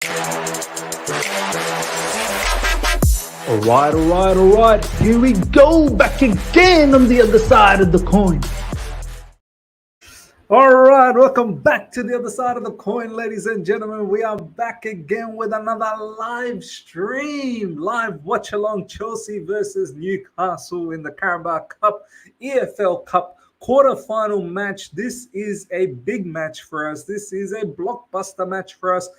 All right. Here we go, back again on the other side of the coin. All right, welcome back to the other side of the coin, ladies and gentlemen. We are back again with another live stream, live watch along Chelsea versus Newcastle in the Carabao Cup, EFL Cup quarter-final match. This is a big match for us. This is a blockbuster match for us.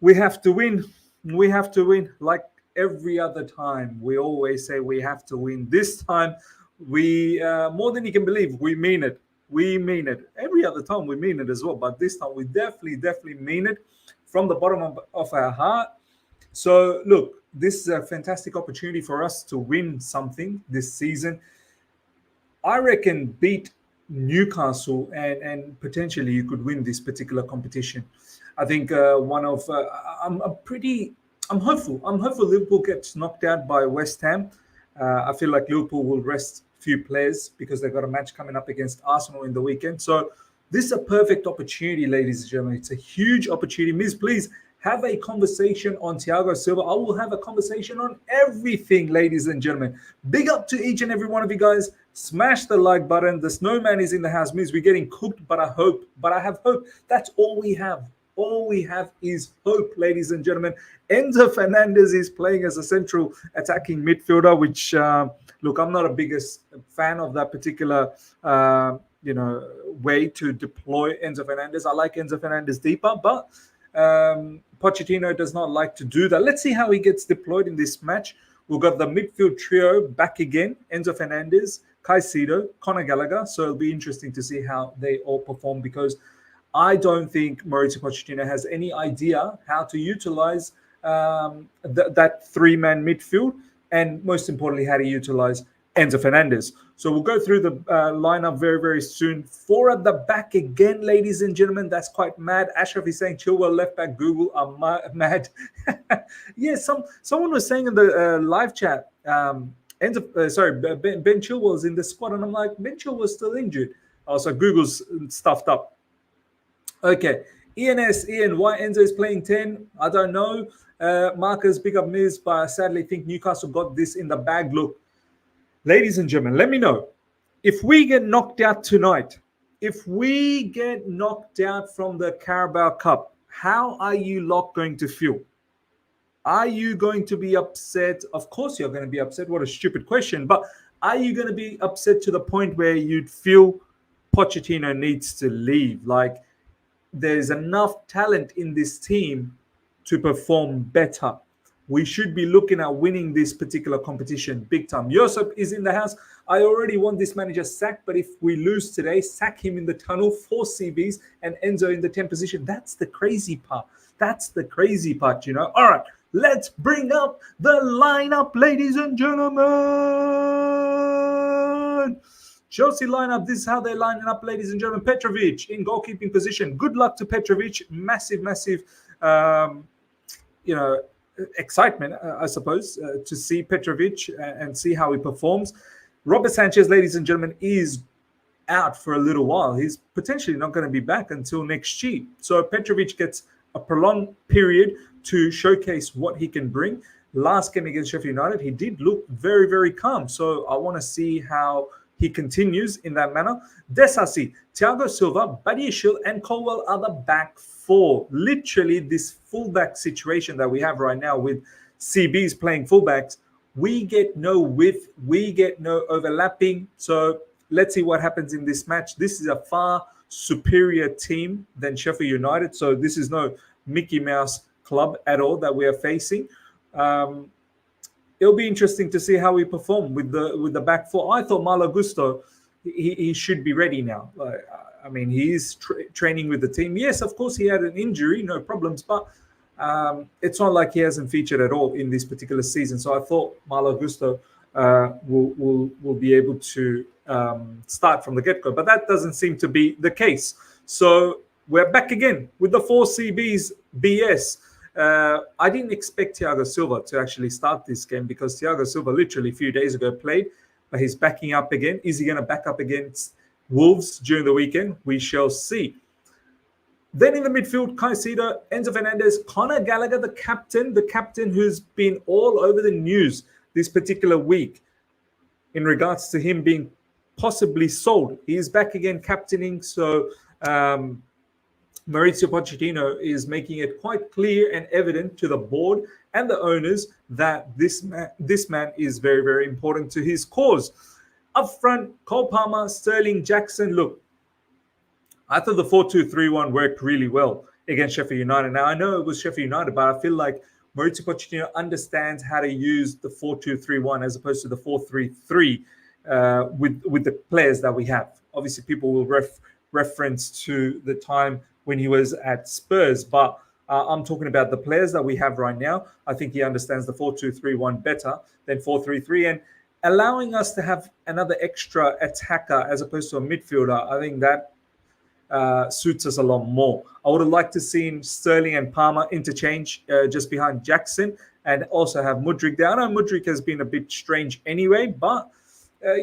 We have to win. We have to win. Like every other time, we always say we have to win. This time, we more than you can believe, we mean it. We mean it. Every other time we mean it as well, but this time we definitely mean it from the bottom of our heart. So look, this is a fantastic opportunity for us to win something this season. I reckon beat Newcastle and potentially you could win this particular competition. I think I'm hopeful. I'm hopeful Liverpool gets knocked out by West Ham. I feel like Liverpool will rest few players because they've got a match coming up against Arsenal in the weekend. So this is a perfect opportunity, ladies and gentlemen. It's a huge opportunity. Miss, please have a conversation on Thiago Silva. I will have a conversation on everything, ladies and gentlemen. Big up to each and every one of you guys. Smash the like button. The snowman is in the house. Miss, we're getting cooked, but I have hope. That's all we have. All we have is hope, ladies and gentlemen. Enzo Fernandez is playing as a central attacking midfielder, which, look, I'm not a biggest fan of that particular, way to deploy Enzo Fernandez. I like Enzo Fernandez deeper, but Pochettino does not like to do that. Let's see how he gets deployed in this match. We've got the midfield trio back again, Enzo Fernandez, Caicedo, Conor Gallagher. So it'll be interesting to see how they all perform because I don't think Mauricio Pochettino has any idea how to utilize that three-man midfield and most importantly, how to utilize Enzo Fernandez. So we'll go through the lineup very soon. 4 at the back again, ladies and gentlemen. That's quite mad. Ashraf is saying Chilwell left back. Google are mad. Yeah, someone was saying in the live chat, Ben Chilwell's in the squad, and I'm like, Ben Chilwell's still injured. Oh, so Google's stuffed up. Okay, Ian, why Enzo is playing 10? I don't know. Marcus, big up Miz, but I sadly think Newcastle got this in the bag. Look, ladies and gentlemen, let me know. If we get knocked out tonight, if we get knocked out from the Carabao Cup, how are you lot going to feel? Are you going to be upset? Of course you're going to be upset. What a stupid question. But are you going to be upset to the point where you'd feel Pochettino needs to leave? Like, there's enough talent in this team to perform better. We should be looking at winning this particular competition big time. Yosef is in the house. I already want this manager sacked, but if we lose today, sack him in the tunnel, 4 CBs, and Enzo in the 10th position. That's the crazy part. You know. All right, let's bring up the lineup, ladies and gentlemen. Chelsea lineup, this is how they're lining up, ladies and gentlemen. Petrovic in goalkeeping position. Good luck to Petrovic. Massive, excitement, I suppose, to see Petrovic and see how he performs. Robert Sanchez, ladies and gentlemen, is out for a little while. He's potentially not going to be back until next year. So Petrovic gets a prolonged period to showcase what he can bring. Last game against Sheffield United, he did look very calm. So I want to see how he continues in that manner. Disasi, Thiago Silva, Badiashile, and Colwill are the back 4. Literally, this fullback situation that we have right now with CBs playing fullbacks, we get no width, we get no overlapping. So let's see what happens in this match. This is a far superior team than Sheffield United. So this is no Mickey Mouse club at all that we are facing. It'll be interesting to see how we perform with the back 4. I thought Malo Gusto, he should be ready now. I mean, he is training with the team. Yes, of course, he had an injury, no problems, but it's not like he hasn't featured at all in this particular season. So I thought Malo Gusto will be able to start from the get-go, but that doesn't seem to be the case. So we're back again with the 4 CBs BS. I didn't expect Thiago Silva to actually start this game because Thiago Silva literally a few days ago played, but he's backing up again. Is he going to back up against Wolves during the weekend? We shall see. Then in the midfield, Caicedo, Enzo Fernandez, Conor Gallagher, the captain who's been all over the news this particular week in regards to him being possibly sold. He is back again captaining, so Mauricio Pochettino is making it quite clear and evident to the board and the owners that this man is very, very important to his cause. Up front, Cole Palmer, Sterling, Jackson. Look, I thought the 4-2-3-1 worked really well against Sheffield United. Now, I know it was Sheffield United, but I feel like Mauricio Pochettino understands how to use the 4-2-3-1 as opposed to the 4-3-3 with the players that we have. Obviously, people will reference to the time when he was at Spurs, but I'm talking about the players that we have right now. I think he understands the 4-2-3-1 better than 4-3-3, and allowing us to have another extra attacker as opposed to a midfielder, I think that suits us a lot more. I would have liked to see Sterling and Palmer interchange just behind Jackson, and also have Mudryk there. I know Mudryk has been a bit strange anyway, but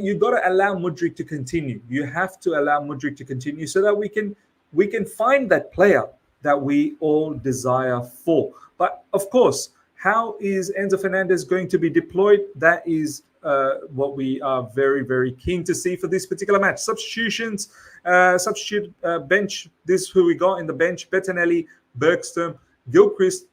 you've got to allow Mudryk to continue. You have to allow Mudryk to continue so that we can find that player that we all desire for. But of course, how is Enzo Fernandez going to be deployed? That is what we are very, very keen to see for this particular match. Substitutions, bench. This is who we got in the bench: Bettinelli, Bergstrom, Gilchrist,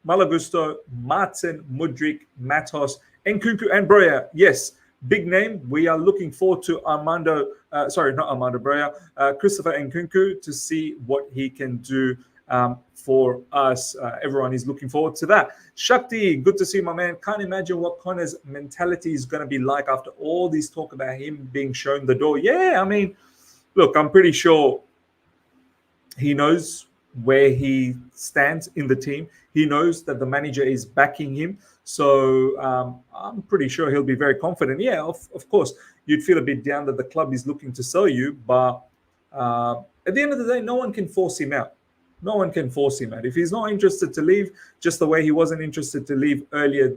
Malagusto, Maatsen, Mudryk, Matos, Nkunku, and Broja. Yes, big name. We are looking forward to Christopher Nkunku, to see what he can do for us. Everyone is looking forward to that. Shakti, good to see my man. Can't imagine what Connor's mentality is going to be like after all this talk about him being shown the door. Yeah, I mean, look, I'm pretty sure he knows where he stands in the team. He knows that the manager is backing him. So I'm pretty sure he'll be very confident. Yeah, of course, you'd feel a bit down that the club is looking to sell you. But at the end of the day, no one can force him out. No one can force him out. If he's not interested to leave, just the way he wasn't interested to leave earlier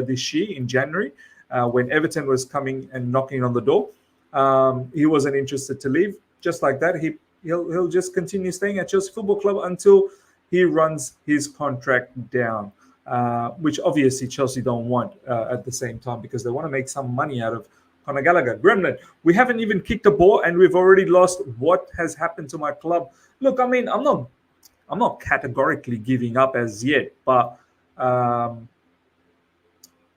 this year in January, when Everton was coming and knocking on the door, he wasn't interested to leave. Just like that, he'll just continue staying at Chelsea Football Club until he runs his contract down, which obviously Chelsea don't want at the same time, because they want to make some money out of Conor Gallagher. Gremlin, we haven't even kicked a ball and we've already lost. What has happened to my club? Look, I mean, I'm not categorically giving up as yet, but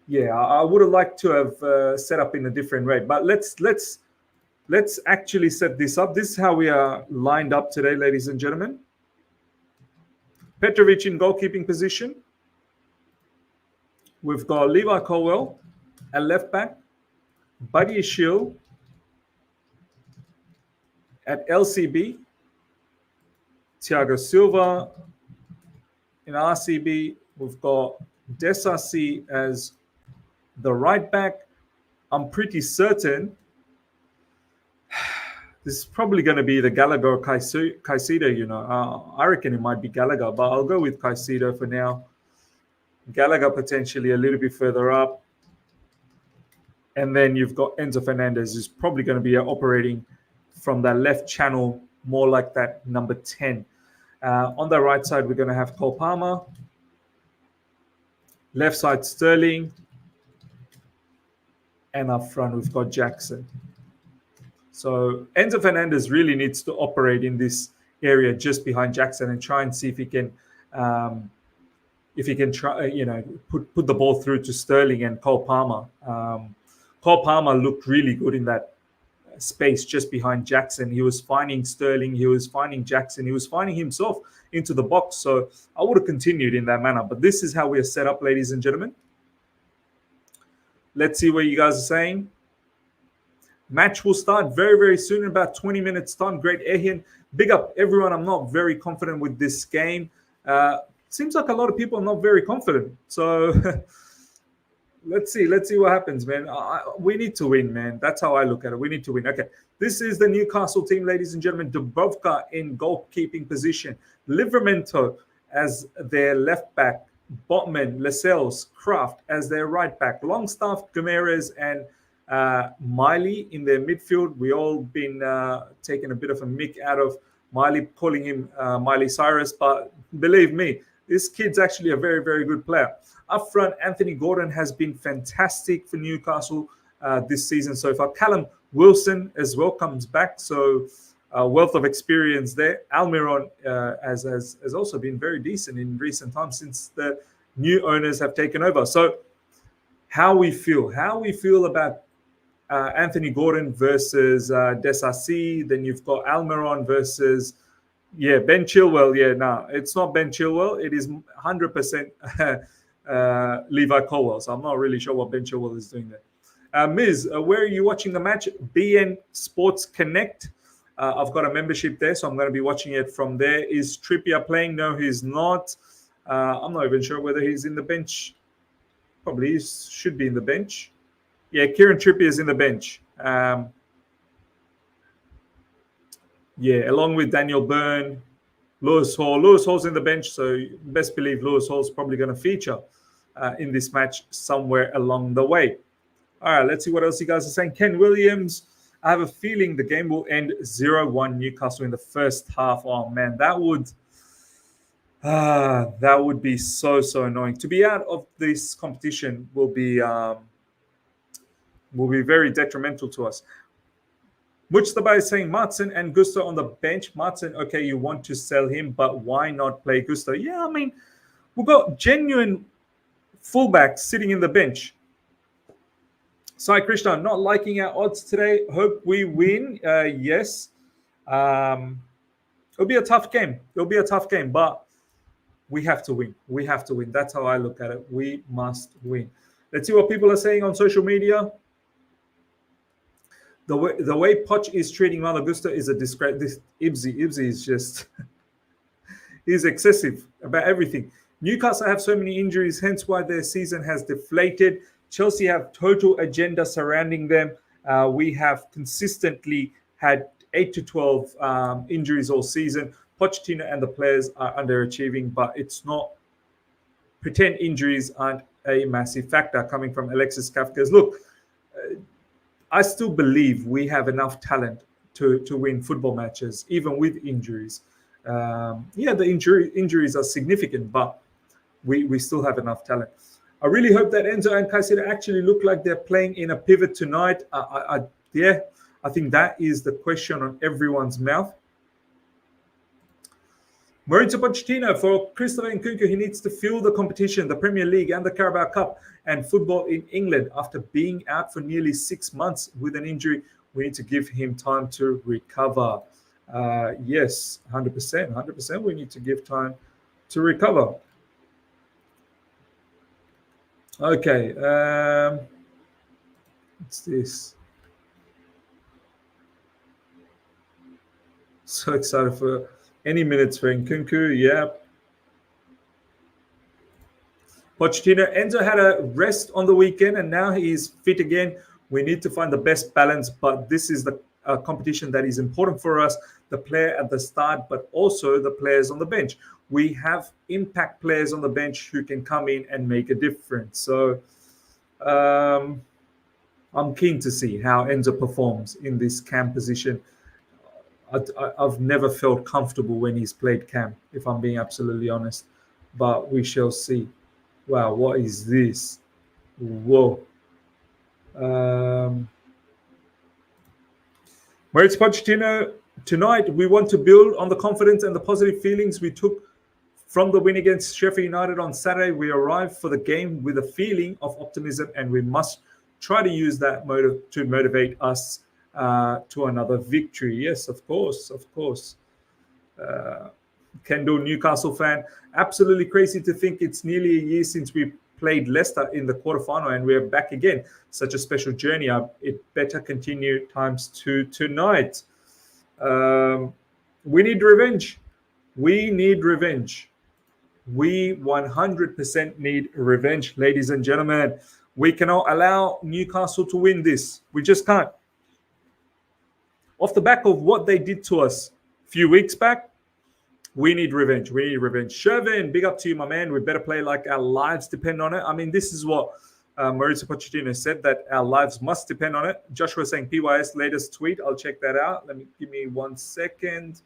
yeah, I would have liked to have set up in a different way. But let's actually set this up. This is how we are lined up today, ladies and gentlemen. Petrovic in goalkeeping position. We've got Levi Colwill at left back, Badiashile at LCB, Thiago Silva in RCB. We've got Disasi as the right back. I'm pretty certain this is probably going to be the Gallagher or Caicedo, you know. I reckon it might be Gallagher, but I'll go with Caicedo for now. Gallagher potentially a little bit further up. And then you've got Enzo Fernandez, who's probably going to be operating from that left channel, more like that number 10. On the right side, we're going to have Cole Palmer. Left side, Sterling. And up front, we've got Jackson. So Enzo Fernandez really needs to operate in this area just behind Jackson and try and see if he can try, put the ball through to Sterling and Cole Palmer. Cole Palmer looked really good in that space just behind Jackson. He was finding Sterling, he was finding Jackson, he was finding himself into the box. So I would have continued in that manner. But this is how we are set up, ladies and gentlemen. Let's see what you guys are saying. Match will start very, very soon, in about 20 minutes time. Great Ehin. Big up everyone. I'm not very confident with this game. Seems like a lot of people are not very confident. So let's see what happens, man. We need to win, man. That's how I look at it. We need to win. Okay, this is the Newcastle team, ladies and gentlemen. Dubrovka in goalkeeping position. Livramento as their left back. Botman, Lascelles, Kraft as their right back. Longstaff, Gomeres, and Miley in their midfield. We all been taking a bit of a mick out of Miley calling him Miley Cyrus, but believe me, this kid's actually a very, very good player. Up front, Anthony Gordon has been fantastic for Newcastle this season so far. Callum Wilson as well comes back, so wealth of experience there. Almiron has also been very decent in recent times since the new owners have taken over. So how we feel about Anthony Gordon versus Disasi. Then you've got Almiron versus Ben Chilwell. No, it's not Ben Chilwell. It is 100% Levi Colwill. So I'm not really sure what Ben Chilwell is doing there. Miz, where are you watching the match? BN Sports Connect. I've got a membership there, so I'm going to be watching it from there. Is Trippier playing? No, he's not. I'm not even sure whether he's in the bench. Probably he should be in the bench. Yeah, Kieran Trippier is in the bench. Along with Daniel Byrne, Lewis Hall. Lewis Hall's in the bench, so best believe Lewis Hall's probably going to feature in this match somewhere along the way. All right, let's see what else you guys are saying. Ken Williams, I have a feeling the game will end 0-1 Newcastle in the first half. Oh, man, that would be so annoying. To be out of this competition will be very detrimental to us. Mujtaba is saying Maatsen and Gusto on the bench. Maatsen, okay, you want to sell him, but why not play Gusto? Yeah, I mean, we've got genuine fullbacks sitting in the bench. Sai Krishna, not liking our odds today. Hope we win. Yes. It'll be a tough game. But we have to win. That's how I look at it. We must win. Let's see what people are saying on social media. The way Poch is treating Malo Gusto is a disgrace. This Ibsy is just he's excessive about everything. Newcastle have so many injuries, hence why their season has deflated. Chelsea have total agenda surrounding them. We have consistently had 8 to 12 injuries all season. Pochettino and the players are underachieving, but it's not. Pretend injuries aren't a massive factor coming from Alexis Kafkas. Look, I still believe we have enough talent to win football matches, even with injuries. The injuries are significant, but we still have enough talent. I really hope that Enzo and Caicedo actually look like they're playing in a pivot tonight. I think that is the question on everyone's mouth. Maurizio Pochettino, for Christopher Nkunku, he needs to feel the competition, the Premier League and the Carabao Cup and football in England. After being out for nearly 6 months with an injury, we need to give him time to recover. Yes, 100%. We need to give time to recover. Okay. What's this? So excited for any minutes for Nkunku. Yeah. Pochettino, Enzo had a rest on the weekend and now he is fit again. We need to find the best balance, but this is the competition that is important for us, the player at the start, but also the players on the bench. We have impact players on the bench who can come in and make a difference. So I'm keen to see how Enzo performs in this cam position. I've never felt comfortable when he's played cam, if I'm being absolutely honest, but we shall see. Wow, what is this? Whoa. Maurizio Pochettino, tonight we want to build on the confidence and the positive feelings we took from the win against Sheffield United on Saturday. We arrived for the game with a feeling of optimism and we must try to use that to motivate us to another victory. Yes, of course. Kendall, Newcastle fan. Absolutely crazy to think it's nearly a year since we played Leicester in the quarterfinal and we're back again. Such a special journey. It better continue times 2 tonight. We need revenge. We 100% need revenge, ladies and gentlemen. We cannot allow Newcastle to win this. We just can't. Off the back of what they did to us a few weeks back, we need revenge. Shervin, big up to you, my man. We better play like our lives depend on it. I mean, this is what Maurizio Pochettino said, that our lives must depend on it. Joshua saying PYS latest tweet. I'll check that out. Give me 1 second.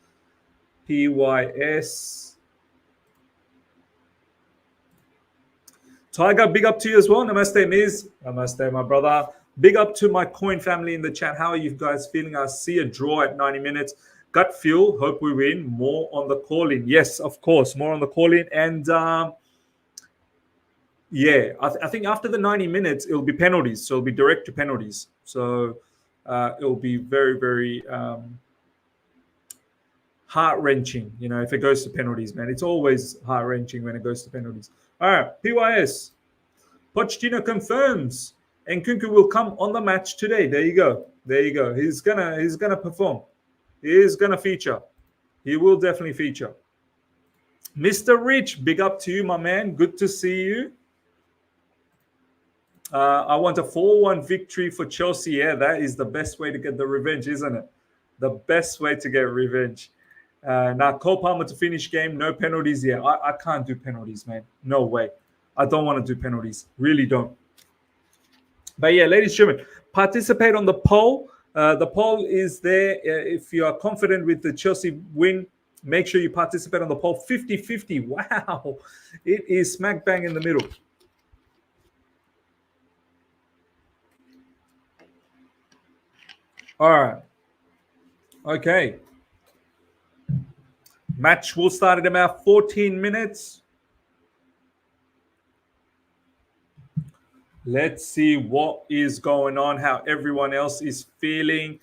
PYS. Tiger, big up to you as well. Namaste, Miz. Namaste, my brother. Big up to my coin family in the chat. How are you guys feeling? I see a draw at 90 minutes. Gut feel. Hope we win. More on the call-in. Yes, of course. More on the call-in. And yeah, I think after the 90 minutes, it'll be penalties. So it'll be direct to penalties. So it'll be very, very heart-wrenching, if it goes to penalties, man. It's always heart-wrenching when it goes to penalties. All right, PYS. Pochettino confirms Nkunku will come on the match today. There you go. There you go. He's gonna perform. He is gonna feature. He will definitely feature. Mr. Rich, big up to you, my man. Good to see you. I want a 4-1 victory for Chelsea. Yeah, that is the best way to get the revenge, isn't it? The best way to get revenge. Now, Cole Palmer to finish game. No penalties. Yeah, I can't do penalties, man. No way. I don't want to do penalties. Really don't. But yeah, ladies and gentlemen, participate on the poll. The poll is there. If you are confident with the Chelsea win, make sure you participate on the poll. 50-50. Wow. It is smack bang in the middle. All right. Okay. Match will start in about 14 minutes. Let's see what is going on, how everyone else is feeling.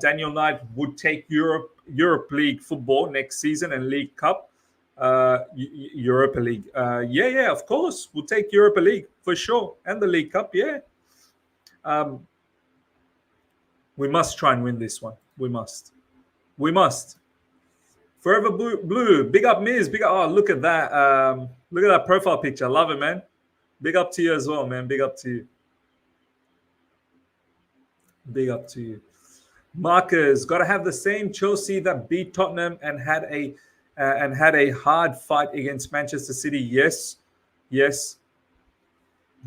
Daniel Knight would take Europe League football next season and League Cup. Europa League. Yeah, of course. We'll take Europa League for sure. And the League Cup, yeah. We must try and win this one. We must. Forever Blue. Big up, Miz. Big up. Oh, look at that. Look at that profile picture. Love it, man. Big up to you as well, man. Big up to you. Big up to you. Marcus, got to have the same Chelsea that beat Tottenham and had a hard fight against Manchester City. Yes.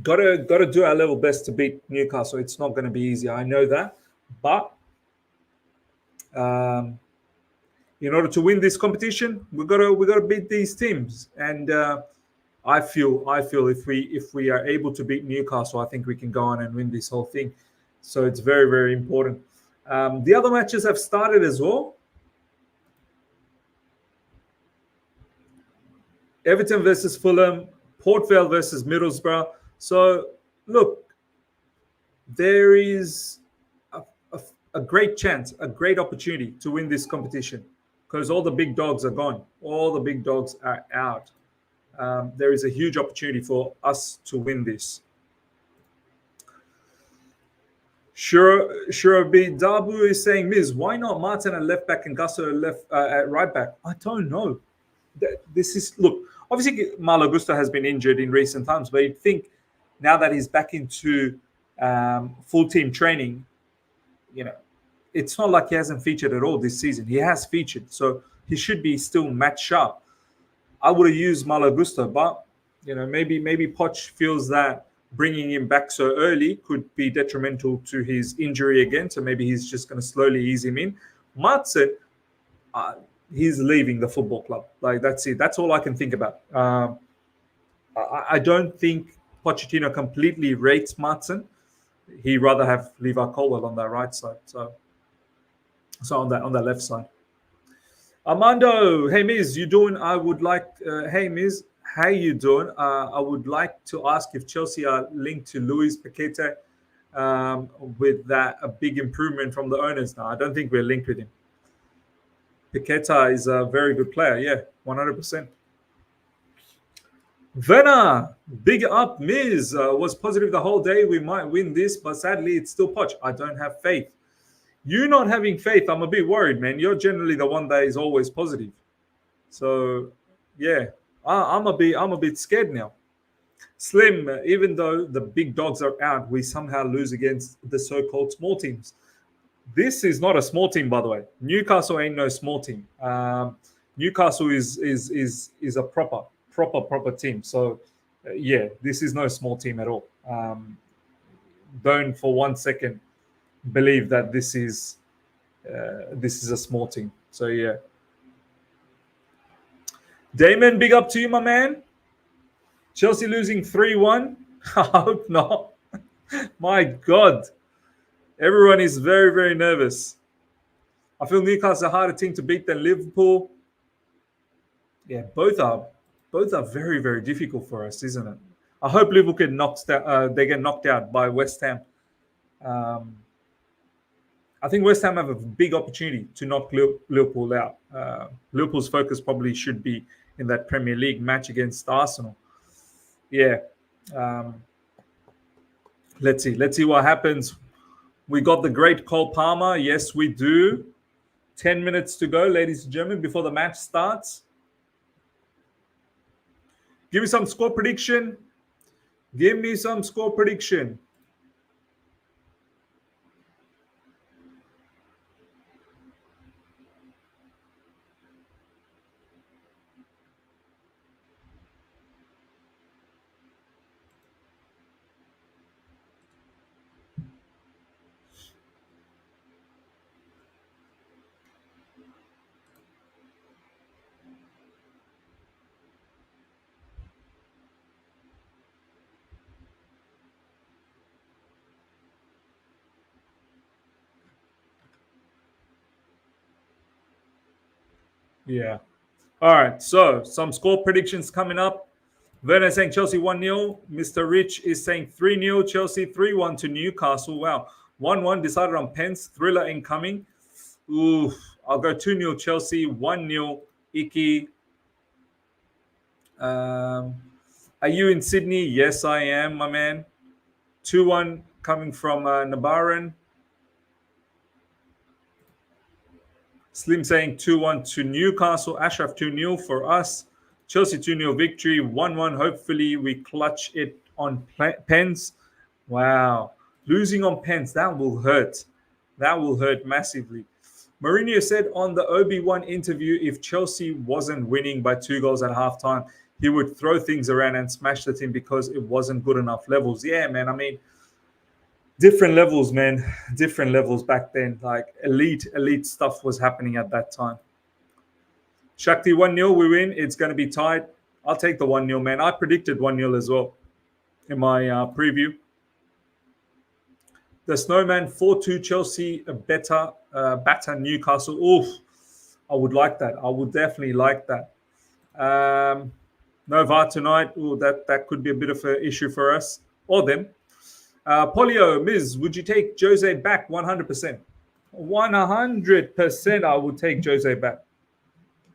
Got to do our level best to beat Newcastle. It's not going to be easy. I know that, but in order to win this competition, we got to beat these teams. And I feel if we are able to beat Newcastle, I think we can go on and win this whole thing. So it's very, very important. The other matches have started as well. Everton versus Fulham, Port Vale versus Middlesbrough. So look, there is a great chance, a great opportunity to win this competition because all the big dogs are gone. All the big dogs are out. There is a huge opportunity for us to win this. Sure, B. Dabu is saying, Miz, why not Maatsen at left back and Gusto at right back? I don't know. This is, look, obviously Malo Gusto has been injured in recent times, but you'd think now that he's back into full team training, it's not like he hasn't featured at all this season. He has featured, so he should be still match sharp. I would have used Malo Gusto, but maybe Poch feels that bringing him back so early could be detrimental to his injury again. So maybe he's just going to slowly ease him in. Maatsen, he's leaving the football club. Like, that's it. That's all I can think about. I don't think Pochettino completely rates Maatsen. He'd rather have Levi Colwill on that right side. So on that left side. Armando, hey Miz, you doing? I would like, hey Miz, how you doing? I would like to ask if Chelsea are linked to Luis Paqueta with that a big improvement from the owners now. I don't think we're linked with him. Paqueta is a very good player, yeah, 100%. Venna, big up, Miz. Was positive the whole day. We might win this, but sadly, it's still Poch. I don't have faith. You not having faith, I'm a bit worried, man. You're generally the one that is always positive. So, yeah, I'm a bit scared now. Slim, even though the big dogs are out, we somehow lose against the so-called small teams. This is not a small team, by the way. Newcastle ain't no small team. Newcastle is a proper team. So, yeah, this is no small team at all. Don't for 1 second believe that this is a small team. So, yeah. Damon, big up to you, my man. Chelsea losing 3-1. I hope not. My God. Everyone is very, very nervous. I feel Newcastle a harder team to beat than Liverpool. Yeah, both are very, very difficult for us, isn't it? I hope Liverpool they get knocked out by West Ham. Um, I think West Ham have a big opportunity to knock Liverpool out. Liverpool's focus probably should be in that Premier League match against Arsenal. Yeah. Um, let's see. Let's see what happens. We got the great Cole Palmer. Yes, we do. 10 minutes to go, ladies and gentlemen, before the match starts. Give me some score prediction. Give me some score prediction. Yeah. All right. So some score predictions coming up. Werner saying Chelsea 1-0. Mr. Rich is saying 3-0. Chelsea 3-1 to Newcastle. Wow. 1-1 decided on pens. Thriller incoming. Ooh. I'll go 2-0 Chelsea. 1-0 Iki. Are you in Sydney? Yes, I am, my man. 2-1 coming from Nabaran. Slim saying 2-1 to Newcastle. Ashraf 2-0 for us. Chelsea 2-0 victory. 1-1. Hopefully we clutch it on pens. Wow. Losing on pens. That will hurt. That will hurt massively. Mourinho said on the OB1 interview, if Chelsea wasn't winning by 2 goals at halftime, he would throw things around and smash the team because it wasn't good enough levels. Yeah, man. I mean, different levels, man. Different levels back then. Like elite stuff was happening at that time. Shakti 1-0, we win. It's going to be tight. I'll take the 1-0, man. I predicted 1-0 as well in my preview. The Snowman 4-2 Chelsea, a better batter Newcastle. Oof. I would like that. I would definitely like that. No VAR tonight. Ooh, that could be a bit of an issue for us or them. Polio, Miz, would you take Jose back 100%? 100% I would take Jose back.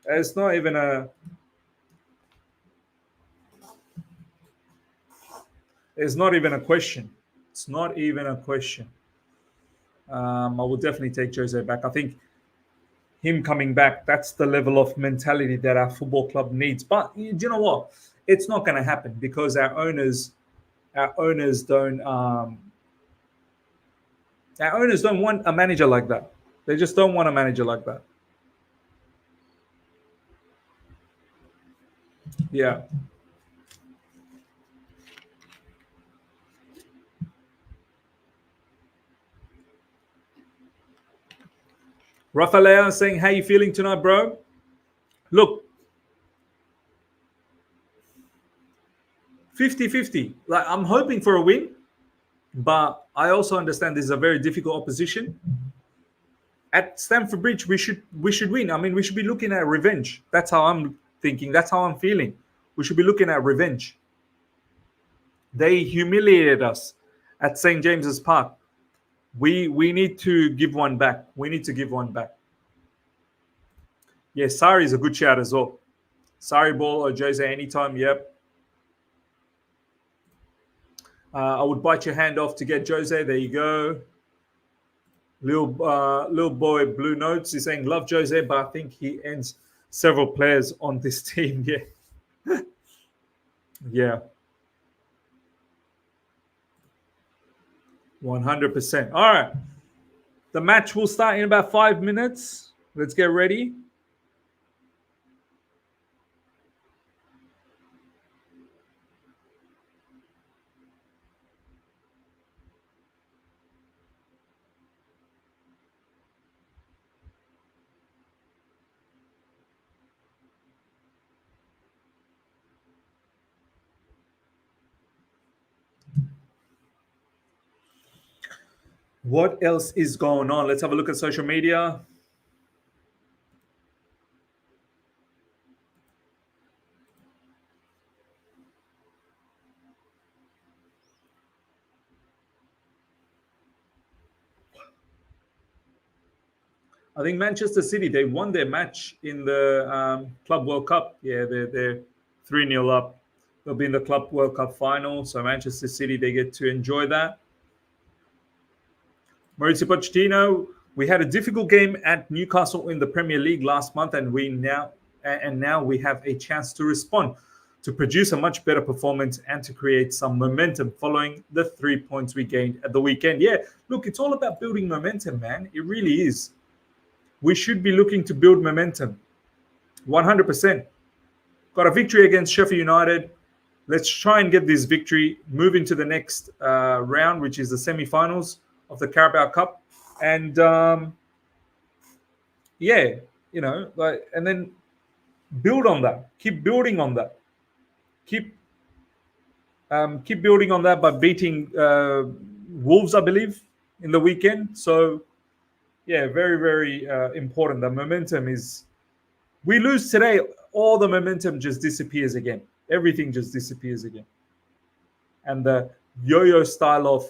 It's not even a... It's not even a question. It's not even a question. I will definitely take Jose back. I think him coming back, that's the level of mentality that our football club needs. But you know what? It's not going to happen because our owners don't want a manager like that. They just don't want a manager like that. Yeah. Rafael saying, how you feeling tonight, bro? Look, 50-50. Like, I'm hoping for a win, but I also understand this is a very difficult opposition. At Stamford Bridge, we should win. I mean, we should be looking at revenge. That's how I'm thinking. That's how I'm feeling. We should be looking at revenge. They humiliated us at St. James's Park. We need to give one back. We need to give one back. Yeah, Sari is a good shout as well. Sari ball or Jose anytime. Yep. I would bite your hand off to get Jose. There you go. Little boy Blue Notes is saying love Jose, but I think he ends several players on this team. Yeah. Yeah. 100%. All right. The match will start in about 5 minutes. Let's get ready. What else is going on? Let's have a look at social media. I think Manchester City, they won their match in the Club World Cup. Yeah, they're 3-0 up. They'll be in the Club World Cup final. So Manchester City, they get to enjoy that. Mauricio Pochettino, we had a difficult game at Newcastle in the Premier League last month, and now we have a chance to respond, to produce a much better performance and to create some momentum following the 3 points we gained at the weekend. Yeah, look, it's all about building momentum, man. It really is. We should be looking to build momentum. 100%. Got a victory against Sheffield United. Let's try and get this victory, move into the next round, which is the semi-finals of the Carabao Cup. And and then build on that. Keep building on that. Keep building on that by beating Wolves, I believe, in the weekend. So, yeah, very, very important. The momentum is... We lose today, all the momentum just disappears again. Everything just disappears again. And the yo-yo style of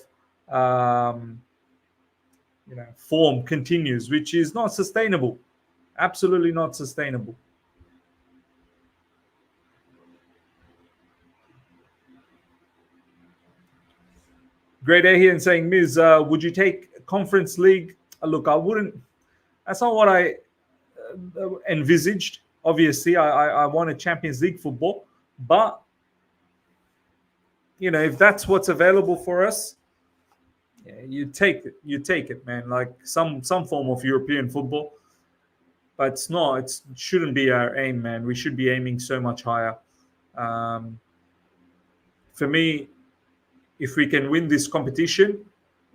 form continues, which is not sustainable. Absolutely not sustainable. Great A here and saying, Miz, would you take Conference League? Look, I wouldn't. That's not what I envisaged. Obviously, I wanted Champions League football. But, if that's what's available for us, yeah, you take it. You take it, man. Like some form of European football. But it's not. It shouldn't be our aim, man. We should be aiming so much higher. For me, if we can win this competition,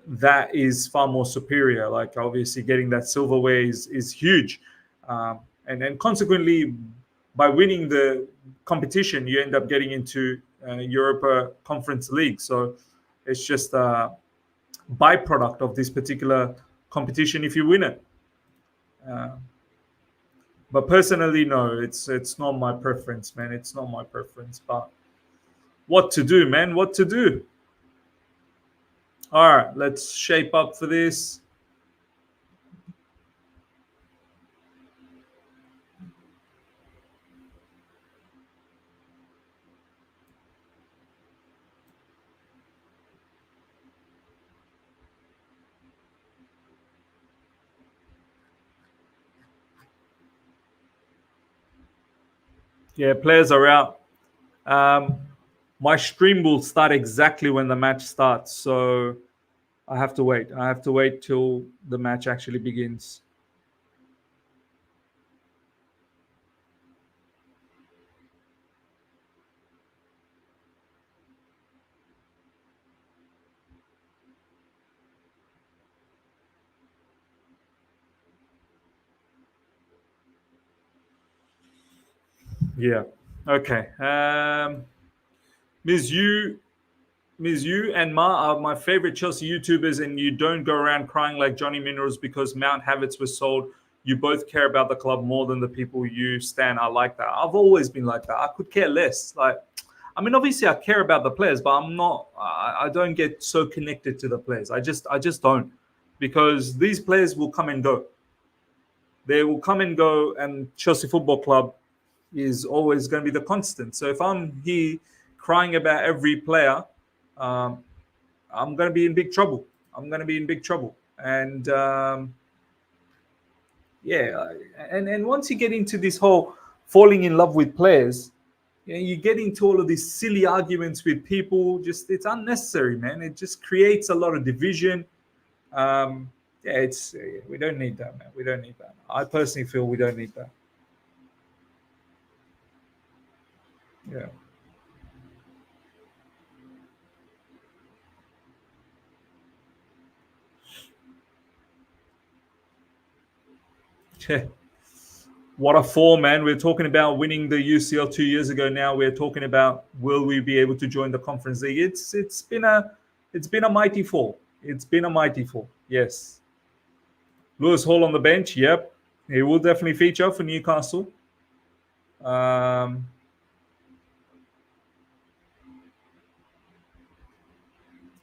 that is far more superior. Like obviously getting that silverware is huge. And then consequently, by winning the competition, you end up getting into Europa Conference League. So it's just a byproduct of this particular competition if you win it. But personally, no, it's not my preference, man. It's not my preference. But what to do, man? What to do? All right, let's shape up for this. Yeah, players are out. My stream will start exactly when the match starts, so I have to wait. I have to wait till the match actually begins. Yeah. Okay. Ms. You and Ma are my favorite Chelsea YouTubers, and you don't go around crying like Johnny Minerals because Mount Havertz was sold. You both care about the club more than the people you stand. I like that. I've always been like that. I could care less. Obviously I care about the players, but I'm not. I don't get so connected to the players. I just don't, because these players will come and go. They will come and go, and Chelsea Football Club is always going to be the constant. So if I'm here crying about every player, I'm going to be in big trouble. And and once you get into this whole falling in love with players, you get into all of these silly arguments with people. Just it's unnecessary, man. It just creates a lot of division. We don't need that, man. We don't need that. I personally feel we don't need that. Yeah. What a form, man. We're talking about winning the UCL 2 years ago. Now we're talking about will we be able to join the Conference League. It's been a mighty fall. It's been a mighty fall. Yes. Lewis Hall on the bench. Yep. He will definitely feature for Newcastle.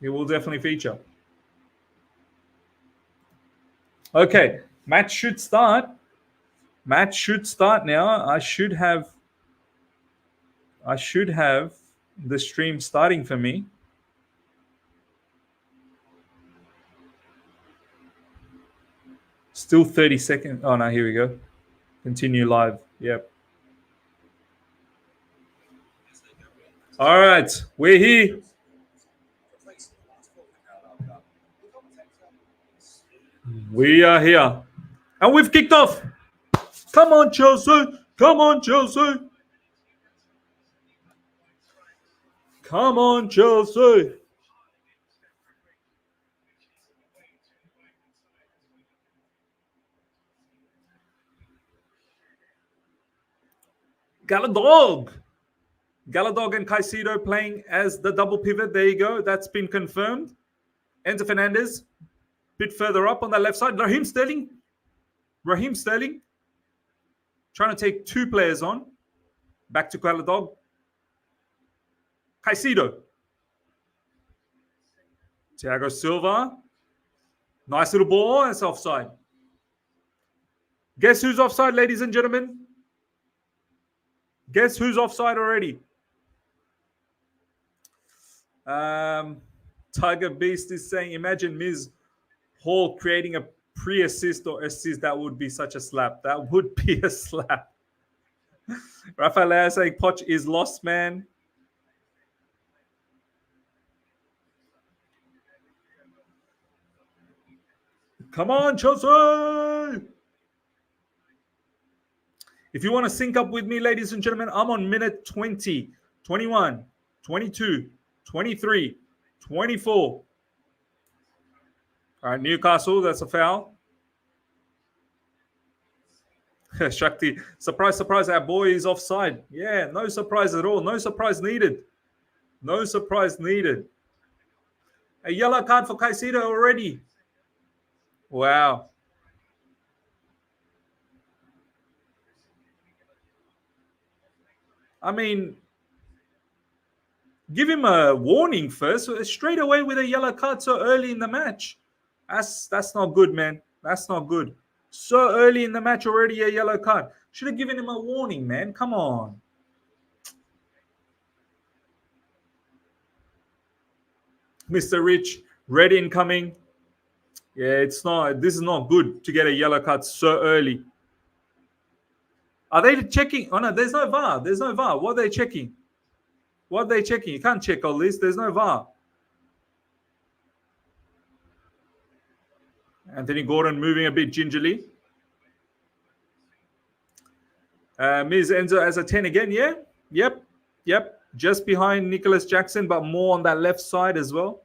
He will definitely feature. Okay. Match should start. Match should start now. I should have the stream starting for me. Still 30 seconds. Oh, no, here we go. Continue live. Yep. All right. We're here. We are here. And we've kicked off. Come on, Chelsea. Come on, Chelsea. Come on, Chelsea. Gallagher and Caicedo playing as the double pivot. There you go. That's been confirmed. Enzo Fernandez, bit further up on the left side. Raheem Sterling. Trying to take two players on. Back to Gallagher. Caicedo. Thiago Silva. Nice little ball. It's offside. Guess who's offside, ladies and gentlemen? Guess who's offside already? Tiger Beast is saying, imagine Ms. Hall creating a pre-assist or assist. That would be such a slap. That would be a slap. Rafael saying, Poch is lost, man. Come on, Chelsea! If you want to sync up with me, ladies and gentlemen, I'm on minute 20, 21, 22, 23, 24. All right, Newcastle, that's a foul. Shakti, surprise, surprise, our boy is offside. Yeah, no surprise at all. No surprise needed. No surprise needed. A yellow card for Caicedo already. Wow. I mean, give him a warning first. Straight away with a yellow card so early in the match. That's not good, man. That's not good. So early in the match already a yellow card. Should have given him a warning, man. Come on. Mr. Rich, red incoming. Yeah, this is not good to get a yellow card so early. Are they checking? Oh, no, there's no VAR. There's no VAR. What are they checking? What are they checking? You can't check all this. There's no VAR. Anthony Gordon moving a bit gingerly. Ms. Enzo as a 10 again, yeah? Yep. Just behind Nicholas Jackson, but more on that left side as well.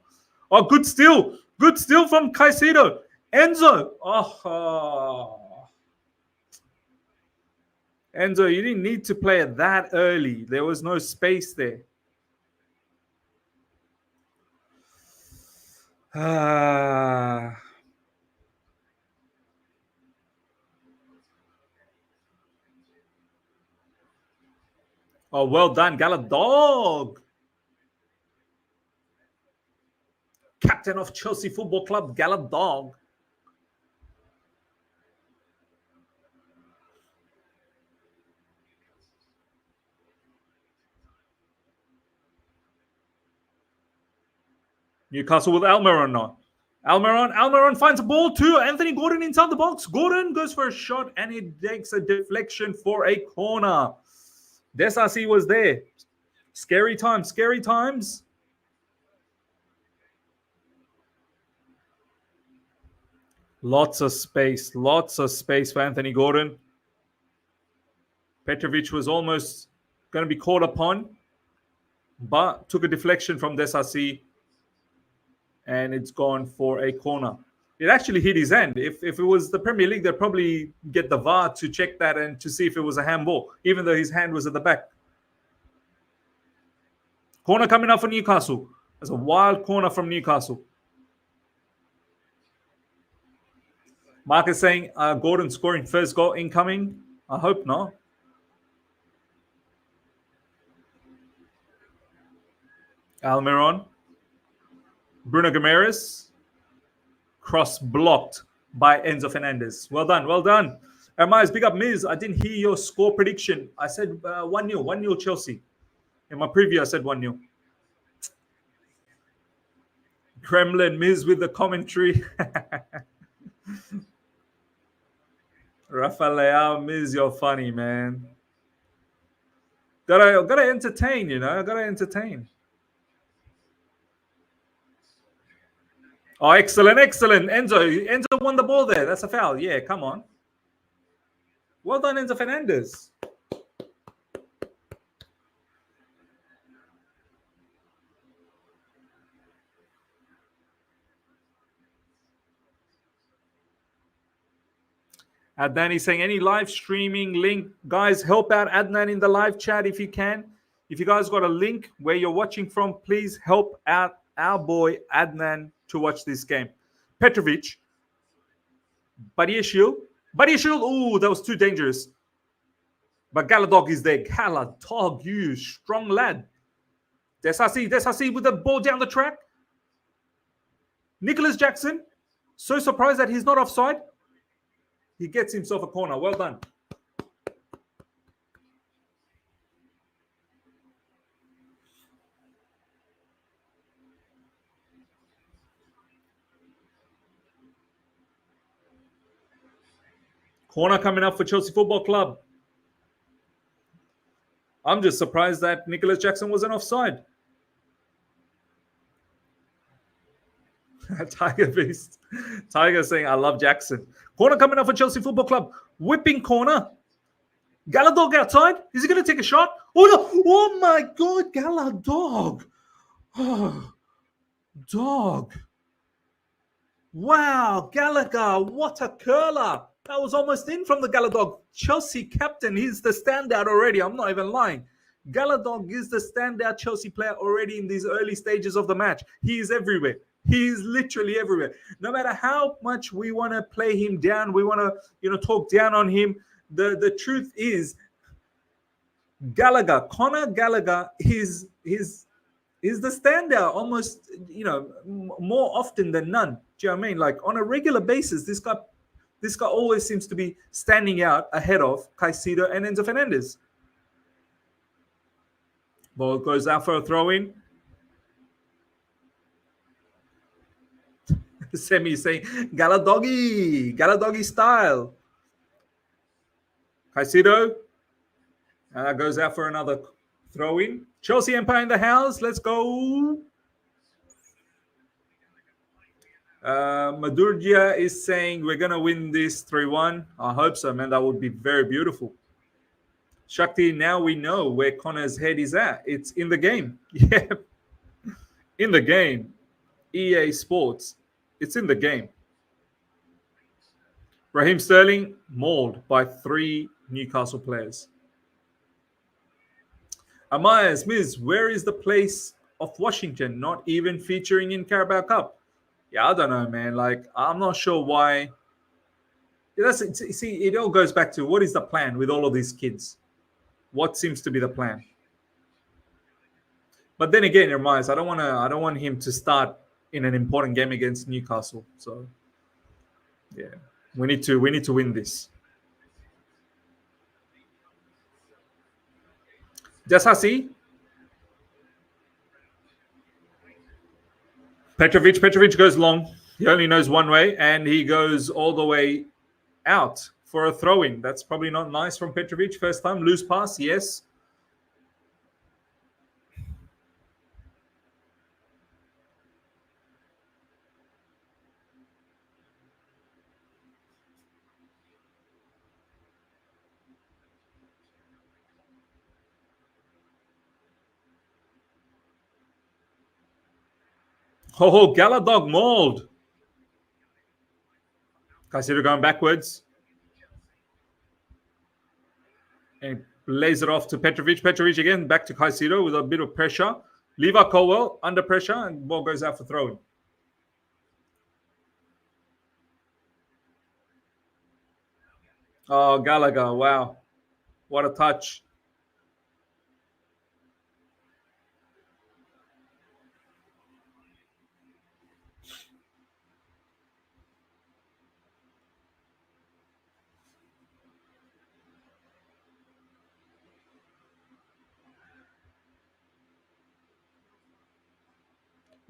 Oh, good steal. Good steal from Caicedo. Enzo. Oh. Enzo, you didn't need to play it that early. There was no space there. Oh, well done, Gallagher. Captain of Chelsea Football Club, Gallagher. Newcastle with Almiron now. Almiron finds a ball to Anthony Gordon inside the box. Gordon goes for a shot and it takes a deflection for a corner. Disasi was there. Scary times. Lots of space for Anthony Gordon. Petrovic was almost going to be called upon, but took a deflection from Disasi. And it's gone for a corner. It actually hit his hand. If it was the Premier League, they'd probably get the VAR to check that and to see if it was a handball, even though his hand was at the back. Corner coming up for Newcastle. That's a wild corner from Newcastle. Mark is saying Gordon scoring first goal incoming. I hope not. Almiron. Bruno Guimaraes. Cross blocked by Enzo Fernandez. Well done, well done. Miles, big up Miz. I didn't hear your score prediction. I said 1-0, 1-0 Chelsea. In my preview, I said 1-0. Kremlin, Miz with the commentary. Rafael, Miz, you're funny, man. Gotta entertain, you know. Gotta entertain. Oh, excellent, excellent. Enzo won the ball there. That's a foul. Yeah, come on. Well done, Enzo Fernandez. Adnan is saying any live streaming link. Guys, help out Adnan in the live chat if you can. If you guys got a link where you're watching from, please help out our boy Adnan to watch this game. Petrovic. Badiashile. Ooh, that was too dangerous. But Galadog is there. Galadog, you strong lad. Desasi with the ball down the track. Nicholas Jackson. So surprised that he's not offside. He gets himself a corner. Well done. Corner coming up for Chelsea Football Club. I'm just surprised that Nicholas Jackson wasn't offside. Tiger Beast. Tiger saying, I love Jackson. Corner coming up for Chelsea Football Club. Whipping corner. Galadog outside. Is he going to take a shot? Oh, no. Oh, my God. Galadog. Oh, dog. Wow. Gallagher. What a curler. That was almost in from the Galadog. Chelsea captain. He's the standout already. I'm not even lying. Galadog is the standout Chelsea player already in these early stages of the match. He is everywhere. He is literally everywhere. No matter how much we want to play him down, we want to, talk down on him. The truth is, Conor Gallagher, is the standout almost, more often than none. Do you know what I mean? Like on a regular basis, this guy always seems to be standing out ahead of Caicedo and Enzo Fernandez. Ball goes out for a throw-in. Semi saying Galadoggy style. Caicedo goes out for another throw-in. Chelsea Empire in the house. Let's go. Madurgia is saying we're going to win this 3-1. I hope so, man. That would be very beautiful. Shakti, now we know where Connor's head is at. It's in the game. Yeah. In the game. EA Sports. It's in the game. Raheem Sterling mauled by 3 Newcastle players. Amaya Smith, where is the place of Washington not even featuring in Carabao Cup? Yeah, I don't know, man. Like, I'm not sure why. See, it all goes back to what is the plan with all of these kids? What seems to be the plan? But then again, Amaya, I don't want him to start in an important game against Newcastle. So, yeah, we need to win this. Disasi. Petrovic goes long. He only knows one way, and he goes all the way out for a throw-in. That's probably not nice from Petrovic. First time, loose pass, yes. Oh, Galadog mauled. Caicedo going backwards. And lays it off to Petrovic. Petrovic again, back to Caicedo with a bit of pressure. Levi Colwill under pressure, and ball goes out for throwing. Oh, Gallagher. Wow. What a touch.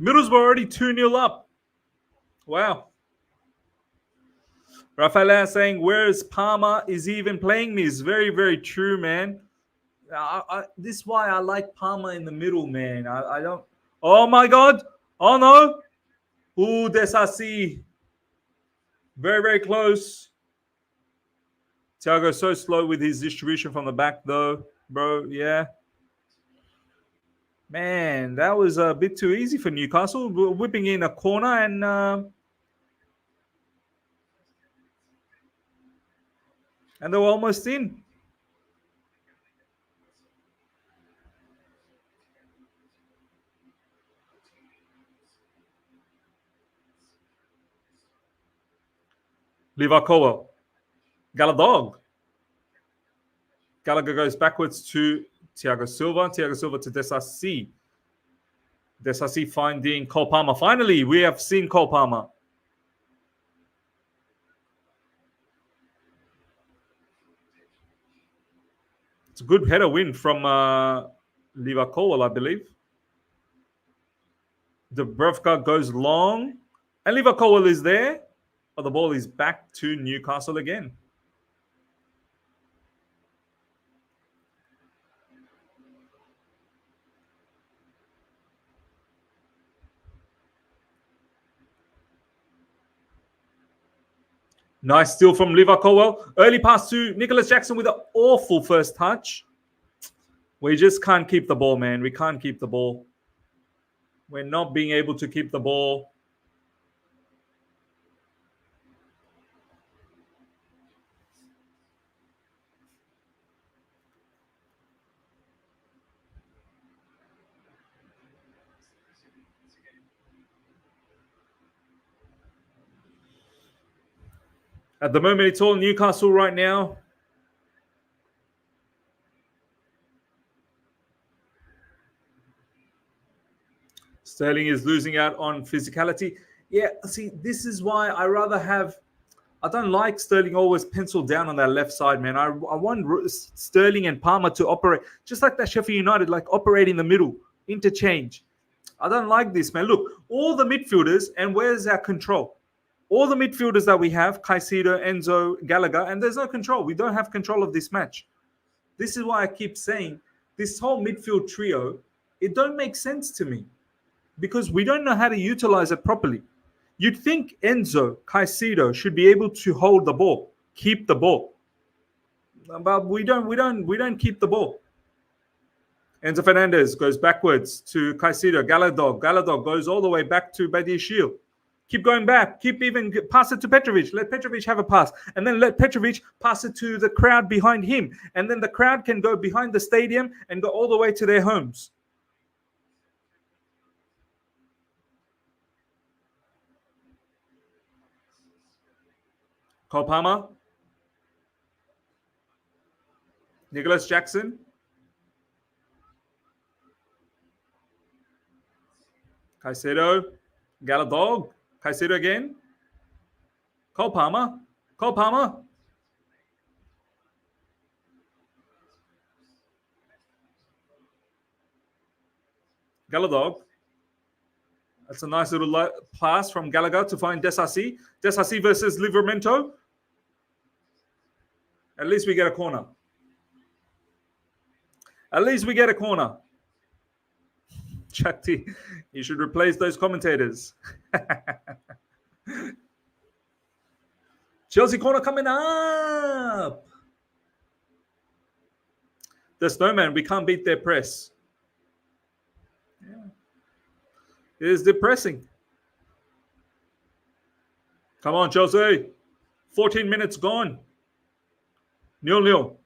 Middlesbrough already 2-0 up. Wow. Rafael saying, where's Palmer? Is he even playing me? It's very, very true, man. This is why I like Palmer in the middle, man. I don't. Oh, my God. Oh, no. Ooh, Desasi. Very, very close. Thiago so slow with his distribution from the back, though, bro. Yeah. Man, that was a bit too easy for Newcastle. Whipping in a corner and they were almost in. Levi Colwill. Galadog. Gallagher goes backwards to Thiago Silva. Thiago Silva to Desasi. Desasi finding Cole Palmer. Finally, we have seen Cole Palmer. It's a good header win from Levi Colwill, I believe. Dubravka goes long. And Levi Colwill is there. But the ball is back to Newcastle again. Nice steal from Levi Colwill. Early pass to Nicholas Jackson with an awful first touch. We just can't keep the ball, man. We can't keep the ball. We're not being able to keep the ball. At the moment, it's all Newcastle right now. Sterling is losing out on physicality. Yeah, see, this is why I rather have. I don't like Sterling always penciled down on that left side, man. I want Sterling and Palmer to operate just like that Sheffield United, like operate in the middle, interchange. I don't like this, man. Look, all the midfielders, and where's our control? All the midfielders that we have, Caicedo, Enzo, Gallagher, and there's no control. We don't have control of this match. This is why I keep saying this whole midfield trio, it don't make sense to me because we don't know how to utilize it properly. You'd think Enzo, Caicedo should be able to hold the ball, keep the ball, but we don't keep the ball. Enzo Fernandez goes backwards to Caicedo. Gallagher goes all the way back to Badiashile. Keep going back. Keep even pass it to Petrovic. Let Petrovic have a pass. And then let Petrovic pass it to the crowd behind him. And then the crowd can go behind the stadium and go all the way to their homes. Cole Palmer. Nicholas Jackson. Caicedo. Gallagher. Caicedo again. Cole Palmer. Cole Palmer. Gallagher. That's a nice little pass from Gallagher to find Disasi. Disasi versus Livramento. At least we get a corner. At least we get a corner. Chakti, you should replace those commentators. Chelsea corner coming up. The Snowman, we can't beat their press. Yeah. It is depressing. Come on, Chelsea. 14 minutes gone. 0-0.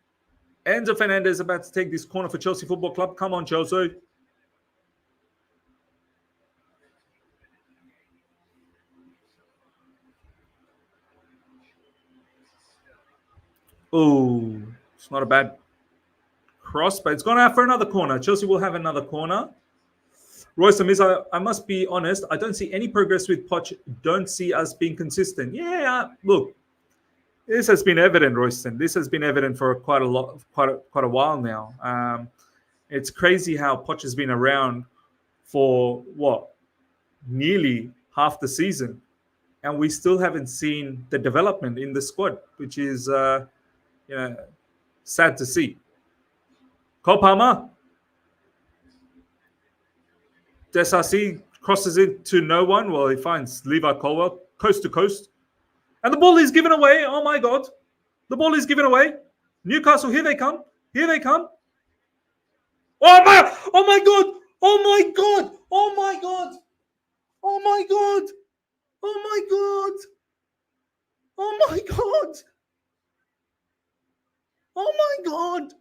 Enzo Fernandez about to take this corner for Chelsea Football Club. Come on, Chelsea. Oh, it's not a bad cross, but it's gone out for another corner. Chelsea will have another corner. Royce Amiz, I must be honest, I don't see any progress with Poch. Don't see us being consistent. Yeah, look, this has been evident, Royston. This has been evident for quite a while now. It's crazy how Poch has been around for nearly half the season, and we still haven't seen the development in the squad, which is sad to see. Cole Palmer, Disasi crosses it to no one. Well, he finds Levi Colwill coast to coast, and the ball is given away. Oh my God, the ball is given away. Newcastle, here they come. Here they come. Oh my! Oh my God! Oh my God! Oh my God! Oh my God! Oh my God! Oh my God! Oh my God!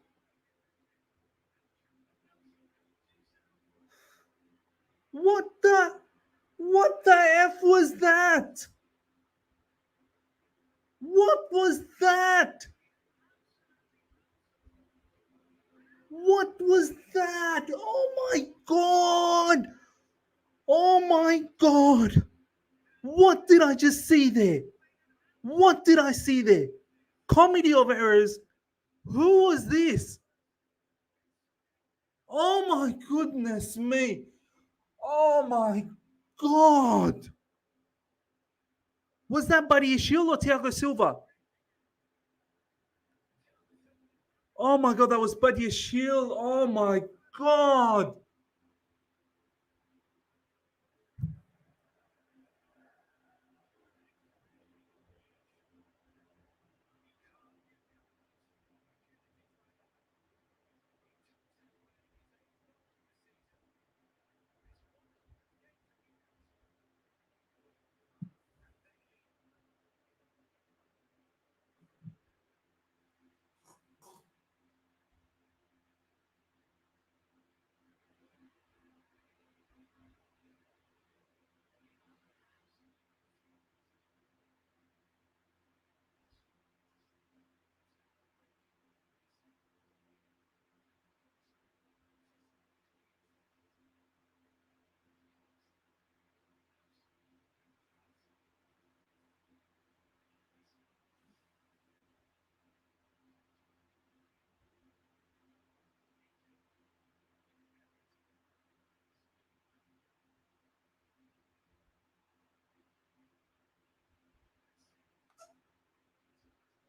What the F was that? What was that? What was that? Oh my God! Oh my God! What did I just see there? What did I see there? Comedy of errors. Who was this? Oh my goodness me. Oh my God. Was that Badiashile or Thiago Silva? Oh my God, that was Badiashile. Oh my God.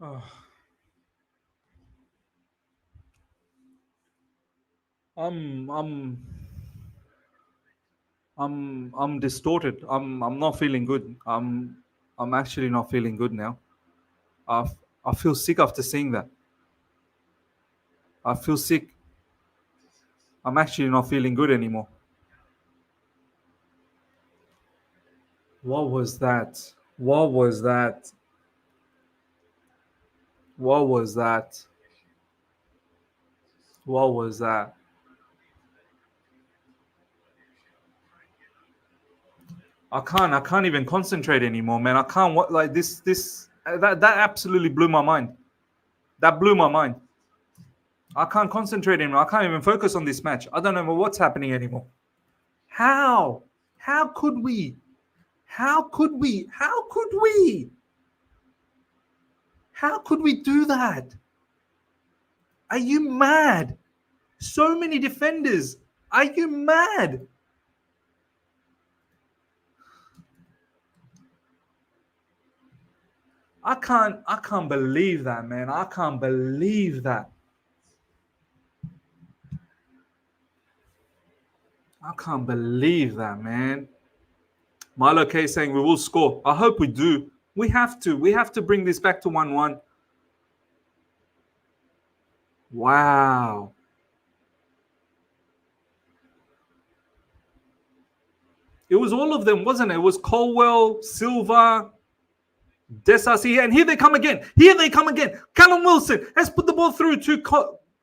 Oh. I'm I'm distorted. I'm not feeling good. I'm actually not feeling good now. I I feel sick after seeing that. I feel sick. I'm actually not feeling good anymore. What was that? What was that? What was that? What was that? I can't even concentrate anymore, man. I can't like this that absolutely blew my mind. That blew my mind. I can't concentrate anymore. I can't even focus on this match. I don't know what's happening anymore. How? How could we? How could we? How could we? How could we do that? Are you mad? So many defenders. Are you mad? I can't believe that, man. I can't believe that. I can't believe that, man. Milo K saying we will score. I hope we do. We have to. We have to bring this back to 1-1. Wow. It was all of them, wasn't it? It was Colwill, Silva, Disasi, and here they come again. Here they come again. Callum Wilson has put the ball through to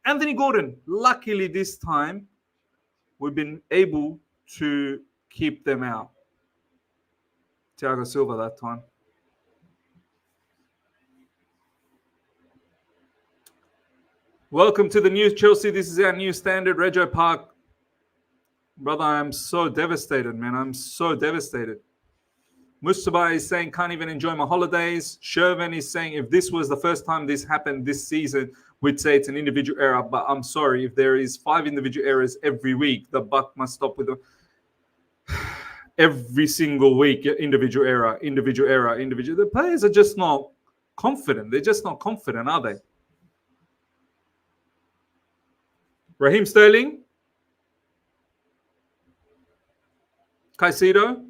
Anthony Gordon. Luckily, this time, we've been able to keep them out. Thiago Silva that time. Welcome to the new Chelsea. This is our new standard, Rego Park. Brother, I'm so devastated, man. I'm so devastated. Mustafa is saying, can't even enjoy my holidays. Shervin is saying, if this was the first time this happened this season, we'd say it's an individual error. But I'm sorry, if there is 5 individual errors every week, the buck must stop with every single week, individual error, individual error, individual. The players are just not confident. They're just not confident, are they? Raheem Sterling. Caicedo.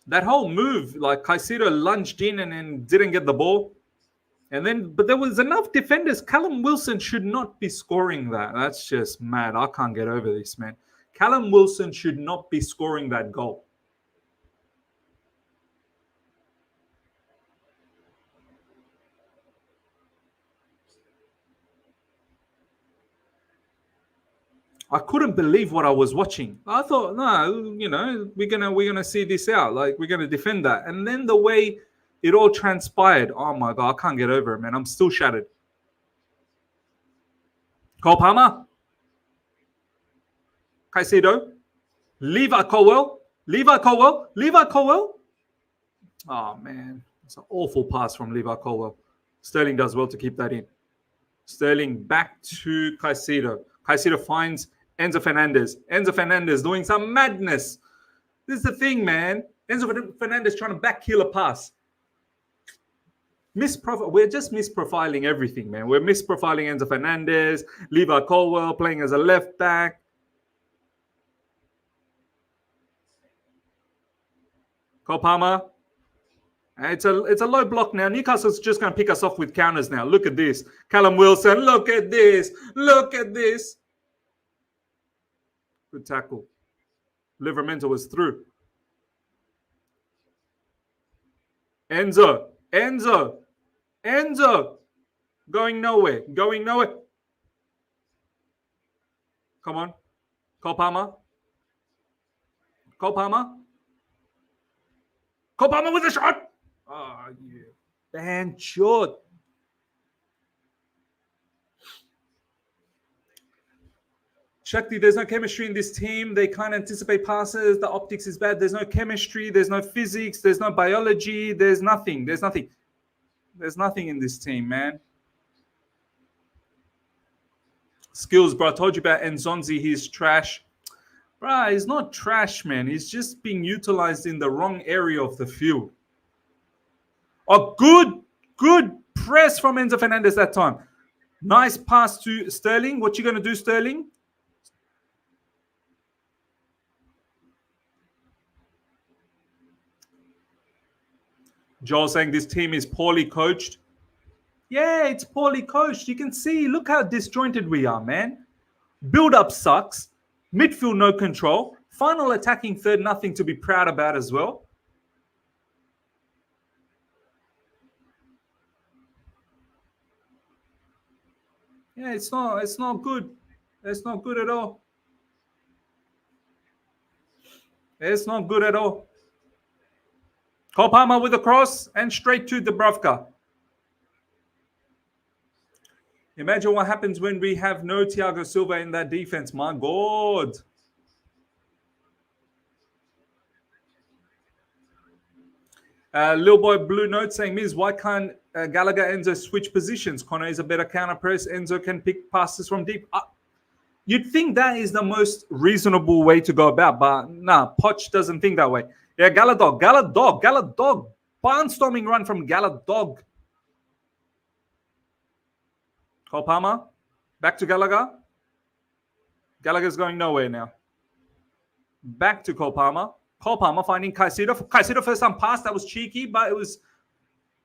That whole move, like Caicedo lunged in and then didn't get the ball. But there was enough defenders. Callum Wilson should not be scoring that. That's just mad. I can't get over this, man. Callum Wilson should not be scoring that goal. I couldn't believe what I was watching. I thought, no, we're gonna see this out. Like, we're gonna defend that. And then the way it all transpired, oh my God, I can't get over it, man. I'm still shattered. Cole Palmer. Caicedo. Levi Colwill. Oh, man. It's an awful pass from Levi Colwill. Sterling does well to keep that in. Sterling back to Caicedo. Caicedo finds Enzo Fernandez. Enzo Fernandez doing some madness. This is the thing, man. Enzo Fernandez trying to backheel a pass. We're just misprofiling everything, man. We're misprofiling Enzo Fernandez, Levi Colwill playing as a left back. Cole Palmer. It's a low block now. Newcastle's just going to pick us off with counters now. Look at this. Callum Wilson, look at this. Look at this. Good tackle. Livramento was through. Enzo. Going nowhere. Come on. Cole Palmer with a shot. Oh, yeah. Banned shot. Shakti, there's no chemistry in this team. They can't anticipate passes. The optics is bad. There's no chemistry. There's no physics. There's no biology. There's nothing. There's nothing in this team, man. Skills, bro. I told you about Nzonzi. He's trash. Bro, he's not trash, man. He's just being utilized in the wrong area of the field. A good press from Enzo Fernandez that time. Nice pass to Sterling. What you going to do, Sterling? Joel saying this team is poorly coached. Yeah, it's poorly coached. You can see, look how disjointed we are, man. Build-up sucks. Midfield, no control. Final attacking third, nothing to be proud about as well. Yeah, it's not good. It's not good at all. It's not good at all. Cole Palmer with a cross and straight to Dubravka. Imagine what happens when we have no Thiago Silva in that defense. My God. Little boy blue note saying, Miz, why can't Gallagher Enzo switch positions? Connor is a better counter press. Enzo can pick passes from deep. You'd think that is the most reasonable way to go about, but nah, Poch doesn't think that way. Yeah, Galadog. Barnstorming run from Galadog. Cole Palmer. Back to Gallagher. Gallagher's going nowhere now. Back to Cole Palmer. Cole Palmer finding Caicedo. Caicedo first time pass. That was cheeky, but it was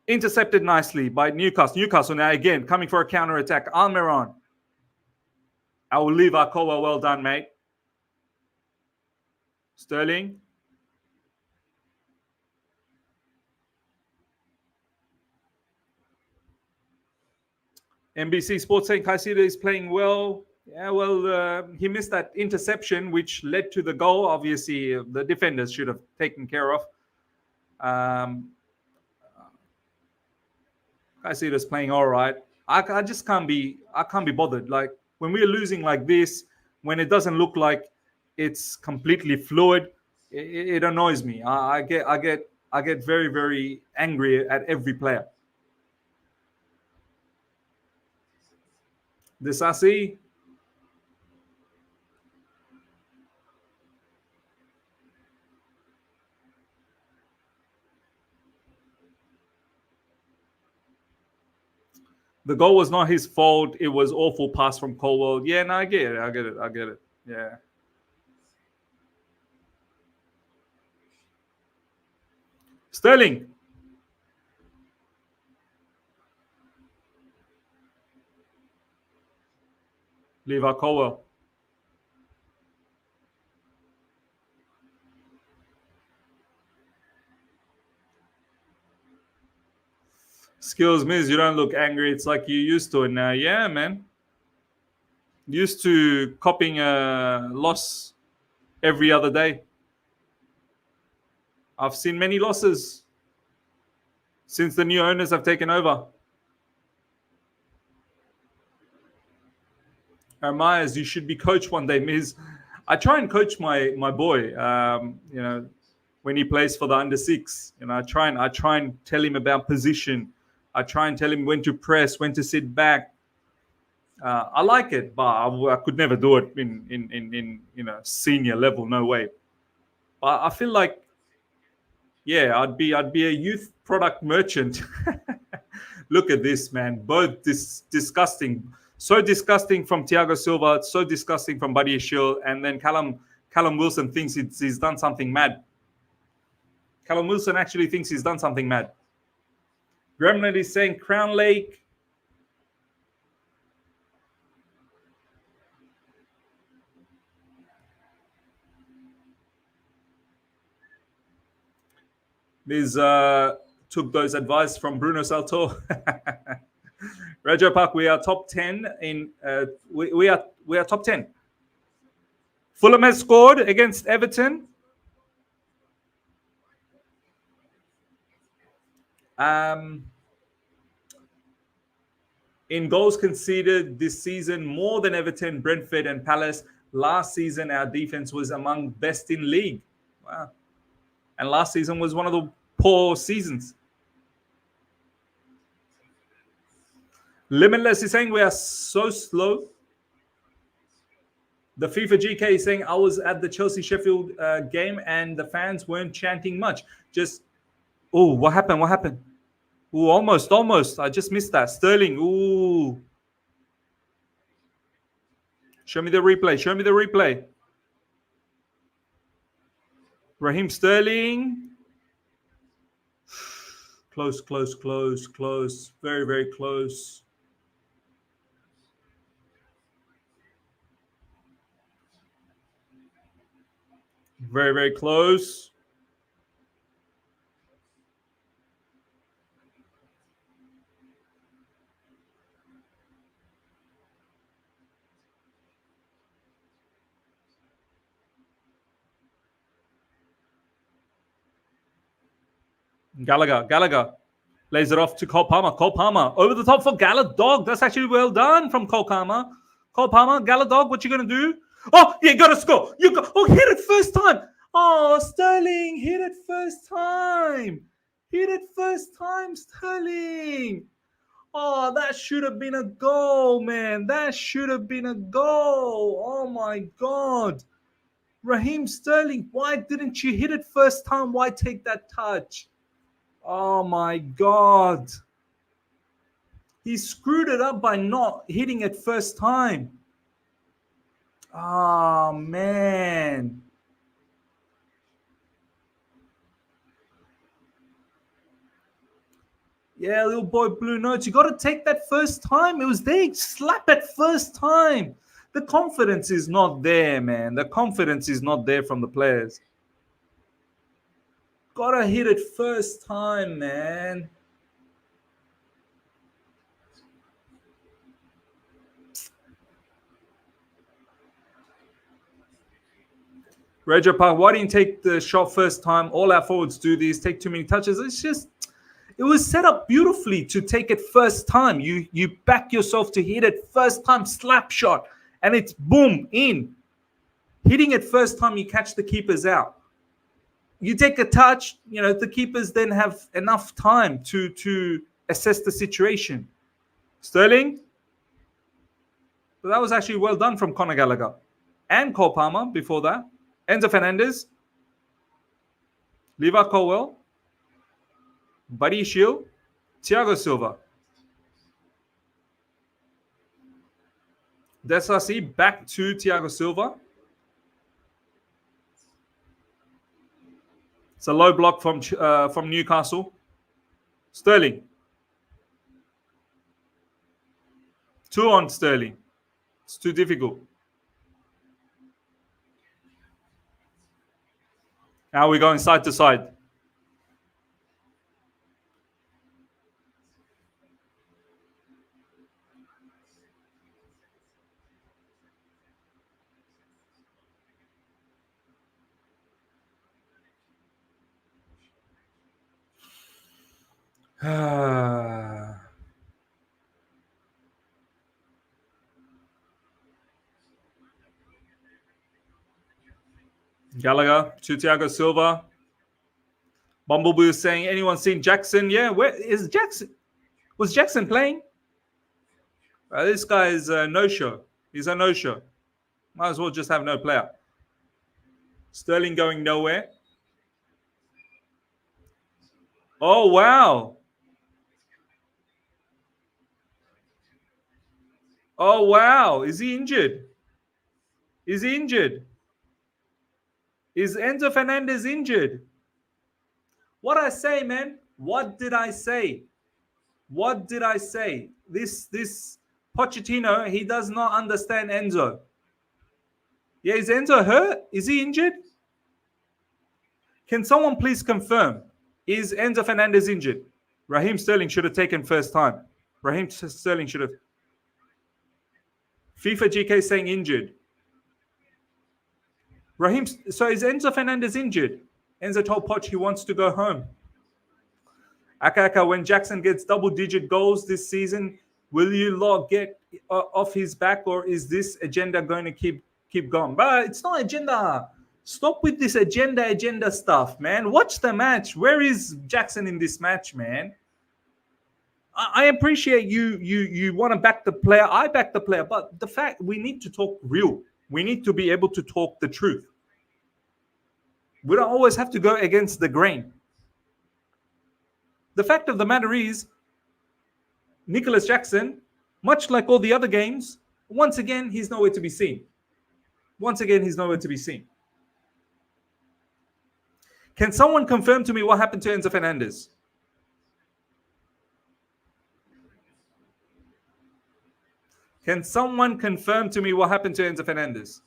intercepted nicely by Newcastle. Newcastle now again coming for a counter attack. Almiron. I will leave Colwill. Well done, mate. Sterling. NBC Sports saying Caicedo is playing well. Yeah, well, he missed that interception, which led to the goal. Obviously, the defenders should have taken care of. Caicedo's playing all right. I just can't be. I can't be bothered. Like when we're losing like this, when it doesn't look like it's completely fluid, it annoys me. I get very very angry at every player. Disasi, the goal was not his fault. It was awful pass from Colwill. Yeah, no, I get it. I get it. I get it. Yeah. Sterling, leave our Colwill. Skills means you don't look angry. It's like you used to it now. Yeah, man. Used to copying a loss every other day. I've seen many losses since the new owners have taken over. Myers, you should be coach one day, Miz. I try and coach my boy. When he plays for the under six, I try and tell him about position. I try and tell him when to press, when to sit back. I like it, but I could never do it in senior level. No way. But I feel like, yeah, I'd be a youth product merchant. Look at this, man. Both disgusting. So disgusting from Thiago Silva. So disgusting from Badiashile. And then Callum Wilson thinks he's done something mad. Callum Wilson actually thinks he's done something mad. Gremlin is saying Crown Lake. These took those advice from Bruno Salto. Raja Park, we are top 10 in we are top 10. Fulham has scored against Everton. In goals conceded this season, more than Everton, Brentford, and Palace. Last season, our defense was among best in league. Wow. And last season was one of the poor seasons. Limitless is saying we are so slow. The FIFA GK is saying I was at the Chelsea Sheffield game and the fans weren't chanting much. Just, oh, what happened? What happened? Ooh, almost. I just missed that. Sterling. Ooh. Show me the replay. Raheem Sterling. Close. Very, very close. Very, very close. Gallagher lays it off to Cole Palmer. Over the top for Gallagher. Dog. That's actually well done from Cole Palmer. Gallagher, Dog, what you going to do? Oh, you got to score. Hit it first time. Oh, Sterling, hit it first time. Sterling. Oh, that should have been a goal, man. That should have been a goal. Oh, my God. Raheem Sterling, why didn't you hit it first time? Why take that touch? Oh, my God. He screwed it up by not hitting it first time. Oh, man. Yeah, little boy Blue Notes. You got to take that first time. It was there. Slap it first time. The confidence is not there, man. The confidence is not there from the players. Got to hit it first time, man. Roger Park, why didn't you take the shot first time? All our forwards do this, take too many touches. It was set up beautifully to take it first time. You back yourself to hit it first time, slap shot, and it's boom, in. Hitting it first time, you catch the keepers out. You take a touch, the keepers then have enough time to assess the situation. Sterling. But that was actually well done from Conor Gallagher. And Cole Palmer before that. Enzo Fernandez. Levi Colwill. Badiashile. Thiago Silva. Disasi back to Thiago Silva. It's a low block from Newcastle. Sterling. 2 on Sterling. It's too difficult. Now we're going side to side. Gallagher to Thiago Silva. Bumblebee is saying, anyone seen Jackson? Yeah, where is Jackson? Was Jackson playing? This guy is a no-show. He's a no-show. Might as well just have no player. Sterling going nowhere. Oh, wow. Oh, wow. Is he injured? Is he injured? Is Enzo Fernandez injured? What I say, man? What did I say? What did I say? This Pochettino, he does not understand Enzo. Yeah, is Enzo hurt? Is he injured? Can someone please confirm? Is Enzo Fernandez injured? Raheem Sterling should have taken first time. Raheem Sterling should have. FIFA GK saying injured. Raheem, so is Enzo Fernandez injured? Enzo told Poch he wants to go home. Aka, when Jackson gets double-digit goals this season, will you lot get off his back, or is this agenda going to keep going? But it's not agenda. Stop with this agenda stuff, man. Watch the match. Where is Jackson in this match, man? I appreciate you want to back the player. I back the player, but the fact we need to talk real. We need to be able to talk the truth. We don't always have to go against the grain. The fact of the matter is, Nicholas Jackson, much like all the other games, once again, he's nowhere to be seen. Once again, he's nowhere to be seen. Can someone confirm to me what happened to Enzo Fernandez? Can someone confirm to me what happened to Enzo Fernandez?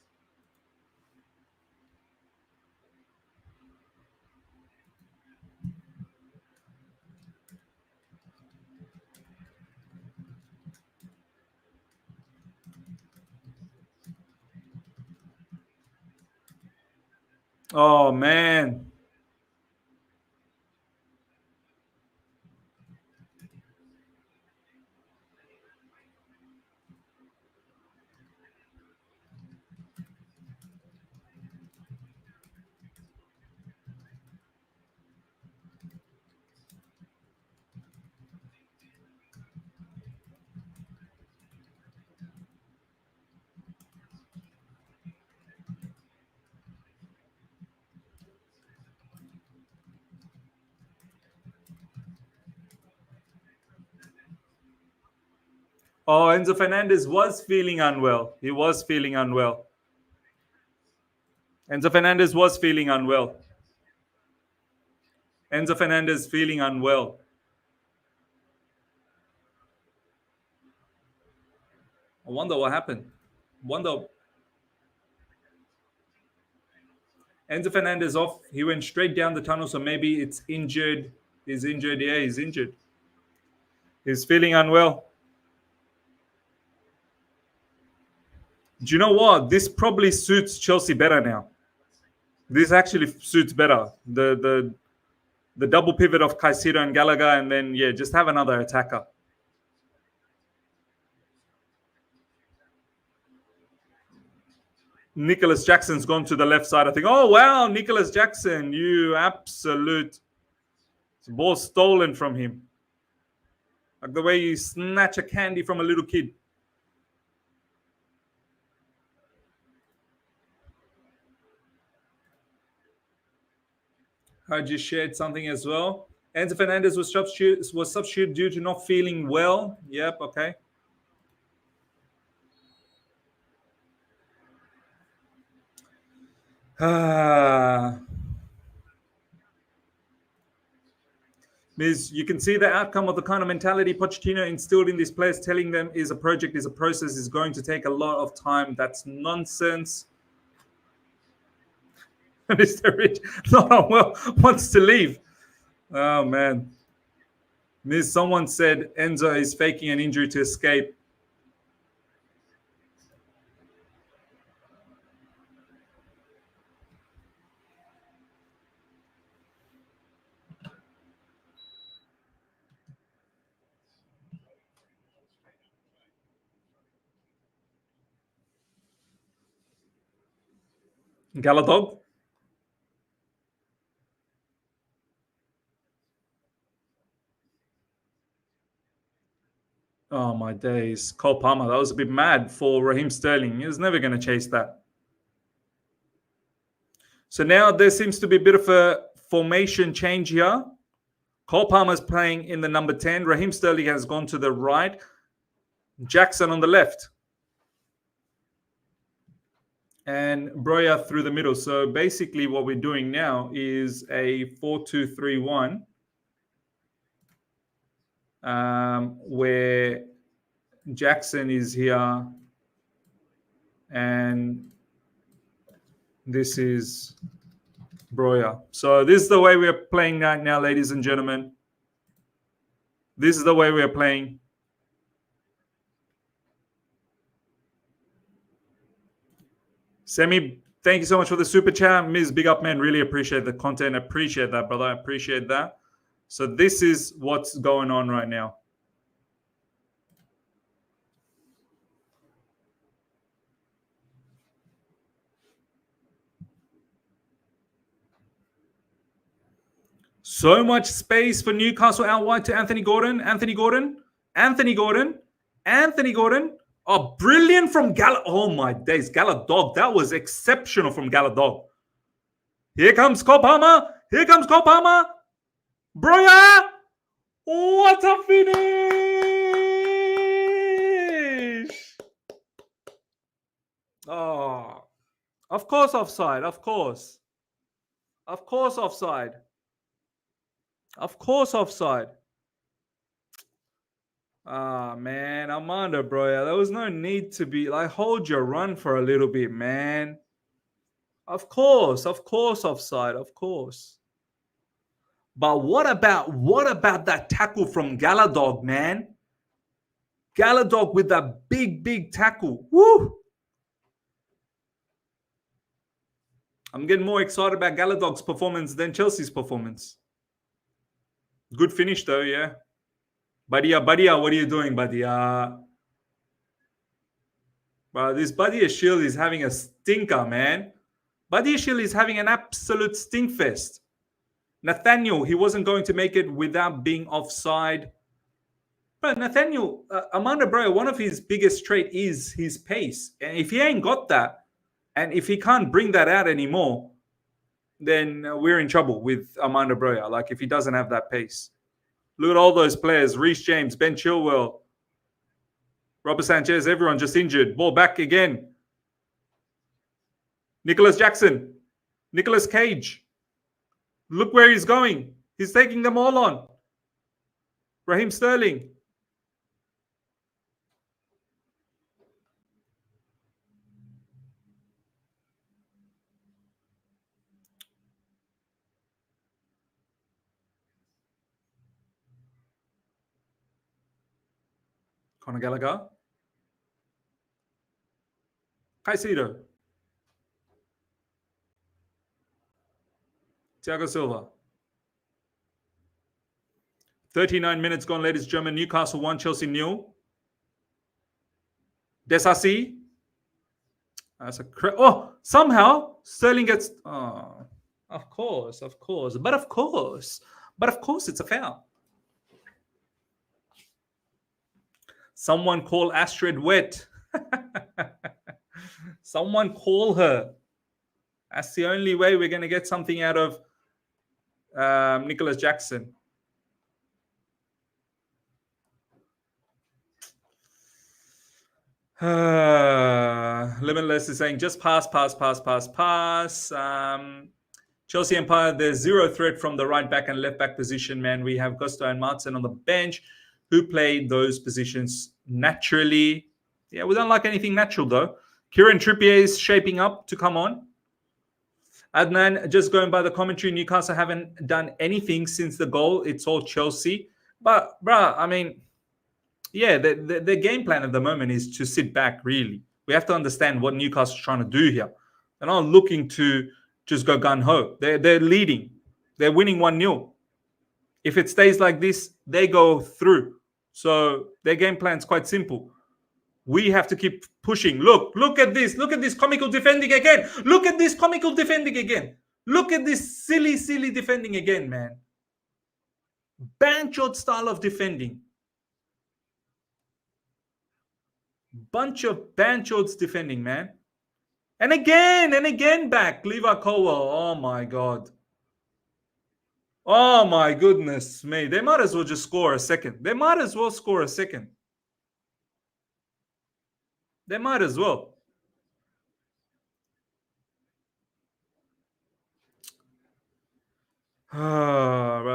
Oh, man. Oh, Enzo Fernandez was feeling unwell. He was feeling unwell. Enzo Fernandez was feeling unwell. Enzo Fernandez feeling unwell. I wonder what happened. Enzo Fernandez off. He went straight down the tunnel, so maybe it's injured. He's injured. Yeah, he's injured. He's feeling unwell. Do you know what? This probably suits Chelsea better now. This actually suits better. The double pivot of Caicedo and Gallagher, and then just have another attacker. Nicholas Jackson's gone to the left side. I think, oh wow, Nicholas Jackson, you absolute ball stolen from him. Like the way you snatch a candy from a little kid. Heard you shared something as well. Enzo Fernandez was substituted due to not feeling well. Yep, okay. Miz, you can see the outcome of the kind of mentality Pochettino instilled in these players, telling them is a project, is a process, is going to take a lot of time. That's nonsense. Mr. Rich, not well, wants to leave. Oh, man. Miz, someone said Enzo is faking an injury to escape. Galadog? Oh, my days. Cole Palmer, that was a bit mad for Raheem Sterling. He was never going to chase that. So now there seems to be a bit of a formation change here. Cole Palmer's playing in the number 10. Raheem Sterling has gone to the right. Jackson on the left. And Broja through the middle. So basically what we're doing now is a 4-2-3-1. Where Jackson is here. And this is Broja. So this is the way we are playing right now, ladies and gentlemen. This is the way we are playing. Semi, thank you so much for the super chat. Ms. Big Up Man, really appreciate the content. Appreciate that, brother. I appreciate that. So this is what's going on right now. So much space for Newcastle out wide to Anthony Gordon. Anthony Gordon. Oh, brilliant from Gallagher. Oh, my days. Gallagher. That was exceptional from Gallagher. Here comes Cole Palmer. Broja. What a finish. Oh, of course offside. Of course offside. Ah, man, Armando, bro. There was no need to be like, hold your run for a little bit, man. Of course, offside, of course. But what about that tackle from Gallagher, man? Gallagher with that big tackle. Woo! I'm getting more excited about Gallagher's performance than Chelsea's performance. Good finish, though, yeah. Badia, what are you doing, Badia? Bro, this Badiashile is having a stinker, man. Badiashile is having an absolute stinkfest. Nathaniel, he wasn't going to make it without being offside. But Nathaniel, Armando Broja, one of his biggest trait is his pace. And if he ain't got that, and if he can't bring that out anymore, then we're in trouble with Armando Broja. Like if he doesn't have that pace. Look at all those players. Reece James, Ben Chilwell, Robert Sanchez, everyone just injured. Ball back again. Nicholas Jackson. Nicholas Cage. Look where he's going. He's taking them all on. Raheem Sterling. Conor Gallagher. Caicedo. Thiago Silva. 39 minutes gone, ladies and gentlemen. Newcastle 1, Chelsea 0. Disasi. That's a somehow Sterling gets. Oh, of course. But of course, it's a foul. Someone call Astrid wet. Someone call her. That's the only way we're going to get something out of Nicholas Jackson. Limitless is saying just pass. Chelsea Empire, there's zero threat from the right back and left back position, man. We have Gusto and Maatsen on the bench who play those positions naturally. Yeah, we don't like anything natural, though. Kieran Trippier is shaping up to come on. Adnan, just going by the commentary, Newcastle haven't done anything since the goal. It's all Chelsea. But, bruh, I mean, yeah, the game plan at the moment is to sit back, really. We have to understand what Newcastle's trying to do here. They're not looking to just go gung-ho. They're leading. They're winning 1-0. If it stays like this, they go through. So their game plan is quite simple. We have to keep pushing. Look at this. Look at this comical defending again. Look at this comical defending again. Look at this silly defending again, man. Banchot style of defending. Bunch of Banchots defending, man. And again back. Levi Colwill. Oh, my God. Oh, my goodness me. They might as well just score a second. They might as well.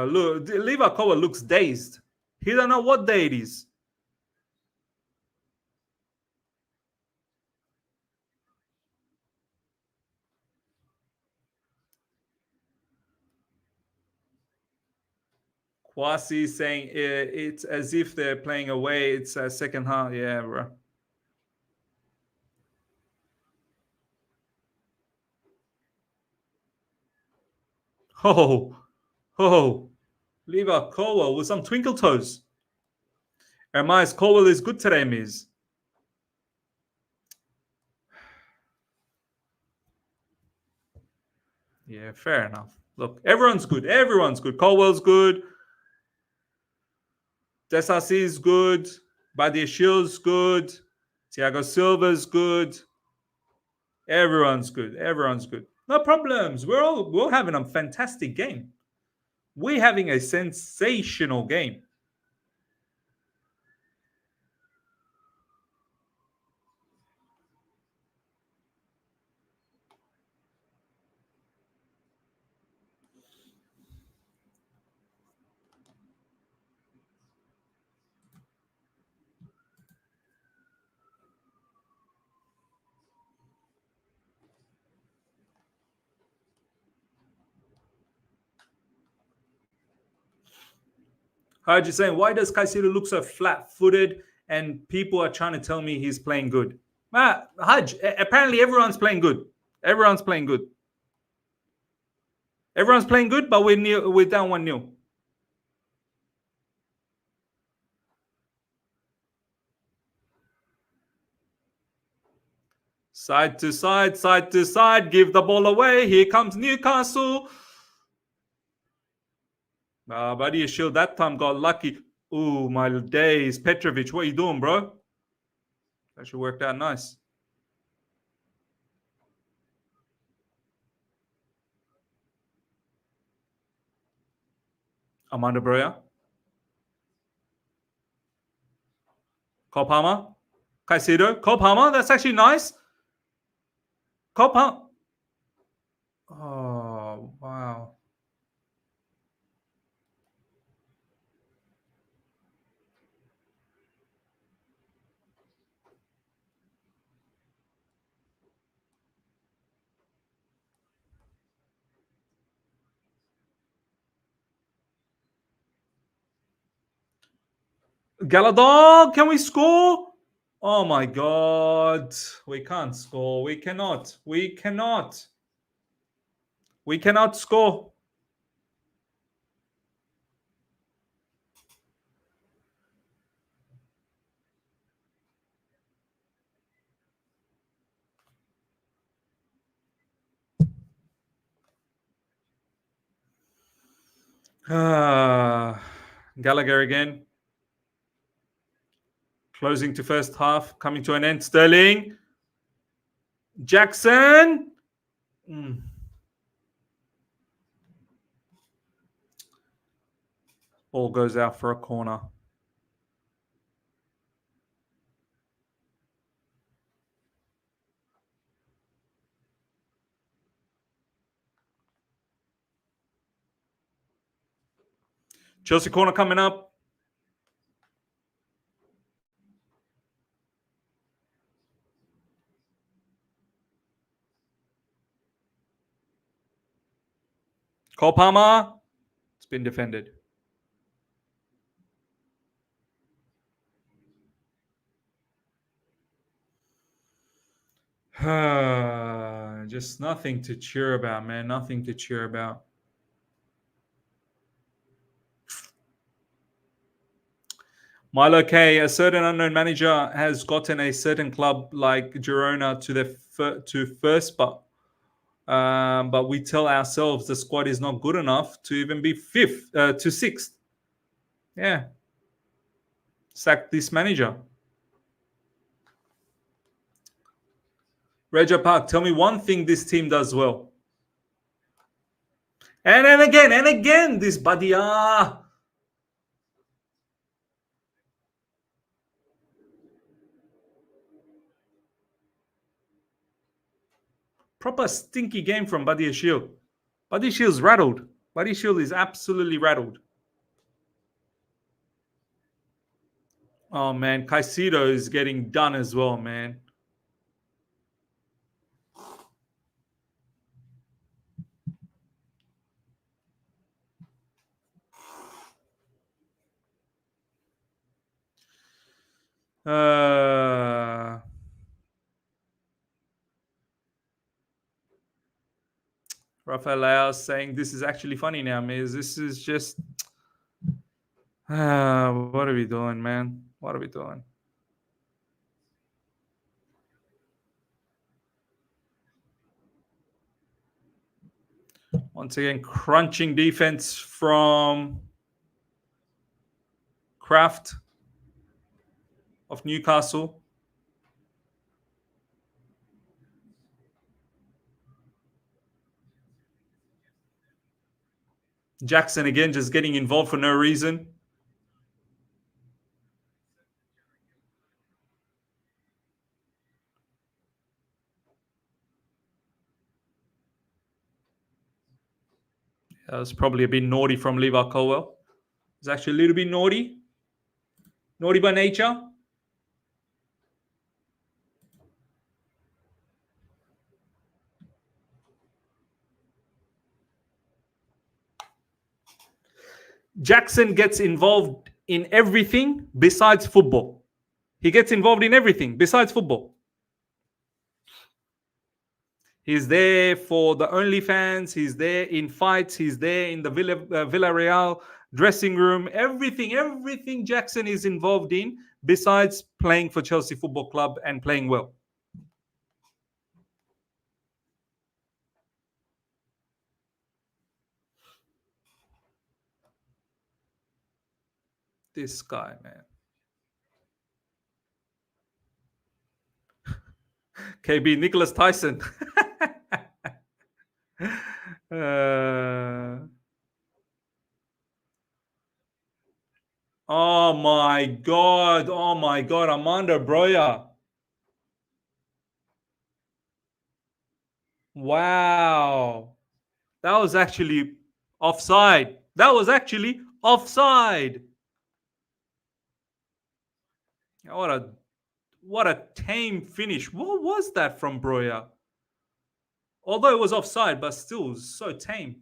Look, Levi Colwill looks dazed. He don't know what day it is. Kwasi saying it's as if they're playing away. It's a second half. Yeah, bro. Oh. Levi Colwill with some twinkle toes. Ermias Colwill is good today, Miz. Yeah, fair enough. Look, everyone's good. Colwill's good. Disasi is good. Badiashile's good. Thiago Silva's good. Everyone's good. No problems. We're having a fantastic game. We're having a sensational game. Haji saying, why does Caicedo look so flat-footed and people are trying to tell me he's playing good? Haj, apparently everyone's playing good. Everyone's playing good, but we're down 1-0. Side to side, give the ball away. Here comes Newcastle. Badiashile that time got lucky. Ooh, my days. Petrovic, what are you doing, bro? That should work out nice. Amanda Broja. Cole Palmer. Caicedo. Cole Palmer. That's actually nice. Cole Palmer. Oh, wow. Gallagher, can we score? Oh my God. We can't score. We cannot score. Gallagher again. Closing to first half. Coming to an end. Sterling. Jackson. Ball goes out for a corner. Chelsea corner coming up. Cole Palmer. It's been defended. Just nothing to cheer about, man. Nothing to cheer about. Milo K, a certain unknown manager has gotten a certain club like Girona to first, but we tell ourselves the squad is not good enough to even be fifth to sixth. Yeah, sack this manager. Regia Park, tell me one thing this team does well. And then again, this Badia. Proper stinky game from Badiashile. Badiashile's rattled. Badiashile is absolutely rattled. Oh, man. Caicedo is getting done as well, man. Rafael Leao saying this is actually funny now, Miz. This is just... what are we doing, man? What are we doing? Once again, crunching defense from Kraft of Newcastle. Jackson again just getting involved for no reason. That was probably a bit naughty from Levi Colwill. It's actually a little bit naughty. Naughty by nature. Jackson gets involved in everything besides football. He gets involved in everything besides football. He's there for the OnlyFans. He's there in fights. He's there in the Villarreal dressing room. Everything Jackson is involved in besides playing for Chelsea Football Club and playing well. This guy, man. KB, Nicholas Tyson. Oh my God. Armando Broja. Wow. That was actually offside. What a tame finish. What was that from Broja? Although it was offside, but still it was so tame.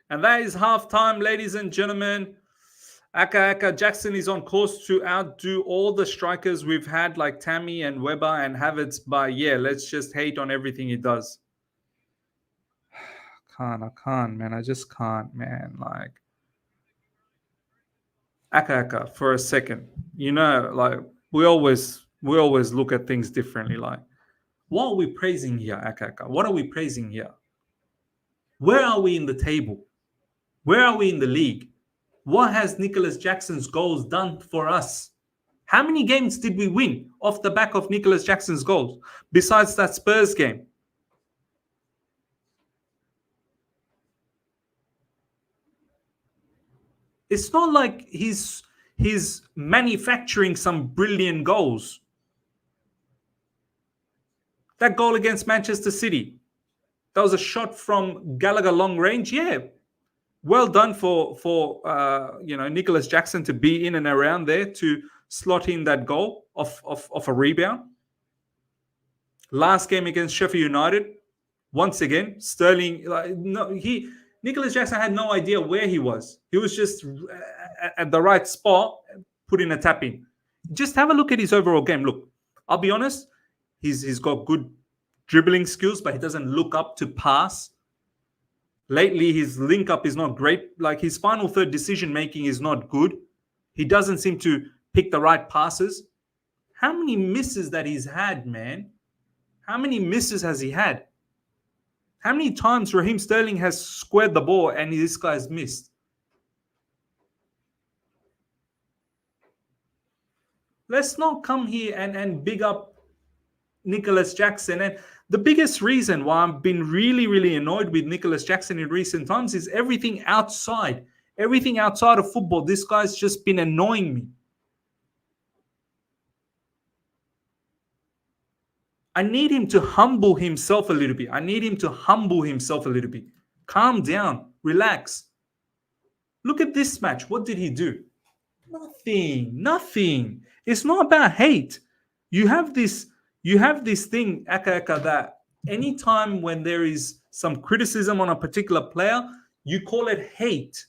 And that is halftime, ladies and gentlemen. Aka Jackson is on course to outdo all the strikers we've had, like Tammy and Weber and Havertz. But yeah, let's just hate on everything he does. I can't, man. I just can't, man. Like Aka for a second. You know, like we always look at things differently. Like, what are we praising here, Aka? What are we praising here? Where are we in the table? Where are we in the league? What has Nicholas Jackson's goals done for us? How many games did we win off the back of Nicholas Jackson's goals besides that Spurs game? It's not like he's manufacturing some brilliant goals. That goal against Manchester City, that was a shot from Gallagher long range. Yeah, well done for Nicholas Jackson to be in and around there to slot in that goal of a rebound. Last game against Sheffield United, once again, Sterling. Nicholas Jackson had no idea where he was. He was just at the right spot, putting a tap in. Just have a look at his overall game. Look, I'll be honest, he's got good dribbling skills, but he doesn't look up to pass. Lately, his link up is not great. Like his final third decision making is not good. He doesn't seem to pick the right passes. How many misses that he's had, man? How many misses has he had? How many times Raheem Sterling has squared the ball and this guy's missed? Let's not come here and big up Nicholas Jackson. And the biggest reason why I've been really, really annoyed with Nicholas Jackson in recent times is everything outside. Everything outside of football. This guy's just been annoying me. I need him to humble himself a little bit. Calm down. Relax. Look at this match. What did he do? Nothing. It's not about hate. You have this thing, Aka, that anytime when there is some criticism on a particular player, you call it hate.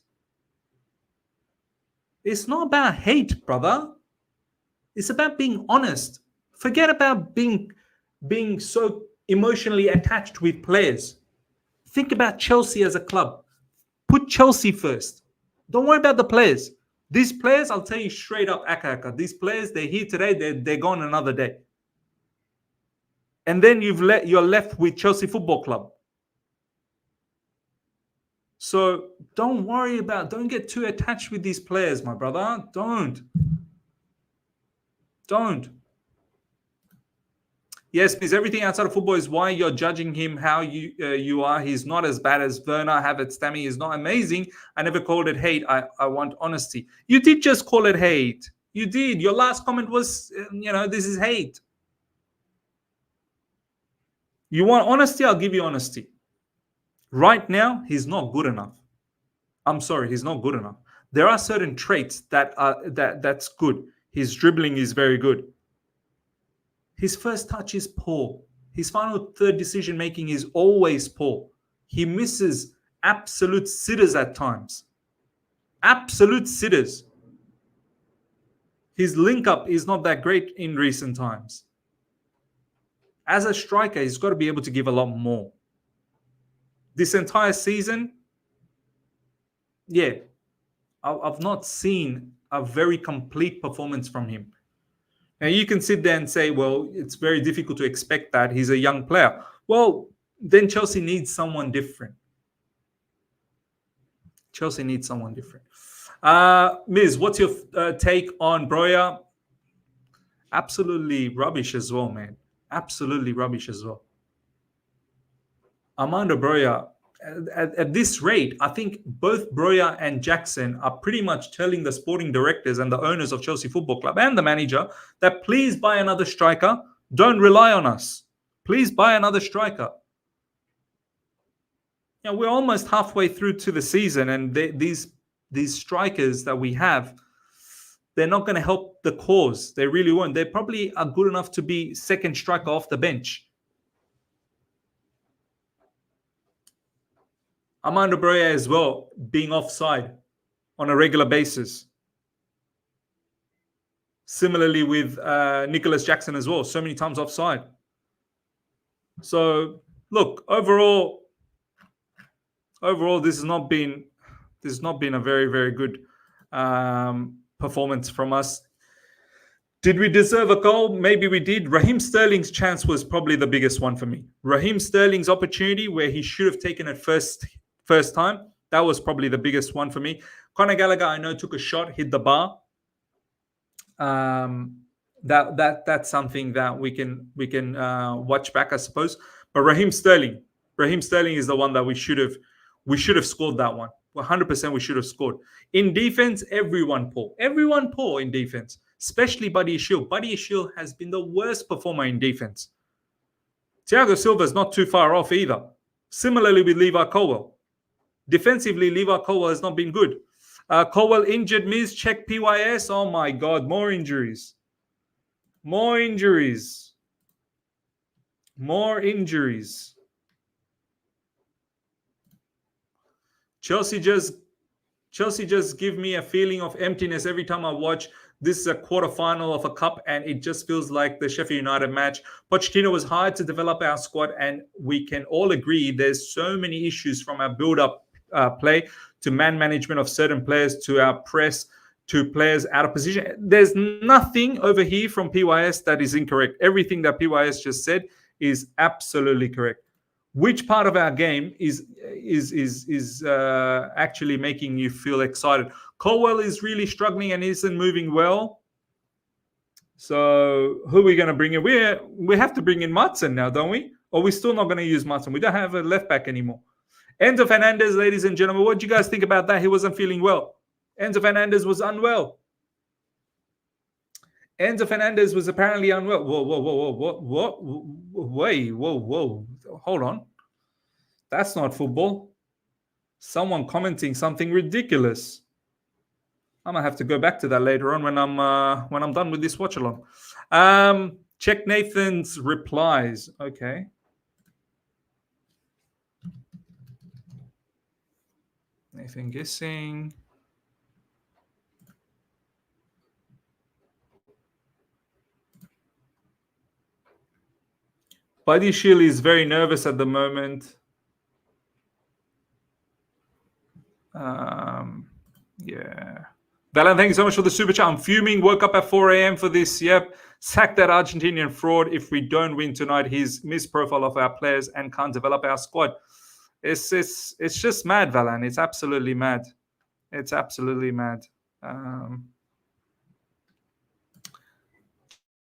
It's not about hate, brother. It's about being honest. Forget about being so emotionally attached with players. Think about Chelsea as a club. Put Chelsea first. Don't worry about the players. These players, I'll tell you straight up, Aka. These players, they're here today, they're gone another day. And then you're left with Chelsea Football Club. So don't get too attached with these players, my brother. Don't. Yes, because everything outside of football is why you're judging him how you are. He's not as bad as Werner, Havertz, Tammy. He's not amazing. I never called it hate. I want honesty. You did just call it hate. You did. Your last comment was, this is hate. You want honesty? I'll give you honesty. Right now, he's not good enough. I'm sorry, he's not good enough. There are certain traits that's good. His dribbling is very good. His first touch is poor. His final third decision making is always poor. He misses absolute sitters at times. Absolute sitters. His link up is not that great in recent times. As a striker, he's got to be able to give a lot more. This entire season, yeah, I've not seen a very complete performance from him. Now, you can sit there and say, well, it's very difficult to expect that. He's a young player. Well, then Chelsea needs someone different. Miz, what's your take on Broja? Absolutely rubbish as well, man. Absolutely rubbish as well. Armando Broja, at this rate, I think both Broja and Jackson are pretty much telling the sporting directors and the owners of Chelsea Football Club and the manager that please buy another striker. Don't rely on us. Please buy another striker. We're almost halfway through to the season, and these strikers that we have, they're not going to help the cause. They really won't. They probably are good enough to be second striker off the bench. Armando Broja as well, being offside on a regular basis. Similarly with Nicholas Jackson as well. So many times offside. So look, overall, this has not been a very, very good performance from us. Did we deserve a goal? Maybe we did. Raheem Sterling's chance was probably the biggest one for me. Raheem Sterling's opportunity where he should have taken it first time. That was probably the biggest one for me. Conor Gallagher, I know, took a shot, hit the bar. That's something that we can watch back, I suppose. But Raheem Sterling is the one that we should have scored that one. 100% we should have scored. In defense, everyone poor in defense, especially Badiashile. Badiashile has been the worst performer in defense. Thiago Silva is not too far off either. Similarly with Levi Colwill. Defensively, Levi Colwill has not been good. Colwill injured, Miz, check PYS. Oh my God, more injuries. Chelsea just give me a feeling of emptiness every time I watch. This is a quarterfinal of a cup, and it just feels like the Sheffield United match. Pochettino was hard to develop our squad, and we can all agree there's so many issues from our build-up play to man management of certain players to our press to players out of position. There's nothing over here from PYS that is incorrect. Everything that PYS just said is absolutely correct. Which part of our game is actually making you feel excited? Colwill is really struggling and isn't moving well. So who are we going to bring in? We have to bring in Maatsen now, don't we? Or we're still not going to use Maatsen. We don't have a left back anymore. Enzo Fernandez, ladies and gentlemen, what do you guys think about that? He wasn't feeling well. Enzo Fernandez was unwell. Enzo Fernandez was apparently unwell. Whoa. Hold on. That's not football. Someone commenting something ridiculous. I'm gonna have to go back to that later on when I'm done with this watch along. Check Nathan's replies. Okay. Nathan guessing. Badiashile is very nervous at the moment. Yeah. Valan, thank you so much for the super chat. I'm fuming. Woke up at 4 a.m. for this. Yep. Sack that Argentinian fraud. If we don't win tonight, he's missed profile of our players and can't develop our squad. It's just mad, Valan. It's absolutely mad. It's absolutely mad.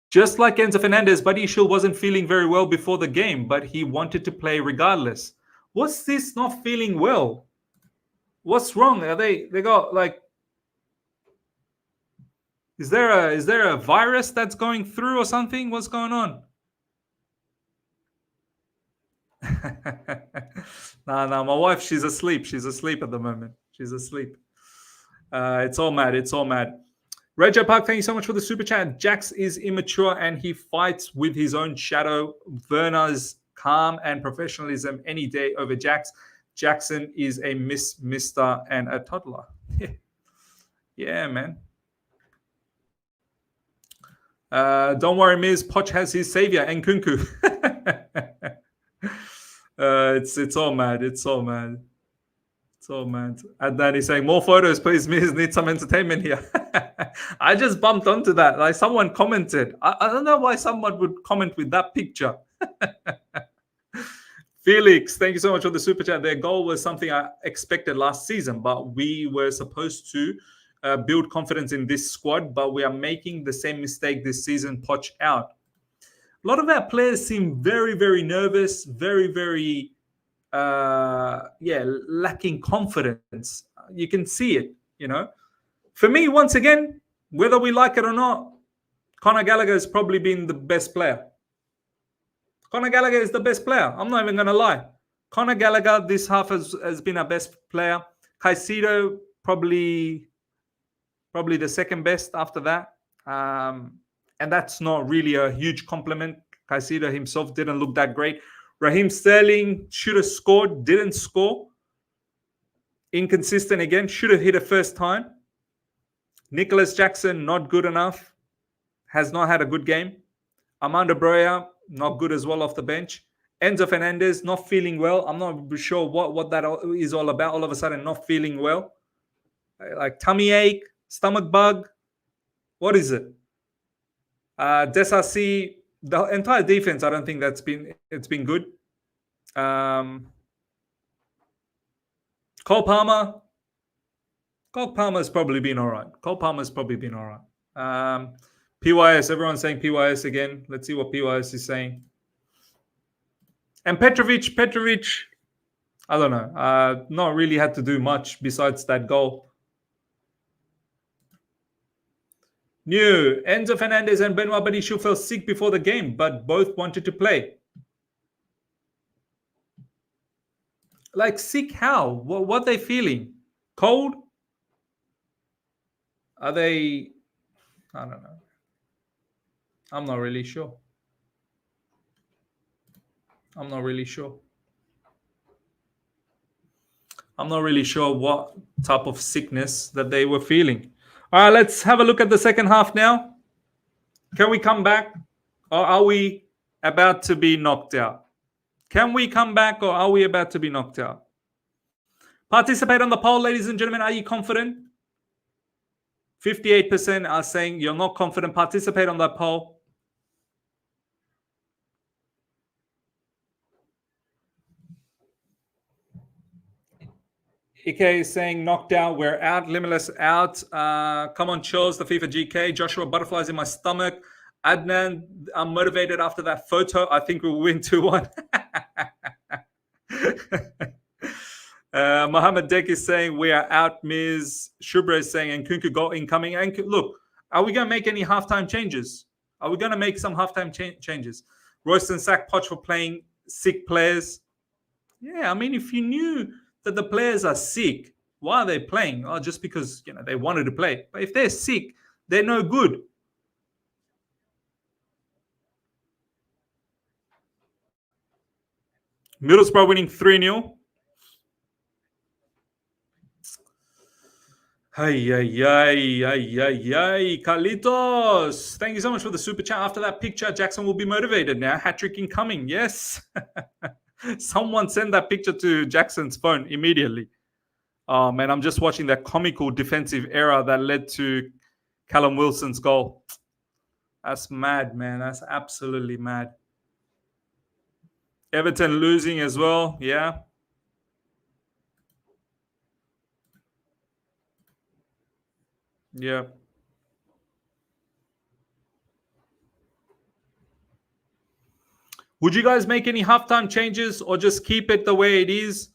Just like Enzo Fernandez, Badiashile wasn't feeling very well before the game, but he wanted to play regardless. What's this not feeling well? What's wrong? Are they got like? Is there a virus that's going through or something? What's going on? No, my wife, she's asleep. She's asleep at the moment. She's asleep. It's all mad. Rejo Park, thank you so much for the super chat. Jax is immature and he fights with his own shadow. Werner's calm and professionalism any day over Jax. Jackson is a mister and a toddler. Yeah, man. Don't worry, Miz. Poch has his savior, Nkunku. It's all mad. It's all mad. And then he's saying, more photos, please, Miz. Need some entertainment here. I just bumped onto that. Like someone commented. I don't know why someone would comment with that picture. Felix, thank you so much for the super chat. Their goal was something I expected last season, but we were supposed to build confidence in this squad, but we are making the same mistake this season. Poch out. A lot of our players seem very, very nervous, very, very, lacking confidence. You can see it, you know. For me, once again, whether we like it or not, Conor Gallagher has probably been the best player. Conor Gallagher is the best player. I'm not even going to lie. Conor Gallagher this half has been our best player. Caicedo probably the second best after that. And that's not really a huge compliment. Caicedo himself didn't look that great. Raheem Sterling should have scored, didn't score. Inconsistent again, should have hit it first time. Nicholas Jackson, not good enough. has not had a good game. Armando Broja, not good as well off the bench. Enzo Fernandez, not feeling well. I'm not sure what that is all about. All of a sudden, not feeling well. Like tummy ache, stomach bug. What is it? Disasi, the entire defense, I don't think it's been good. Cole Palmer's probably been all right. PYS, everyone's saying PYS again. Let's see what PYS is saying. And Petrovic, I don't know. Not really had to do much besides that goal. New Enzo Fernandez and Benoit Badiashile felt sick before the game, but both wanted to play. Like sick how? What are they feeling? Cold? Are they? I don't know. I'm not really sure. I'm not really sure what type of sickness that they were feeling. All right, let's have a look at the second half now. Can we come back, or are we about to be knocked out? Can we come back, or are we about to be knocked out? Participate on the poll, ladies and gentlemen. Are you confident? 58% are saying you're not confident. Participate on that poll. Ike is saying knocked out. We're out. Limitless out. Come on, chills. The FIFA GK. Joshua, butterflies in my stomach. Adnan, I'm motivated after that photo. I think we'll win 2-1. Mohammed Dek is saying we are out. Ms. Shubra is saying Nkunku goal incoming. And look, are we going to make any halftime changes? Are we going to make some halftime changes? Royston sacked Poch for playing sick players. Yeah, I mean, if you knew that the players are sick, why are they playing? Oh, just because they wanted to play. But if they're sick, they're no good. Middlesbrough winning 3-0. Carlitos, thank you so much for the super chat. After that picture, Jackson will be motivated now. Hat-trick incoming. Yes. Someone send that picture to Jackson's phone immediately. Oh, man, I'm just watching that comical defensive error that led to Callum Wilson's goal. That's mad, man. That's absolutely mad. Everton losing as well. Yeah. Yeah. Would you guys make any halftime changes or just keep it the way it is?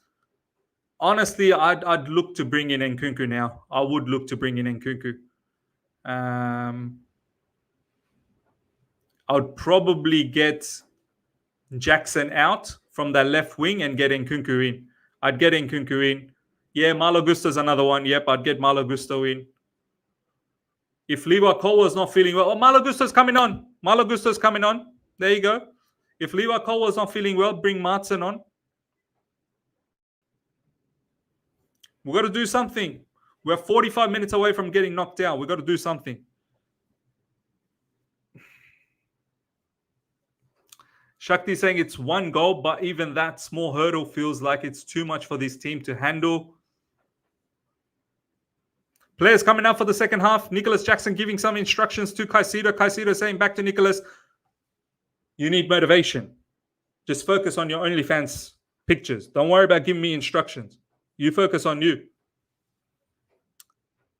Honestly, I'd look to bring in Nkunku now. I would look to bring in Nkunku. I would probably get Jackson out from that left wing and get Nkunku in. I'd get Nkunku in. Yeah, Malo Gusto's another one. Yep, I'd get Malo Gusto in. If Levi Colwill's not feeling well, Malo Gusto's coming on. There you go. If Levi Colwill's not feeling well, bring Maatsen on. We've got to do something. We're 45 minutes away from getting knocked out. We've got to do something. Shakti saying it's one goal, but even that small hurdle feels like it's too much for this team to handle. Players coming out for the second half. Nicholas Jackson giving some instructions to Caicedo. Caicedo saying back to Nicholas, you need motivation. Just focus on your OnlyFans pictures. Don't worry about giving me instructions. You focus on you.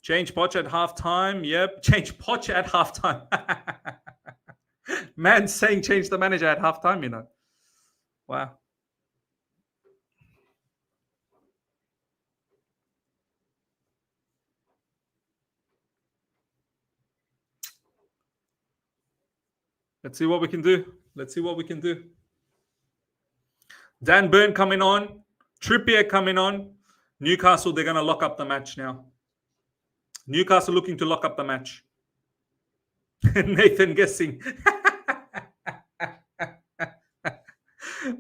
Change Poch at halftime. Yep. Change Poch at halftime. Man saying change the manager at halftime, Wow. Let's see what we can do. Dan Burn coming on. Trippier coming on. Newcastle, they're going to lock up the match now. Newcastle looking to lock up the match. Nathan guessing.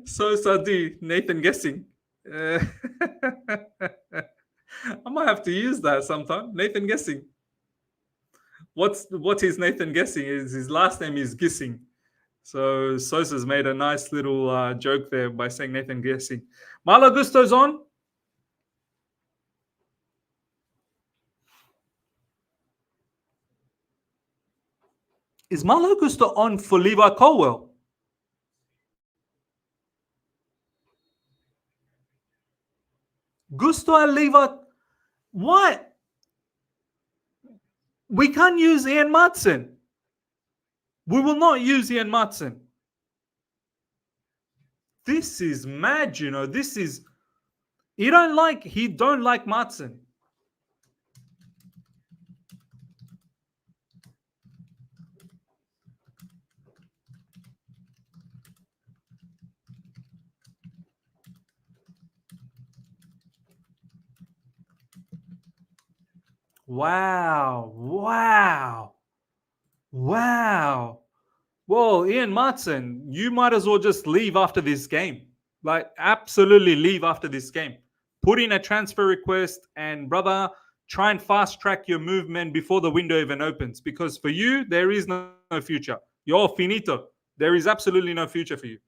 So Sadi, Nathan guessing. I might have to use that sometime. Nathan guessing. What is Nathan guessing? Is his last name is Gissing. So Sosa's made a nice little joke there by saying Nathan guessing. Malo Gusto's on. Is Malo Gusto on for Levi Colwill? Gusto and Levi. What? We can't use Ian Maatsen. We will not use Ian Maatsen. This is mad, you know. This is he don't like Maatsen. Wow. Well, Ian Maatsen, you might as well just leave after this game. Like, absolutely leave after this game. Put in a transfer request and, brother, try and fast track your movement before the window even opens. Because for you, there is no future. You're finito. There is absolutely no future for you.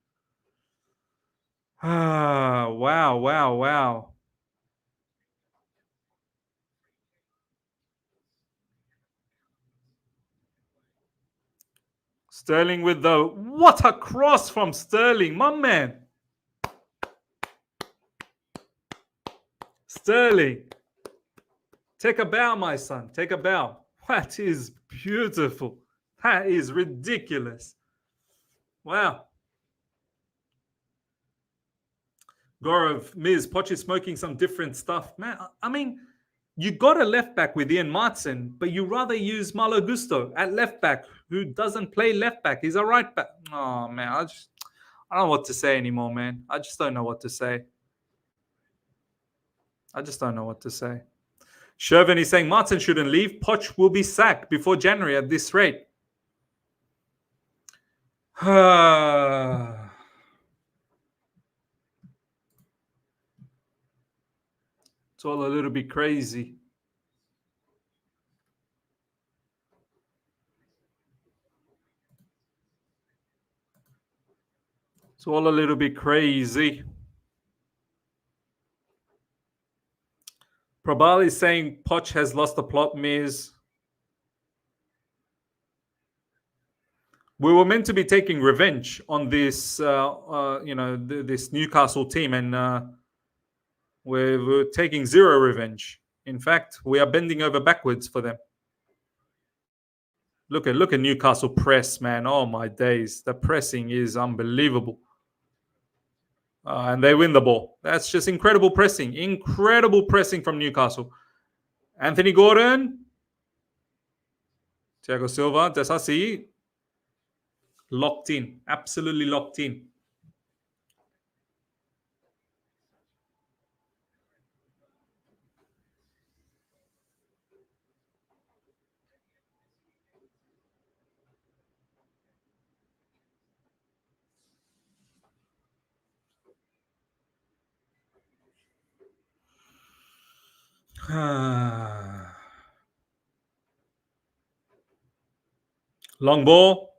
Wow. Sterling with what a cross from Sterling, my man. Sterling, take a bow, my son. Take a bow. That is beautiful. That is ridiculous. Wow. Gaurav, Miz, Poch is smoking some different stuff. Man, I mean, you got a left back with Ian Maatsen, but you rather use Malo Gusto at left back, who doesn't play left back. He's a right back. Oh, man, I don't know what to say anymore, man. I just don't know what to say. Shervin is saying Maatsen shouldn't leave. Poch will be sacked before January at this rate. It's all a little bit crazy. Prabal is saying Poch has lost the plot, Miz. We were meant to be taking revenge on this, this Newcastle team, and we're taking zero revenge. In fact, we are bending over backwards for them. Look at Newcastle press, man. Oh my days, the pressing is unbelievable. And they win the ball. That's just incredible pressing. Incredible pressing from Newcastle. Anthony Gordon. Thiago Silva. Disasi. Locked in. Absolutely locked in. Long ball.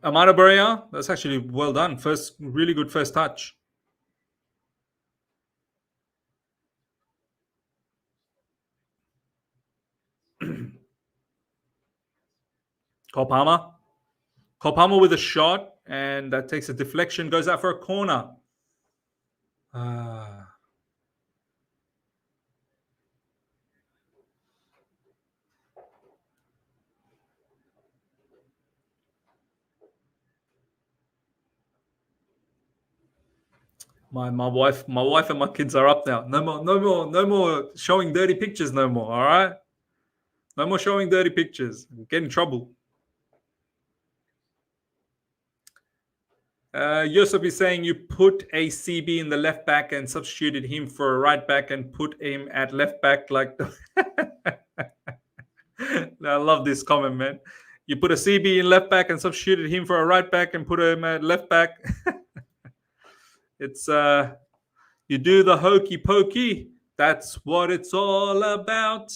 Amado Broja. That's actually well done. Really good first touch. Cole Palmer with a shot, and that takes a deflection, goes out for a corner. My wife and my kids are up now. No more showing dirty pictures no more, all right? No more showing dirty pictures. Get in trouble. Yusuf is saying you put a CB in the left back and substituted him for a right back and put him at left back like I love this comment, man. You put a CB in left back and substituted him for a right back and put him at left back. It's you do the hokey pokey. That's what it's all about.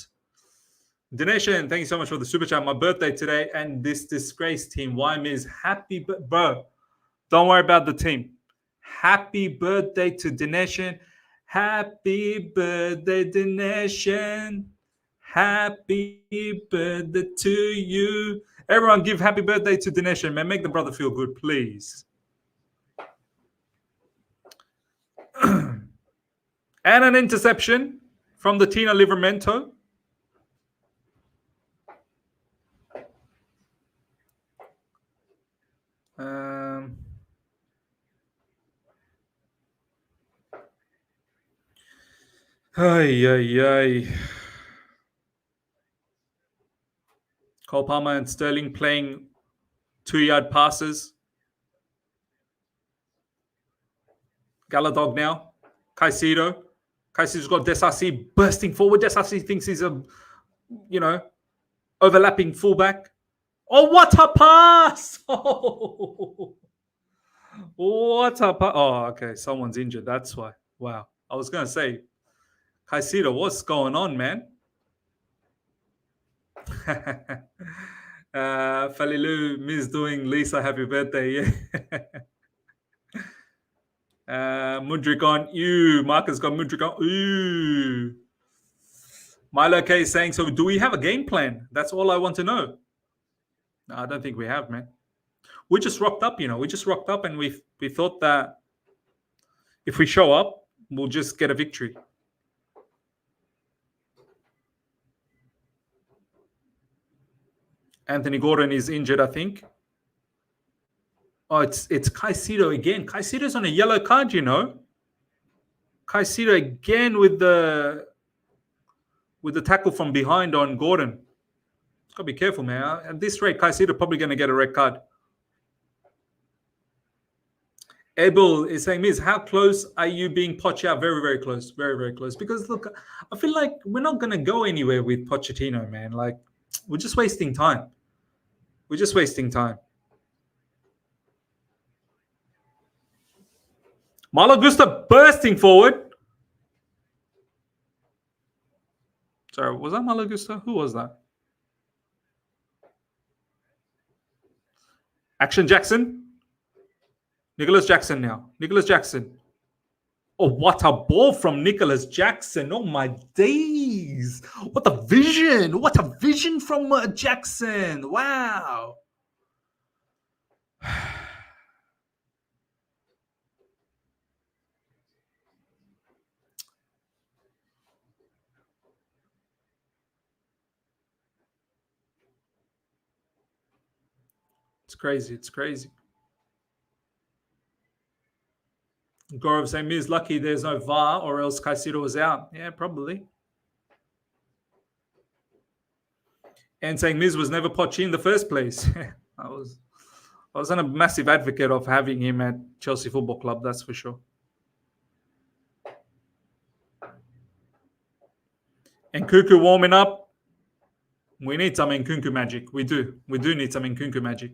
Donation, thank you so much for the super chat. My birthday today, and this disgraced team. Why Miz? Happy, bro. Don't worry about the team. Happy birthday to Donation. Happy birthday, Donation. Happy birthday to you. Everyone, give happy birthday to Donation, man. Make the brother feel good, please. And an interception from the Tina Livramento. Cole Palmer and Sterling playing 2-yard passes. Gallagher now. Caicedo. Caicedo's got Disasi bursting forward. Disasi thinks he's a, overlapping fullback. Oh, what a pass! Oh, what a pass. Oh, okay. Someone's injured. That's why. Wow. I was going to say, Caicedo, what's going on, man? Falilu, Miss doing Lisa happy birthday. Yeah. Mudryk on. Ew. Marcus got Mudryk on. Ew. Milo K is saying, so do we have a game plan? That's all I want to know. No, I don't think we have, man. We just rocked up, We just rocked up and we thought that if we show up, we'll just get a victory. Anthony Gordon is injured, I think. Oh, it's Caicedo again. Caicedo's on a yellow card, Caicedo again with the tackle from behind on Gordon. Got to be careful, man. At this rate, Caicedo probably going to get a red card. Abel is saying, Miz, how close are you being Poch out? Very, very close. Very, very close. Because, look, I feel like we're not going to go anywhere with Pochettino, man. Like, we're just wasting time. We're just wasting time. Malo Gusta bursting forward. Sorry, was that Malo Gusta? Who was that? Action Jackson. Nicholas Jackson now. Nicholas Jackson. Oh, what a ball from Nicholas Jackson. Oh, my days. What a vision. What a vision from Jackson. Wow. It's crazy. It's crazy. Gaurav saying, Miz, lucky there's no VAR or else Caicedo was out. Yeah, probably. And saying Miz was never Poch in the first place. I wasn't a massive advocate of having him at Chelsea Football Club, that's for sure. Nkunku warming up. We need some Nkunku magic. We do. We do need some Nkunku magic.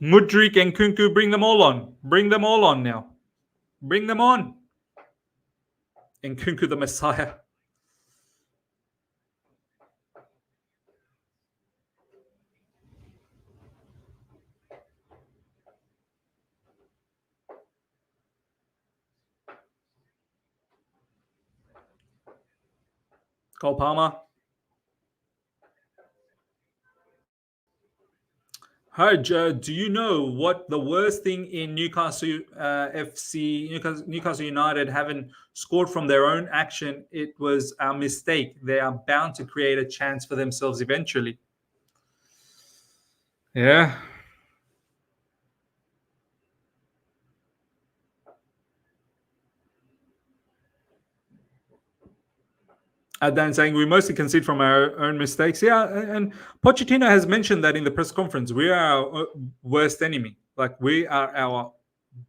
Mudryk and Nkunku, bring them all on. Bring them all on now. Bring them on. Nkunku the Messiah. Cole Palmer. Hi, Joe. Do you know what the worst thing in Newcastle Newcastle United haven't scored from their own action? It was a mistake. They are bound to create a chance for themselves eventually. Yeah. Dan saying we mostly concede from our own mistakes. Yeah, and Pochettino has mentioned that in the press conference. We are our worst enemy. Like, we are our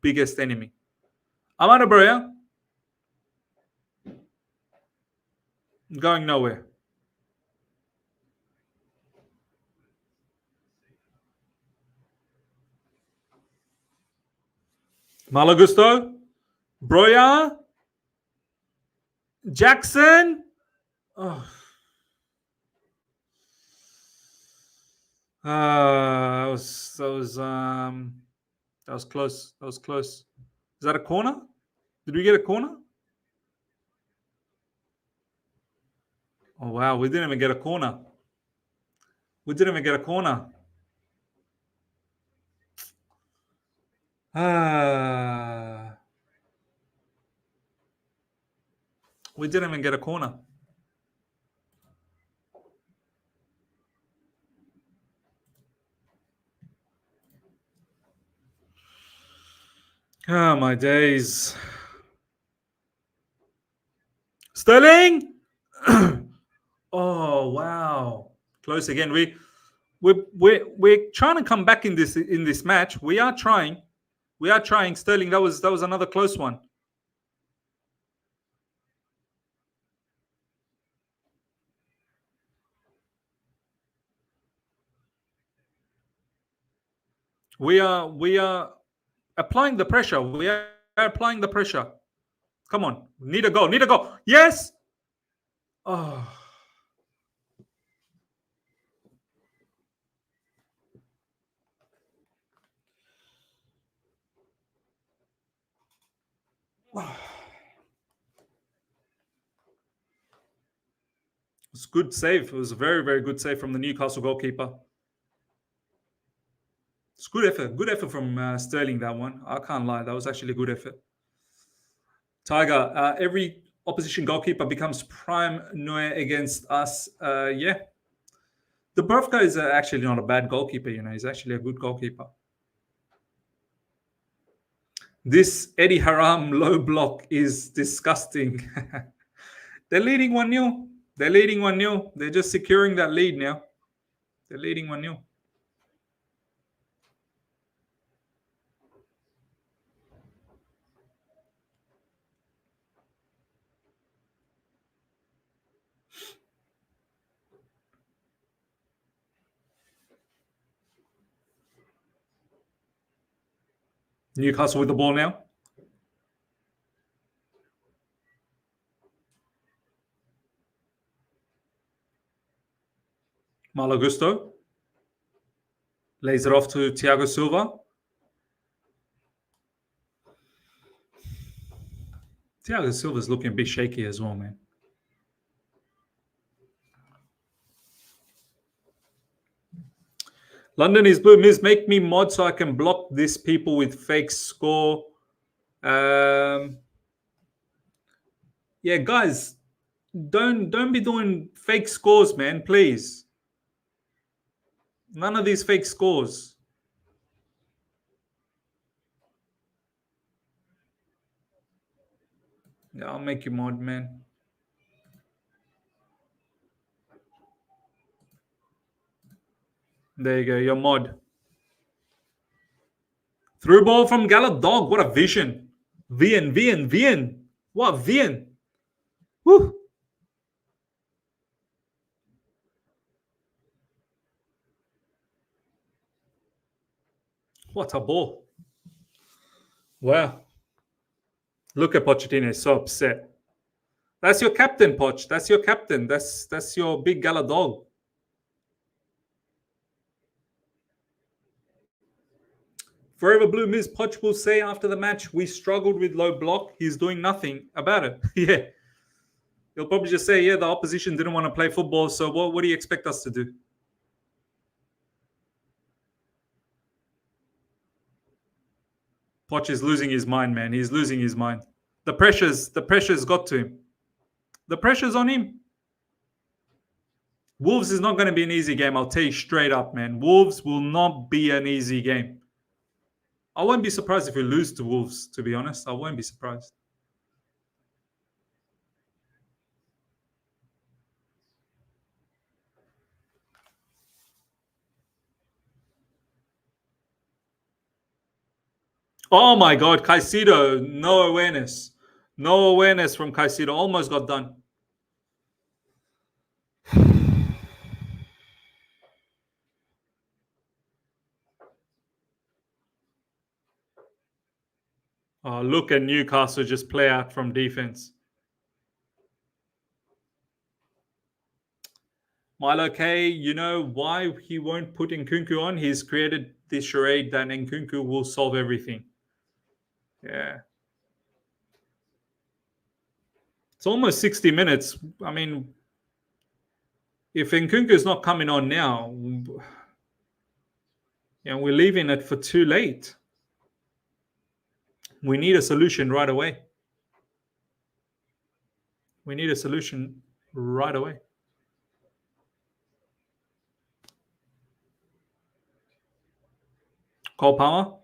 biggest enemy. Amanda Broja. Going nowhere. Malagusto. Broja. Jackson. Oh. That was close. That was close. Is that a corner? Did we get a corner? Oh wow, we didn't even get a corner. We didn't even get a corner. We didn't even get a corner. Oh my days. Sterling. Oh wow, close again. We're trying to come back in this match. We are trying. Sterling. That was another close one. We are applying the pressure. We are applying the pressure. Come on, need a goal. Yes. Oh. It's a good save. It was a very, very good save from the Newcastle goalkeeper. It's good effort. Good effort from Sterling, that one. I can't lie. That was actually a good effort. Tiger, every opposition goalkeeper becomes prime noir against us. Yeah. Dubrovka is actually not a bad goalkeeper, He's actually a good goalkeeper. This Eddie Haram low block is disgusting. They're leading 1-0. They're just securing that lead now. They're leading 1-0. Newcastle with the ball now. Malo Gusto lays it off to Thiago Silva. Thiago Silva's looking a bit shaky as well, man. London is blue. Miz, make me mod so I can block these people with fake score. Yeah, guys, don't be doing fake scores, man. Please. None of these fake scores. Yeah, I'll make you mod, man. There you go, your mod. Through ball from Gallagher. Dog, what a vision. Vian. What Vian? Woo. What a ball. Wow. Look at Pochettino, he's so upset. That's your captain, Poch. That's your captain. That's your big Gala dog. Forever Blue Miss Poch will say after the match, we struggled with low block. He's doing nothing about it. Yeah. He'll probably just say, yeah, the opposition didn't want to play football, so what do you expect us to do? Poch is losing his mind, man. He's losing his mind. The pressure's got to him. The pressure's on him. Wolves is not going to be an easy game. I'll tell you straight up, man. Wolves will not be an easy game. I won't be surprised if we lose to Wolves, to be honest. I won't be surprised. Oh my God, Caicedo, no awareness. No awareness from Caicedo. Almost got done. Oh, look at Newcastle just play out from defense. Milo K, you know why he won't put Nkunku on? He's created this charade that Nkunku will solve everything. Yeah. It's almost 60 minutes. I mean, if Nkunku is not coming on now, we're leaving it for too late. We need a solution right away. We need a solution right away. Cole Palmer.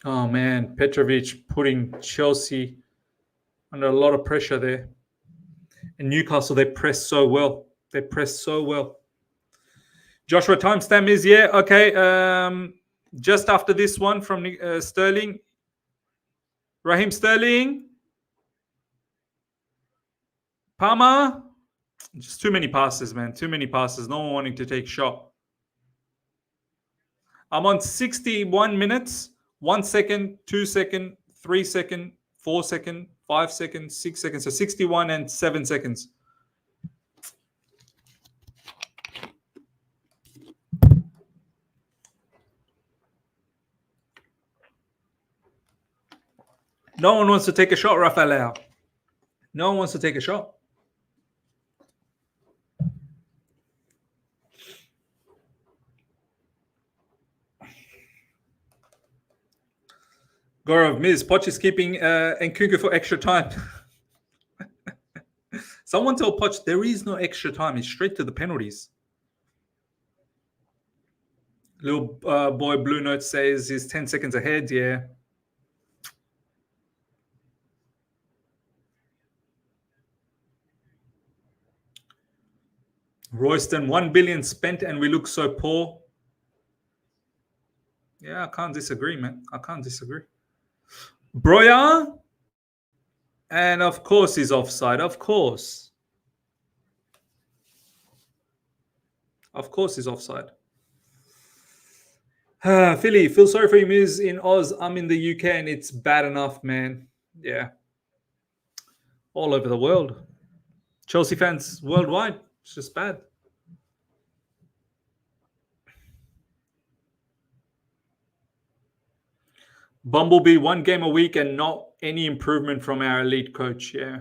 Oh man, Petrovic putting Chelsea under a lot of pressure there. And Newcastle, they press so well. They press so well. Joshua, timestamp is, okay. Just after this one from Sterling. Raheem Sterling. Palmer. Just too many passes, man. Too many passes. No one wanting to take shot. I'm on 61 minutes. 1 second, 2 second, 3 second, 4 second, 5 seconds, 6 seconds. So 61 and 7 seconds. No one wants to take a shot, Rafael. No one wants to take a shot. Gaurav, Ms. Poch is keeping Nkunku for extra time. Someone tell Poch there is no extra time. It's straight to the penalties. Little boy Blue Note says he's 10 seconds ahead. Yeah. Royston, 1 billion spent and we look so poor. Yeah, I can't disagree, man. I can't disagree. Broja. And of course he's offside. Of course. Of course he's offside. Philly, feel sorry for you, Miz. In Oz, I'm in the UK and it's bad enough, man. Yeah. All over the world. Chelsea fans worldwide. It's just bad. Bumblebee, 1 game a week and not any improvement from our elite coach. Yeah.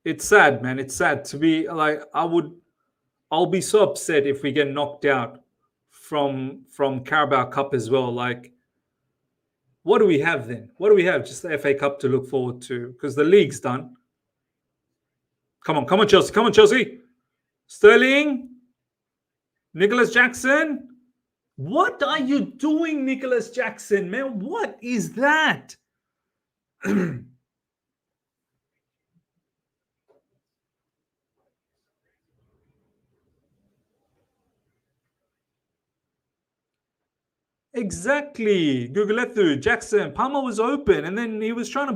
It's sad, man. It's sad to be like, I'll be so upset if we get knocked out from Carabao Cup as well. Like, what do we have then? What do we have? Just the FA Cup to look forward to because the league's done. Come on, Chelsea. Come on, Chelsea. Sterling. Nicholas Jackson. What are you doing, Nicholas Jackson, man? What is that? Exactly. Gugulethu, Jackson, Palmer was open and then he was trying to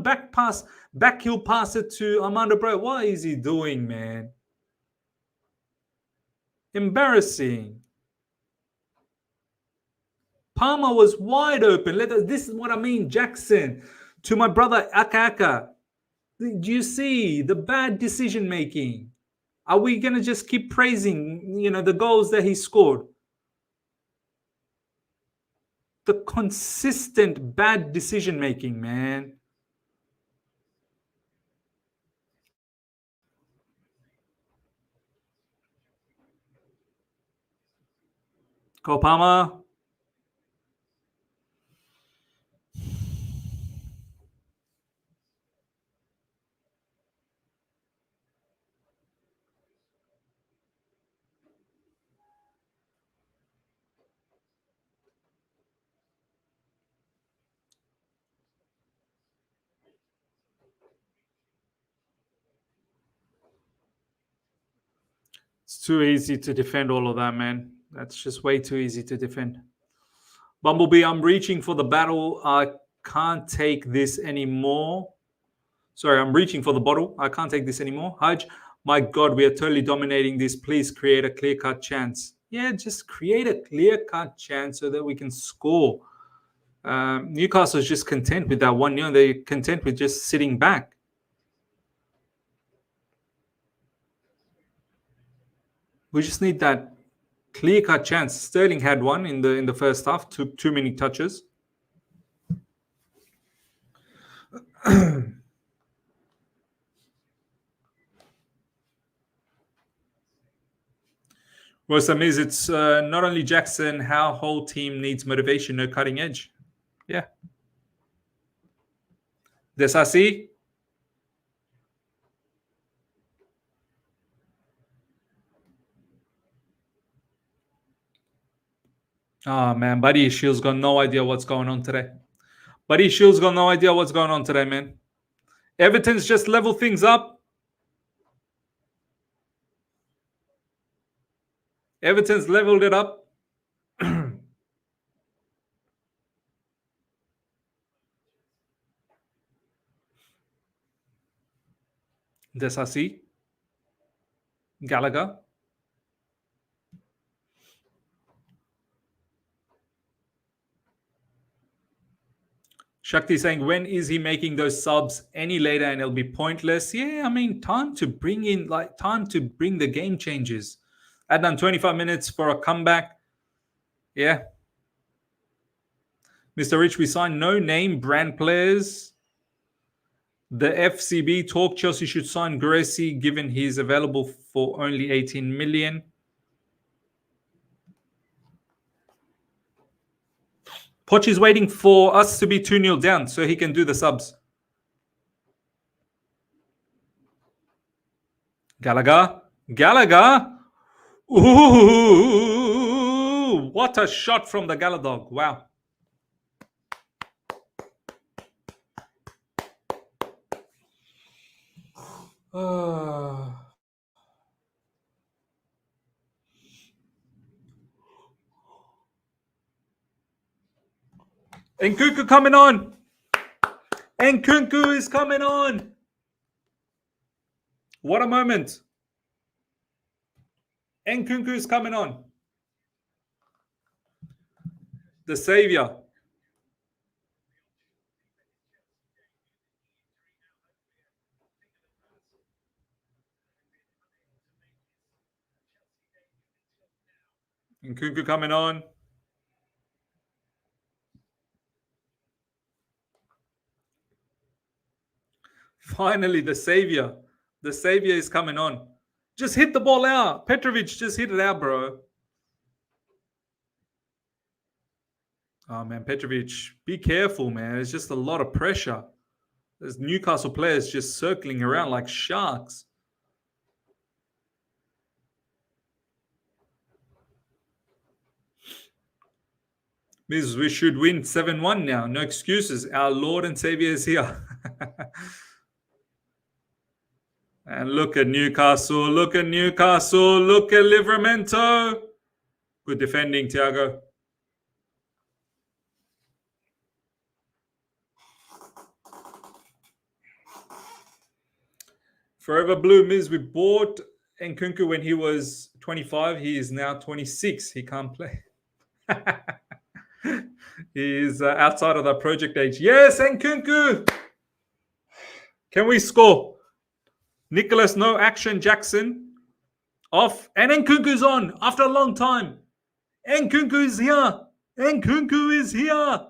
backheel pass it to Armando Broja. What is he doing, man? Embarrassing. Palmer was wide open. This is what I mean, Jackson. To my brother Aka. Do you see the bad decision making? Are we going to just keep praising, the goals that he scored? The consistent bad decision making, man. Palmer. It's too easy to defend all of that, man. That's just way too easy to defend. Bumblebee, I'm reaching for the battle. I can't take this anymore. Sorry, I'm reaching for the bottle. I can't take this anymore. Haj, My God, we are totally dominating this. Please create a clear-cut chance. Yeah, just create a clear-cut chance so that we can score. Newcastle is just content with that 1-0. They're content with just sitting back. We just need that clear-cut chance. Sterling had one in the first half. Took too many touches. Well, some is it's not only Jackson. Our whole team needs motivation, no cutting edge. Yeah. Disasi. Oh man, Badiashile's got no idea what's going on today. Badiashile's got no idea what's going on today, man. Everton's just level things up. Everton's leveled it up. Disasi. Gallagher. Shakti saying, when is he making those subs any later and it'll be pointless? Yeah, I mean, time to bring the game changes. Adnan, 25 minutes for a comeback. Yeah. Mr. Rich, we signed no name brand players. The FCB talk, Chelsea should sign Gracie given he's available for only 18 million. Poch is waiting for us to be 2-0 down so he can do the subs. Gallagher. Ooh, what a shot from the Gallagher. Wow. Nkunku coming on. Nkunku is coming on. What a moment. Nkunku is coming on. The savior. Nkunku coming on. Finally, the savior. The savior is coming on. Just hit the ball out. Petrovic, just hit it out, bro. Oh, man, Petrovic, be careful, man. It's just a lot of pressure. There's Newcastle players just circling around like sharks. Means we should win 7-1 now. No excuses. Our Lord and Savior is here. And look at Newcastle. Look at Newcastle. Look at Livramento. Good defending, Thiago. Forever Blue, Miz, we bought Nkunku when he was 25. He is now 26. He can't play. He is outside of the project age. Yes, Nkunku. Can we score? Nicholas, no action. Jackson off. And Nkunku's on after a long time. Nkunku is here. Nkunku is here.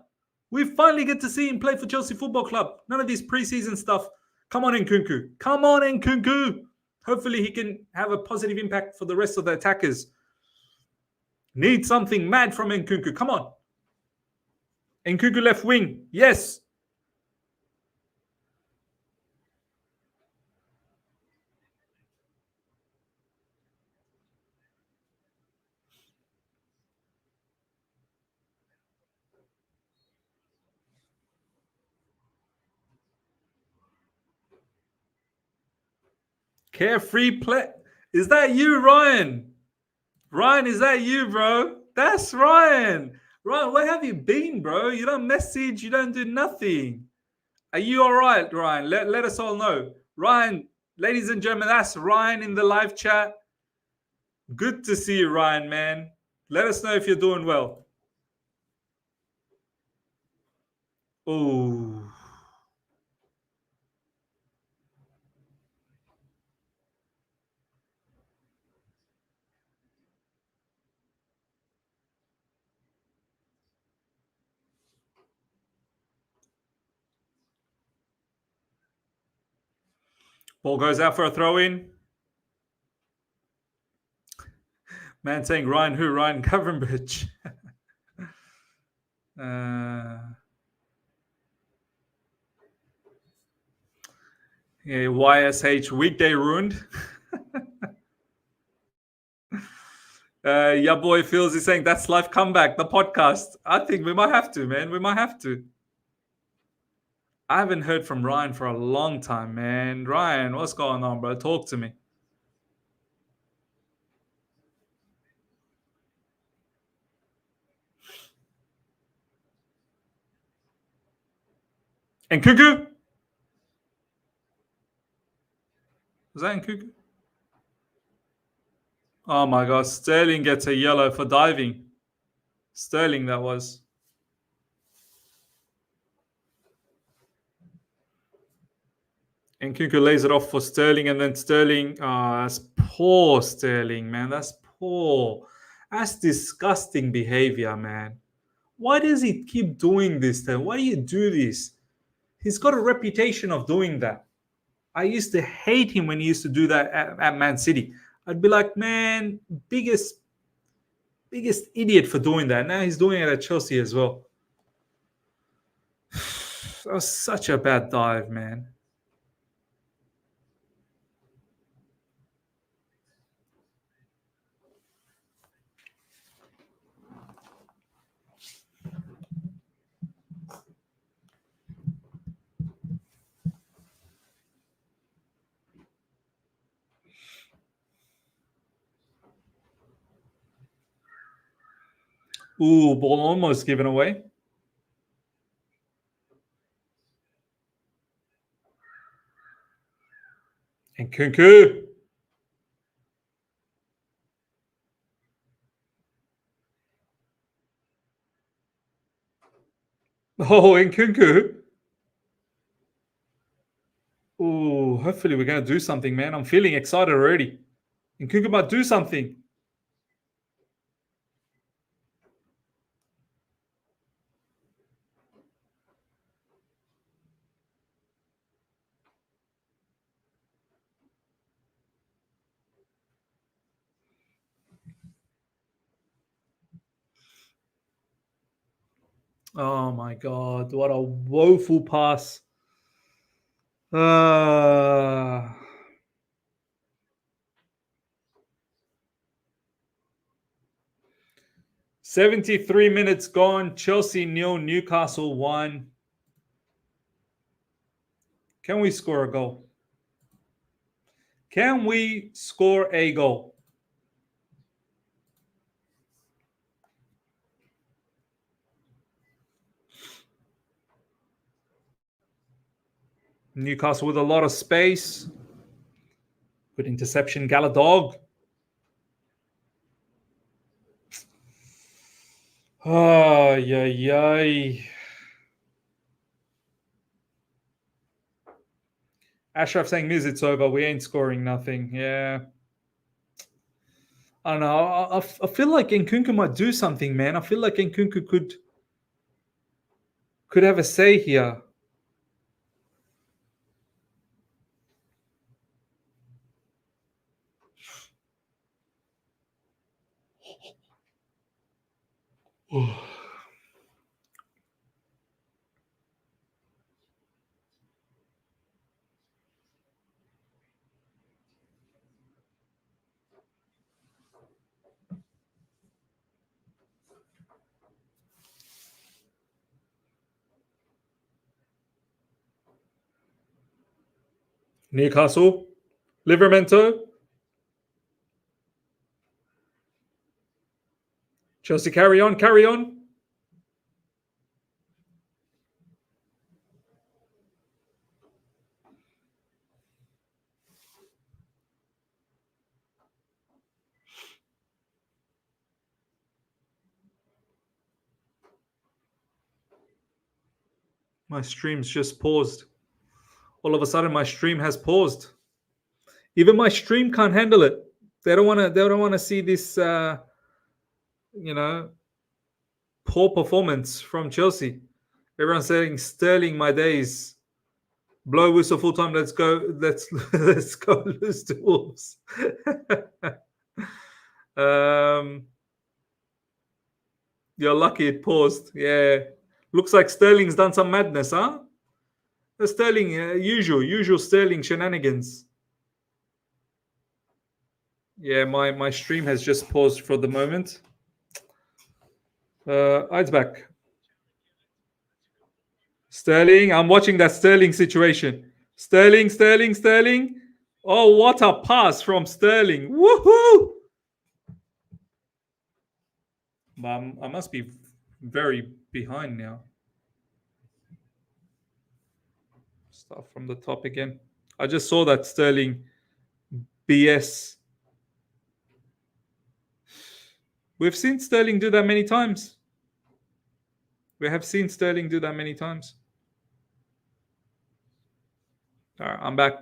We finally get to see him play for Chelsea Football Club. None of this preseason stuff. Come on, Nkunku. Come on, Nkunku. Hopefully he can have a positive impact for the rest of the attackers. Need something mad from Nkunku. Come on. Nkunku left wing. Yes. Carefree play. Is that you, Ryan? Ryan, is that you, bro? That's Ryan. Ryan, where have you been, bro? You don't message. You don't do nothing. Are you all right, Ryan? Let us all know. Ryan Ladies and gentlemen, that's Ryan in the live chat. Good to see you, Ryan, man. Let us know if you're doing well. Oh. Ball goes out for a throw in. Man saying Ryan who? Ryan Covenbridge. Yeah, YSH weekday ruined. Yeah, boy feels he's saying that's live comeback, the podcast. I think we might have to, man. We might have to. I haven't heard from Ryan for a long time, man. Ryan, what's going on, bro? Talk to me. Nkunku? Was that Nkunku? Oh my God, Sterling gets a yellow for diving. Sterling, that was. Nkunku lays it off for Sterling, and then Sterling, that's poor Sterling, man. That's poor. That's disgusting behavior, man. Why does he keep doing this then? Why do you do this? He's got a reputation of doing that. I used to hate him when he used to do that at Man City. I'd be like, man, biggest idiot for doing that. Now he's doing it at Chelsea as well. That was such a bad dive, man. Ooh, ball almost given away. Nkunku. Oh, Nkunku. Ooh, hopefully we're going to do something, man. I'm feeling excited already. Nkunku might do something. Oh my God, what a woeful pass. 73 minutes gone. Chelsea 0, Newcastle 1. Can we score a goal? Can we score a goal? Newcastle with a lot of space. Good interception, Gallagher. Oh, yay. Ashraf saying, Miz, it's over. We ain't scoring nothing. Yeah. I don't know. I feel like Nkunku might do something, man. I feel like Nkunku could have a say here. Newcastle. Livermento. Chelsea, carry on, carry on. My stream's just paused. All of a sudden, my stream has paused. Even my stream can't handle it. They don't want to. They don't want to see this. Poor performance from Chelsea. Everyone's saying Sterling, my days. Blow whistle full time. Let's go. Let's go lose to Wolves. You're lucky it paused. Yeah. Looks like Sterling's done some madness, huh? The Sterling, usual Sterling shenanigans. Yeah, my stream has just paused for the moment. It's back. Sterling, I'm watching that Sterling situation. Sterling. Oh, what a pass from Sterling. Woohoo! I must be very behind now. Start from the top again. I just saw that Sterling BS. We've seen Sterling do that many times. We have seen Sterling do that many times. All right, I'm back.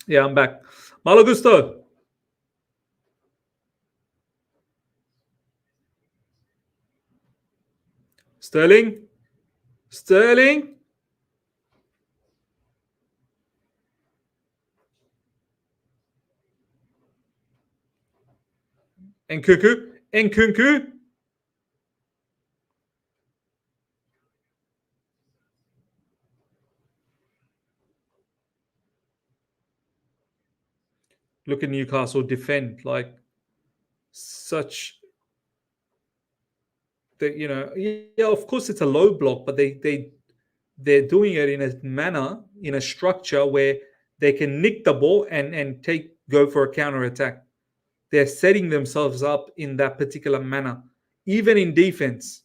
Yeah, I'm back. Malo gusto. Sterling. Nkunku. Look at Newcastle defend like such. Yeah, of course it's a low block, but they're doing it in a manner, in a structure where they can nick the ball and go for a counter attack. They're setting themselves up in that particular manner, even in defense.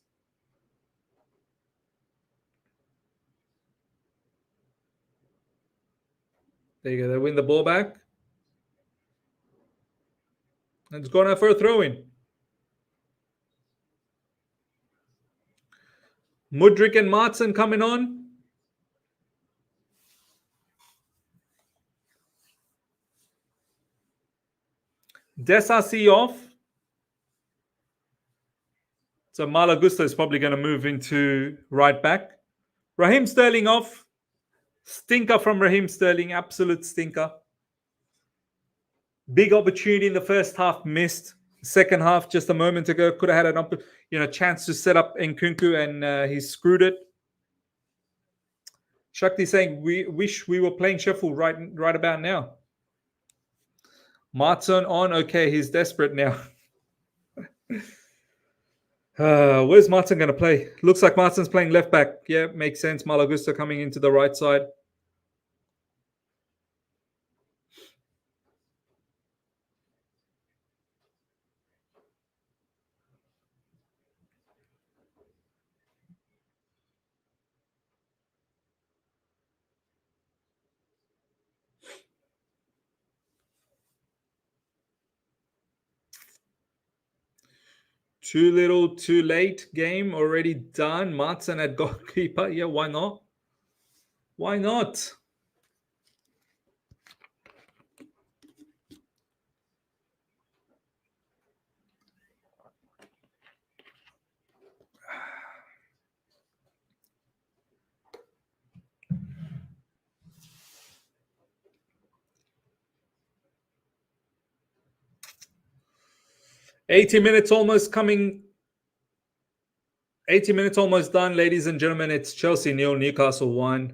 There you go. They win the ball back. And it's going out for a throw-in. Mudryk and Maatsen coming on. Disasi off. So Malo Gusto is probably going to move into right back. Raheem Sterling off. Stinker from Raheem Sterling. Absolute stinker. Big opportunity in the first half, missed. Second half, just a moment ago, could have had an chance to set up Nkunku, and he screwed it. Shakti saying, we wish we were playing Sheffield right about now. Maatsen on. Okay, he's desperate now. Where's Maatsen going to play? Looks like Maatsen's playing left back. Yeah, makes sense. Malo Gusto coming into the right side. Too little, too late. Game already done. Maatsen at goalkeeper. Yeah, why not? Why not? $80 minutes almost coming. 80 minutes almost done, ladies and gentlemen. It's Chelsea 0, Newcastle 1.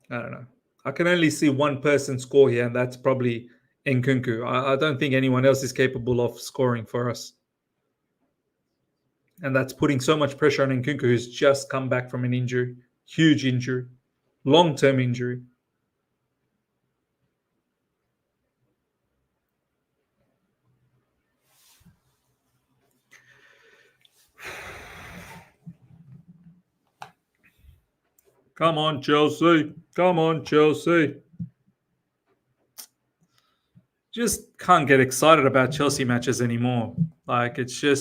I don't know. I can only see one person score here, and that's probably Nkunku. I don't think anyone else is capable of scoring for us. And that's putting so much pressure on Nkunku, who's just come back from an injury. Huge injury. Long-term injury. Come on, Chelsea. Come on, Chelsea. just can't get excited about Chelsea matches anymore. Like, it's a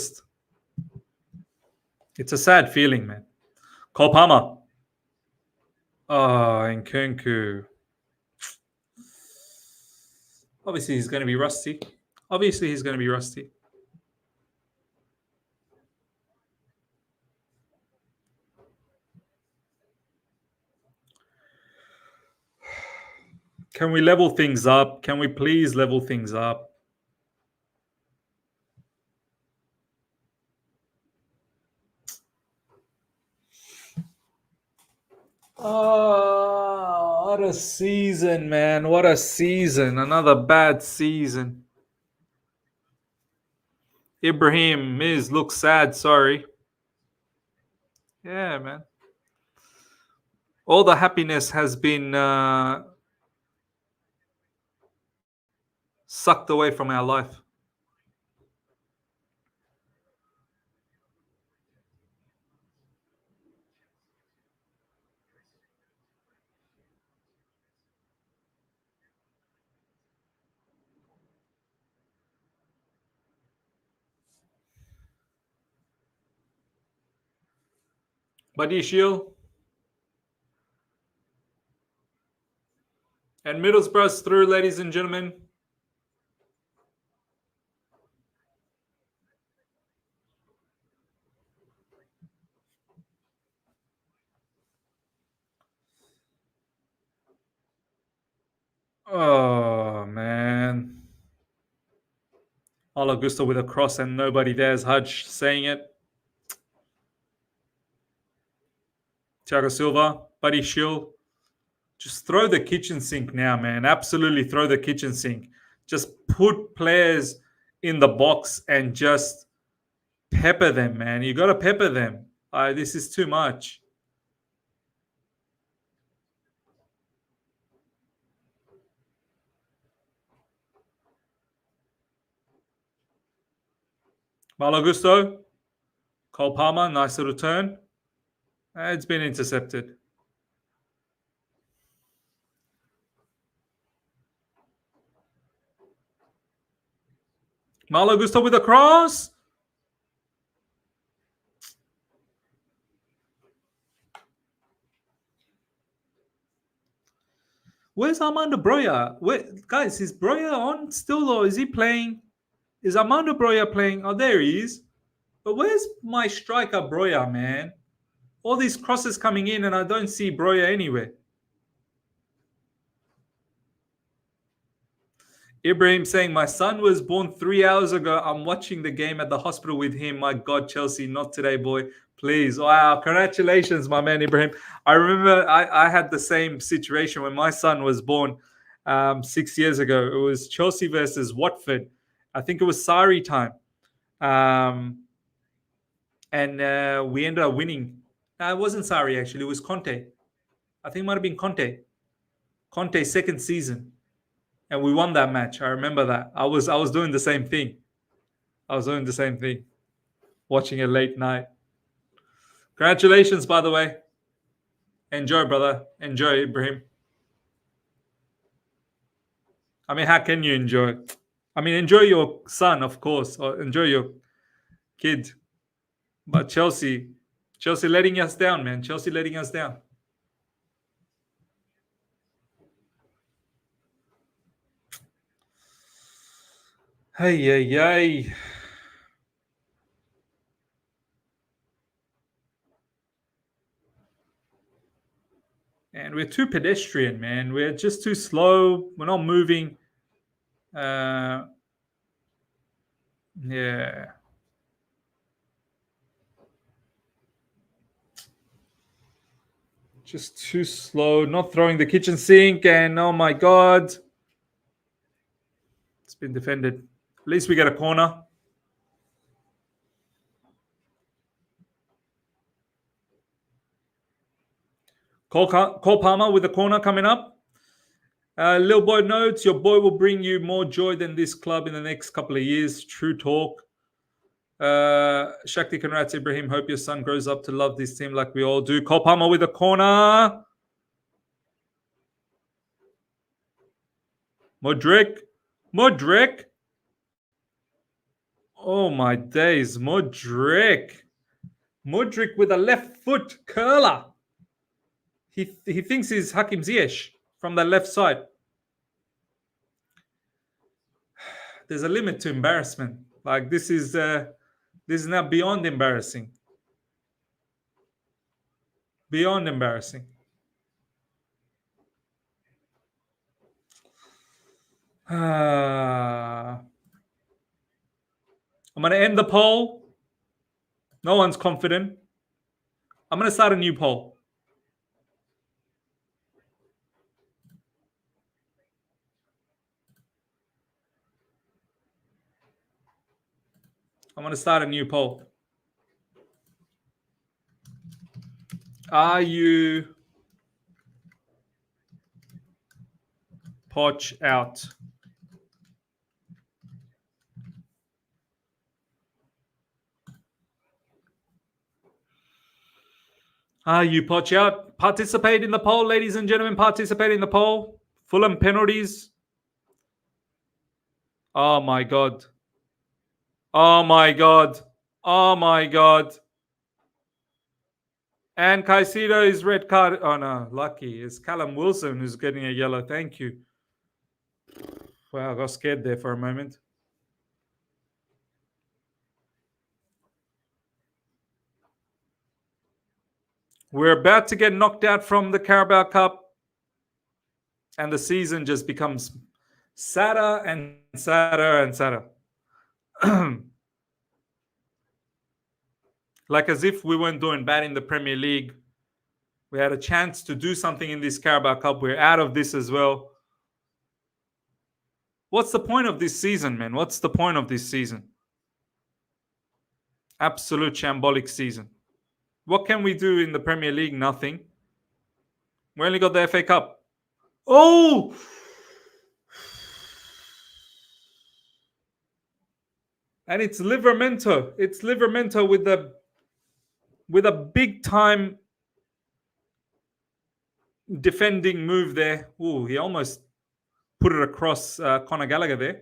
sad feeling, man. Cole Palmer. Oh, Nkunku. Obviously, he's going to be rusty. Can we level things up? Can we please level things up? Oh, what a season, man. What a season. Another bad season. Ibrahim Miz looks sad, sorry. Yeah, man. All the happiness has been sucked away from our life. Badiashile. And Middlesbrough's through, ladies and gentlemen. Oh, man. Malo Gusto with a cross and nobody there's Hudge saying it. Thiago Silva, Badiashile. Just throw the kitchen sink now, man. Absolutely throw the kitchen sink. Just put players in the box and just pepper them, man. You got to pepper them. This is too much. Malo Gusto. Cole Palmer, nice little turn. It's been intercepted. Malo Gusto with a cross. Where's Armando Broja? Guys, is Broja on still or is he playing? Is Armando Broja playing? Oh, there he is. But where's my striker Broja, man? All these crosses coming in and I don't see Broja anywhere. Ibrahim saying, my son was born 3 hours ago. I'm watching the game at the hospital with him. My God, Chelsea, not today, boy. Please. Wow. Congratulations, my man, Ibrahim. I remember I had the same situation when my son was born 6 years ago. It was Chelsea versus Watford. I think it was Sarri time. And we ended up winning. It wasn't Sarri, actually. It was Conte. I think it might have been Conte. Conte's second season. And we won that match. I remember that. I was doing the same thing. Watching it late night. Congratulations, by the way. Enjoy, brother. Enjoy, Ibrahim. I mean, how can you enjoy? I mean, enjoy your son, of course, or enjoy your kid. But Chelsea letting us down, man. Chelsea letting us down. Hey. And we're too pedestrian, man. We're just too slow. We're not moving. Yeah. Just too slow. Not throwing the kitchen sink. And oh my God. It's been defended. At least we get a corner. Cole Palmer with the corner coming up. Lil Boy notes, your boy will bring you more joy than this club in the next couple of years. True talk. Shakti Conrad Ibrahim, hope your son grows up to love this team like we all do. Cole Palmer with the corner. Mudryk. Mudryk. Oh my days, Mudryk. Mudryk with a left foot curler. He thinks he's Hakim Ziyech from the left side. There's a limit to embarrassment. Like this is now beyond embarrassing. Beyond embarrassing. I'm going to end the poll. No one's confident. I'm going to start a new poll. I'm going to start a new poll. Are you Poch out? Are you Poch out? Participate in the poll, ladies and gentlemen. Participate in the poll. Fulham penalties. Oh my God. Oh my God. Oh my God. And Caicedo is red card. Oh no, lucky. It's Callum Wilson who's getting a yellow. Thank you. Wow, I got scared there for a moment. We're about to get knocked out from the Carabao Cup, and the season just becomes sadder and sadder and sadder. Like as if we weren't doing bad in the Premier League. We had a chance to do something in this Carabao Cup. We're out of this as well. What's the point of this season, man? What's the point of this season? Absolute shambolic season. What can we do in the Premier League? Nothing. We only got the FA Cup. Oh! And it's Livramento. It's Livramento with a big time defending move there. Oh, he almost put it across Conor Gallagher there.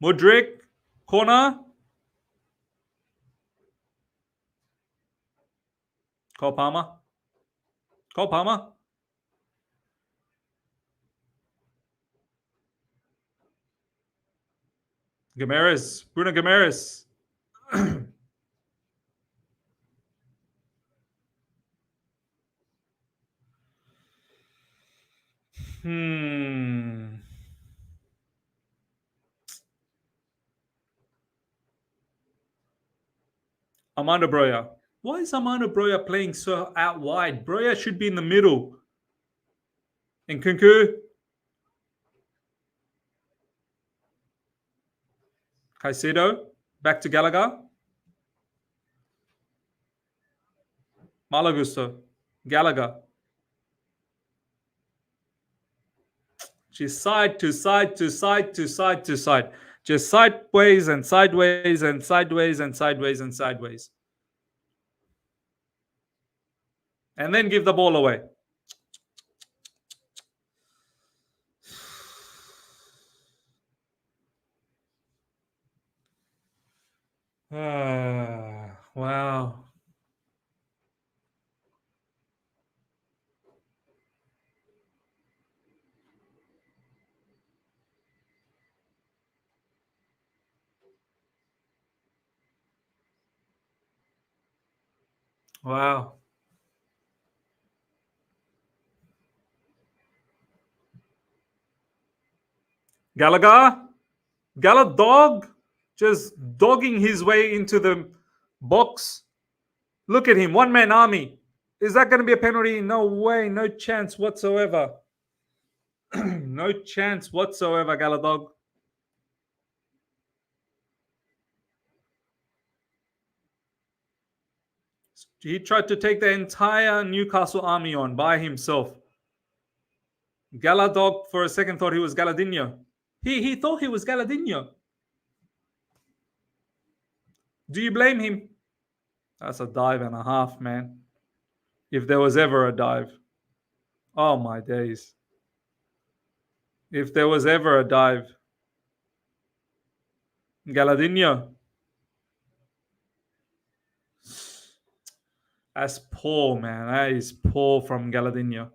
Mudryk, corner. Cole Palmer. Cole Palmer. Guimaraes. Bruno Guimaraes. Armando Broja. Why is Armando Broja playing so out wide? Broja should be in the middle. Nkunku. Caicedo. Back to Gallagher. Malagusto. Gallagher. Just side to side to side to side to side. Just sideways and sideways and sideways and sideways and sideways. And then give the ball away. Wow. Wow. Gallagher. Dog. Just dogging his way into the box. Look at him. One-man army. Is that going to be a penalty? No way. No chance whatsoever. No chance whatsoever, Galadog. He tried to take the entire Newcastle army on by himself. Galadog for a second thought he was Galadinho. He thought he was Galadinho. Do you blame him? That's a dive and a half, man. If there was ever a dive. Oh my days. If there was ever a dive. Galadinho. That's poor, man. That is poor from Galadinho.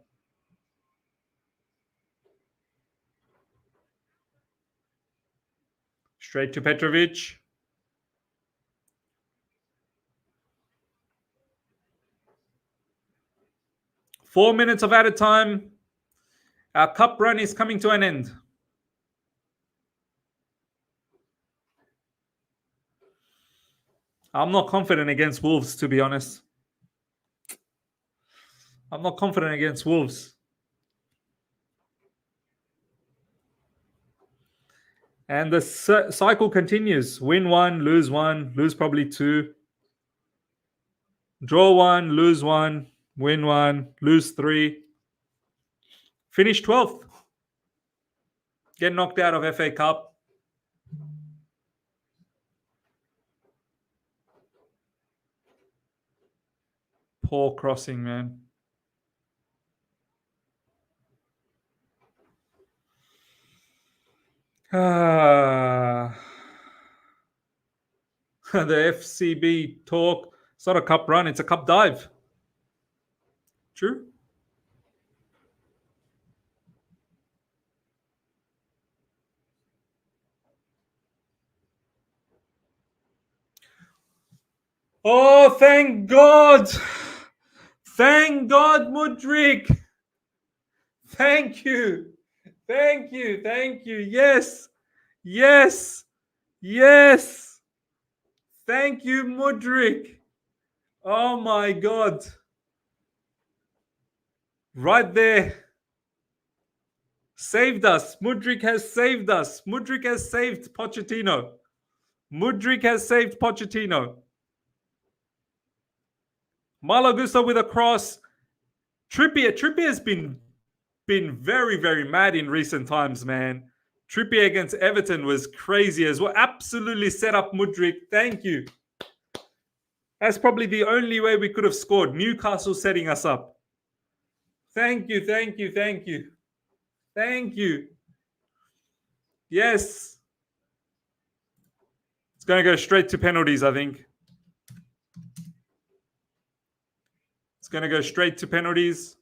Straight to Petrovic. Four minutes of added time. Our cup run is coming to an end. I'm not confident against Wolves, to be honest. I'm not confident against Wolves. And the cycle continues. Win one, lose probably two. Draw one, lose one, win one, lose three. Finish 12th. Get knocked out of FA Cup. Poor crossing, man. The FCB talk. It's not a cup run, it's a cup dive. True. Oh, thank God. Thank God, Mudryk. Thank you. Thank you. Thank you. Yes. Yes. Yes. Thank you, Mudryk. Oh my God. Right there. Saved us. Mudryk has saved us. Mudryk has saved Pochettino. Mudryk has saved Pochettino. Malagusa with a cross. Trippier's been very, very mad in recent times, man. Trippier against Everton was crazy as well. Absolutely set up Mudryk. Thank you. That's probably the only way we could have scored. Newcastle setting us up. Thank you, thank you, thank you. Thank you. Yes. It's going to go straight to penalties, I think. It's going to go straight to penalties.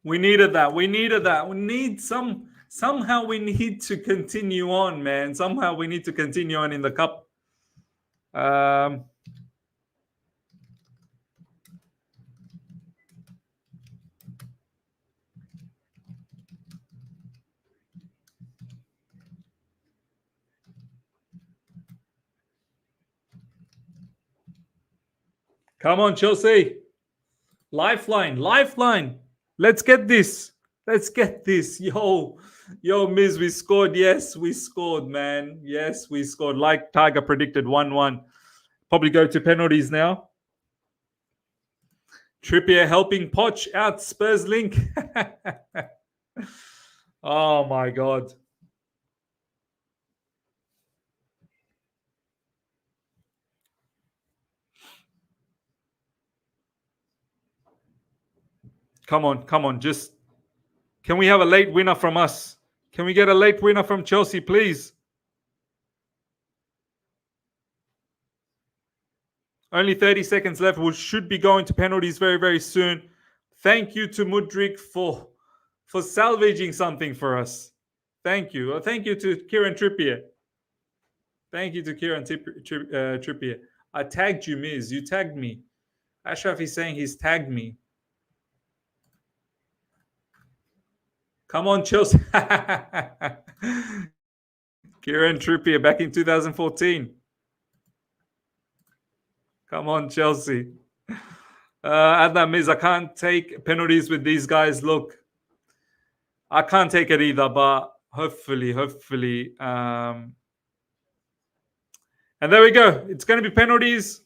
We needed that. We needed that. We need somehow we need to continue on, man. Somehow we need to continue on in the cup. Come on, Chelsea. Lifeline, lifeline. Let's get this. Let's get this. Yo, Miz, we scored. Yes, we scored, man. Yes, we scored. Like Tiger predicted, 1-1. Probably go to penalties now. Trippier helping Poch out. Spurs link. Oh, my God. Come on, come on. Just, can we have a late winner from us? Can we get a late winner from Chelsea, please? Only 30 seconds left. We should be going to penalties very, very soon. Thank you to Mudryk for salvaging something for us. Thank you. Thank you to Kieran Trippier. Thank you to Kieran Trippier. I tagged you, Miz. You tagged me. Ashraf is saying he's tagged me. Come on, Chelsea. Kieran Trippier back in 2014. Come on, Chelsea. Adnan Miz, I can't take penalties with these guys. Look, I can't take it either, but hopefully. And there we go. It's going to be penalties.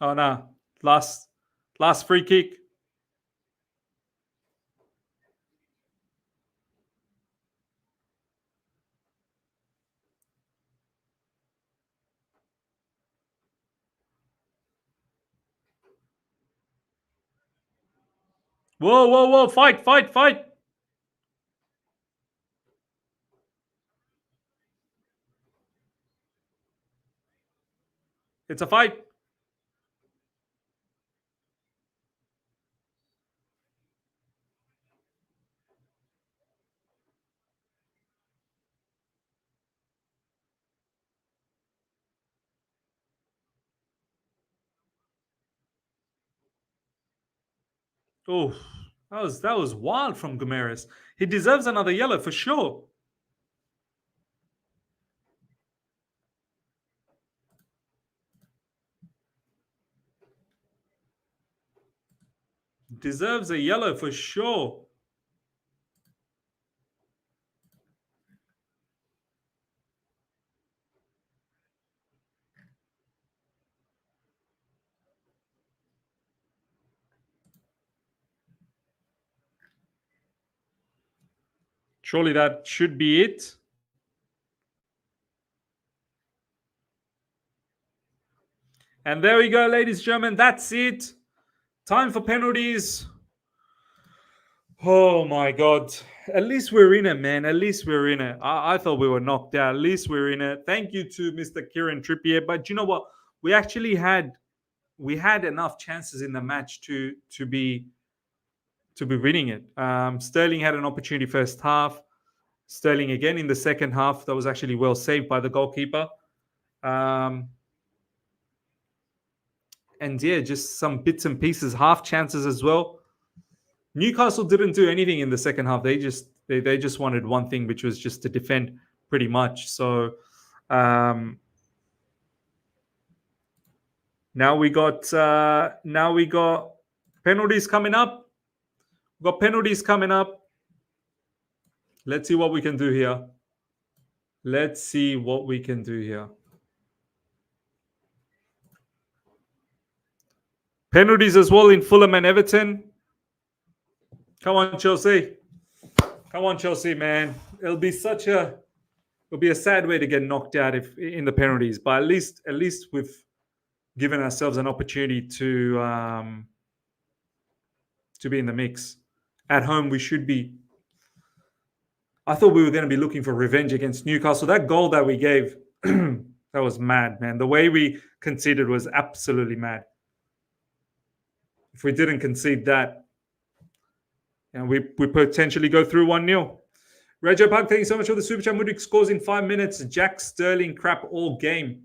Oh, no. Last free kick. Whoa, whoa, whoa. Fight, fight, fight. It's a fight. Oh, that was wild from Gomeres. He deserves another yellow for sure. Deserves a yellow for sure. Surely that should be it. And there we go, ladies and gentlemen. That's it. Time for penalties. Oh my God. At least we're in it, man. At least we're in it. I thought we were knocked out. At least we're in it. Thank you to Mr. Kieran Trippier. But you know what? We actually had enough chances in the match to be winning it. Sterling had an opportunity first half. Sterling again in the second half. That was actually well saved by the goalkeeper. And yeah, just some bits and pieces, half chances as well. Newcastle didn't do anything in the second half. They just wanted one thing, which was just to defend pretty much. So now we got penalties coming up. We've got penalties coming up. Let's see what we can do here. Let's see what we can do here. Penalties as well in Fulham and Everton. Come on, Chelsea. Come on, Chelsea, man. It'll be a sad way to get knocked out if in the penalties, but at least we've given ourselves an opportunity to be in the mix. At home, we should be. I thought we were going to be looking for revenge against Newcastle. That goal that we gave, that was mad, man. The way we conceded was absolutely mad. If we didn't concede that, and we potentially go through 1-0. Rejo Park, thank you so much for the super chat. Mudryk scores in 5 minutes. Jack Sterling crap all game.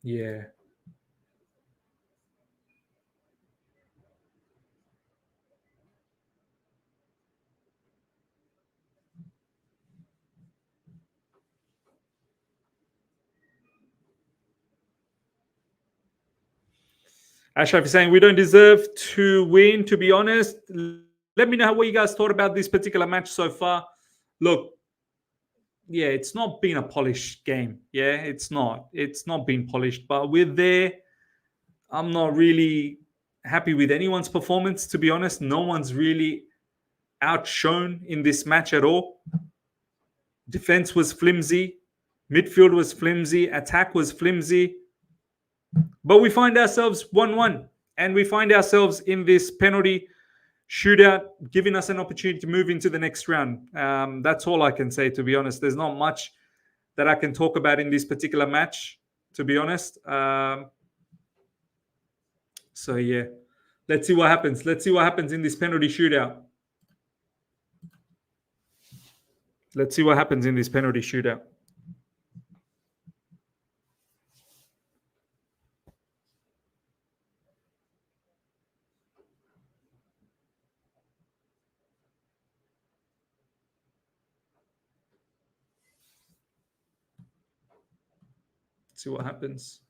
Yeah. Ashraf is saying we don't deserve to win, to be honest. Let me know what you guys thought about this particular match so far. Look, yeah, it's not been a polished game. Yeah, it's not. It's not been polished, but we're there. I'm not really happy with anyone's performance, to be honest. No one's really outshone in this match at all. Defense was flimsy. Midfield was flimsy. Attack was flimsy. But we find ourselves 1-1, and we find ourselves in this penalty shootout, giving us an opportunity to move into the next round. That's all I can say, to be honest. There's not much that I can talk about in this particular match, to be honest. So, yeah, let's see what happens. Let's see what happens in this penalty shootout. Let's see what happens in this penalty shootout. See what happens.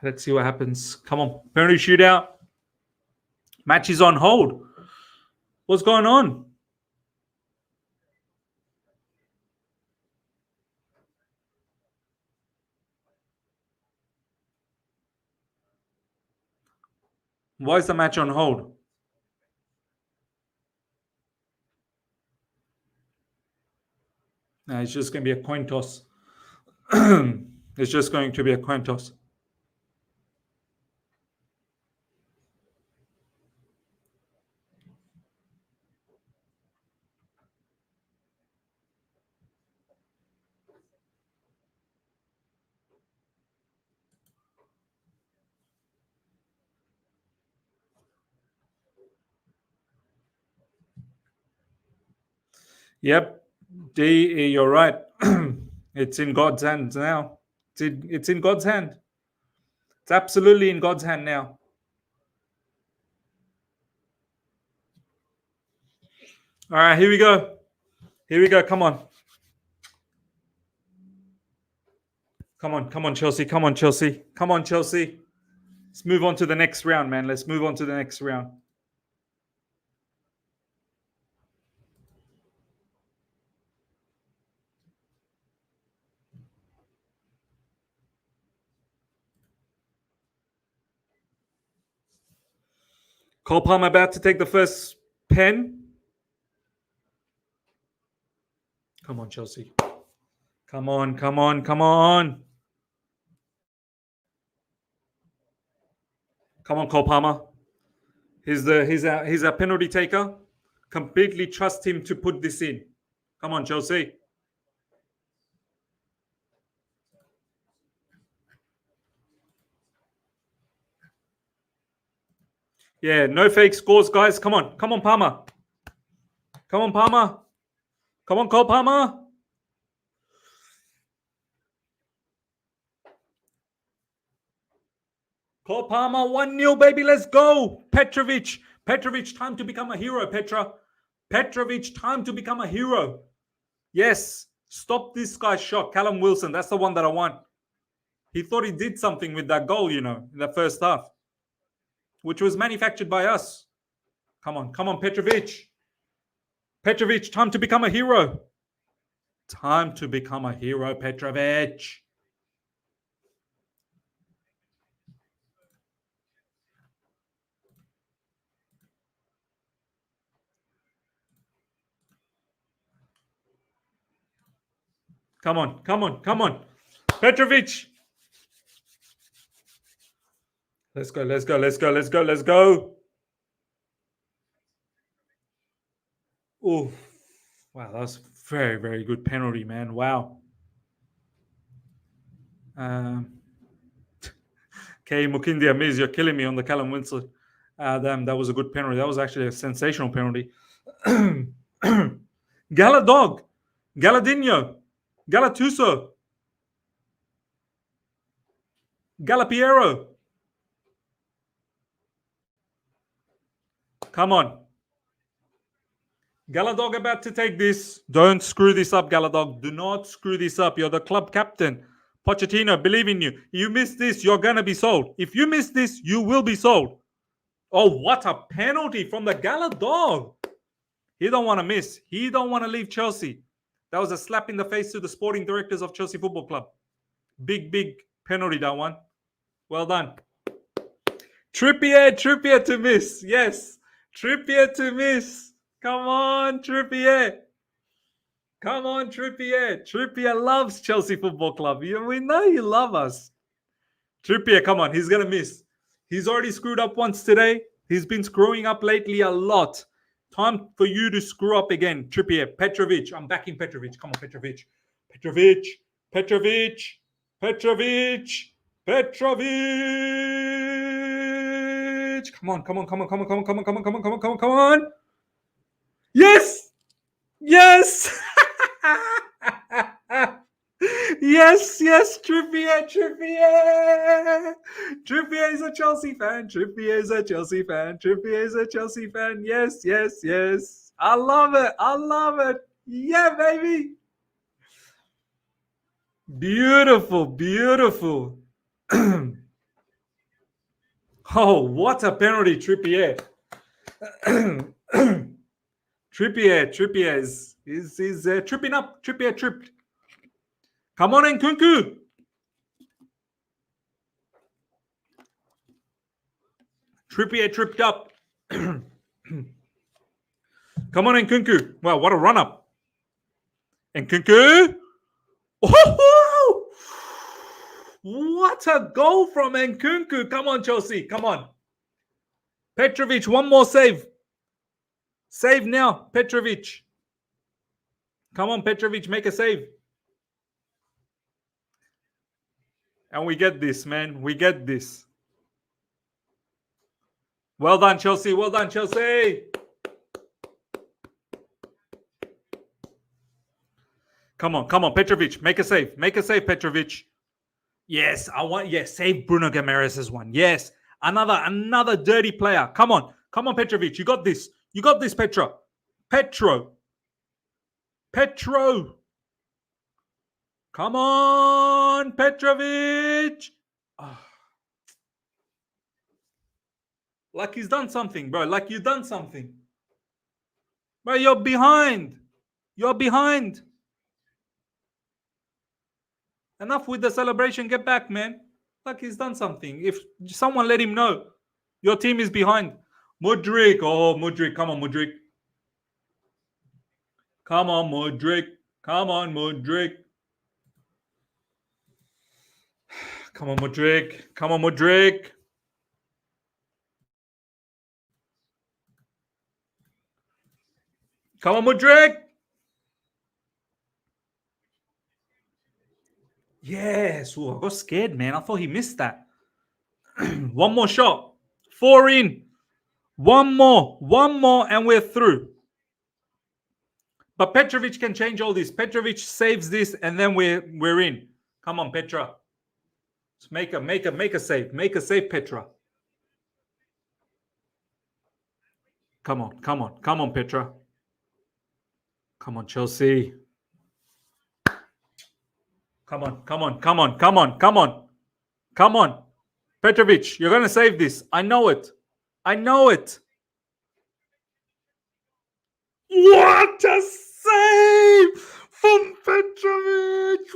Let's see what happens. Come on. Penalty shootout. Match is on hold. What's going on? Why is the match on hold? It's just going to be a coin toss. It's just going to be a coin toss. Yep, D, you're right. It's in God's hands now. It's in God's hand. It's absolutely in God's hand now. All right, here we go. Here we go. Come on. Come on, Chelsea. Come on, Chelsea. Come on, Chelsea. Let's move on to the next round, man. Let's move on to the next round. Cole Palmer about to take the first pen. Come on, Chelsea. Come on, come on, come on. Come on, Cole Palmer. He's a penalty taker. Completely trust him to put this in. Come on, Chelsea. Yeah, no fake scores, guys. Come on. Come on, Palmer. Come on, Palmer. Come on, Cole Palmer. Cole Palmer, 1-0, baby. Let's go. Petrovic. Petrovic, time to become a hero, Petra. Petrovic, time to become a hero. Yes. Stop this guy's shot. Callum Wilson. That's the one that I want. He thought he did something with that goal, in the first half, which was manufactured by us. Come on, Petrovic. Petrovic, time to become a hero. Time to become a hero, Petrovic. Come on. Petrovic. Let's go. Oh, wow, that was very, very good penalty, man. Wow. Okay, Mukindi Amiz, you're killing me on the Callum Winslet. Damn, that was a good penalty. That was actually a sensational penalty. Galadog, Galadinho, Galatuso, Galapiero. Come on. Galadog about to take this. Don't screw this up, Galadog. Do not screw this up. You're the club captain. Pochettino, believe in you. You miss this, you're going to be sold. If you miss this, you will be sold. Oh, what a penalty from the Galadog. He don't want to miss. He don't want to leave Chelsea. That was a slap in the face to the sporting directors of Chelsea Football Club. Big penalty, that one. Well done. Trippier to miss. Yes. Trippier to miss. Come on, Trippier. Come on, Trippier. Trippier loves Chelsea Football Club. We know you love us. Trippier, come on. He's going to miss. He's already screwed up once today. He's been screwing up lately a lot. Time for you to screw up again. Trippier, Petrovic. I'm backing Petrovic. Come on, Petrovic. Petrovic. Come on. Yes. Yes, Trippier. Trippier is a Chelsea fan. Yes. I love it. Yeah, baby. Beautiful, beautiful. Oh, what a penalty, Trippier. Trippier is tripping up. Trippier tripped. Come on, Nkunku. Trippier tripped up. Come on, Nkunku. Wow, what a run up. Nkunku. Oh, what a goal from Nkunku. Come on, Chelsea. Come on. Petrovic, one more save. Save now, Petrovic. Come on, Petrovic, make a save. And we get this, man. We get this. Well done, Chelsea. Well done, Chelsea. Come on, Petrovic. Make a save. Make a save, Petrovic. Yes, save Bruno Guimaraes' one. Yes. Another dirty player. Come on, Petrovic. You got this. You got this, Petro. Come on, Petrovic. Oh. Like he's done something, bro. Like you've done something. Bro, you're behind. You're behind. Enough with the celebration. Get back, man. Like he's done something. If someone let him know, your team is behind. Mudryk. Oh, Mudryk. Come on, Mudryk. Come on, Mudryk. Come on, Mudryk. Come on, Mudryk. Come on, Mudryk. Come on, Mudryk. Yes. Ooh, I got scared, man. I thought he missed that. One more shot. 4 in. One more, and we're through. But Petrovic can change all this. Petrovic saves this, and then we're in. Come on, Petra. Let's make a save. Make a save, Petra. Come on, Petra. Come on, Chelsea. Come on. Petrovic, you're gonna save this. I know it. What a save from Petrovic!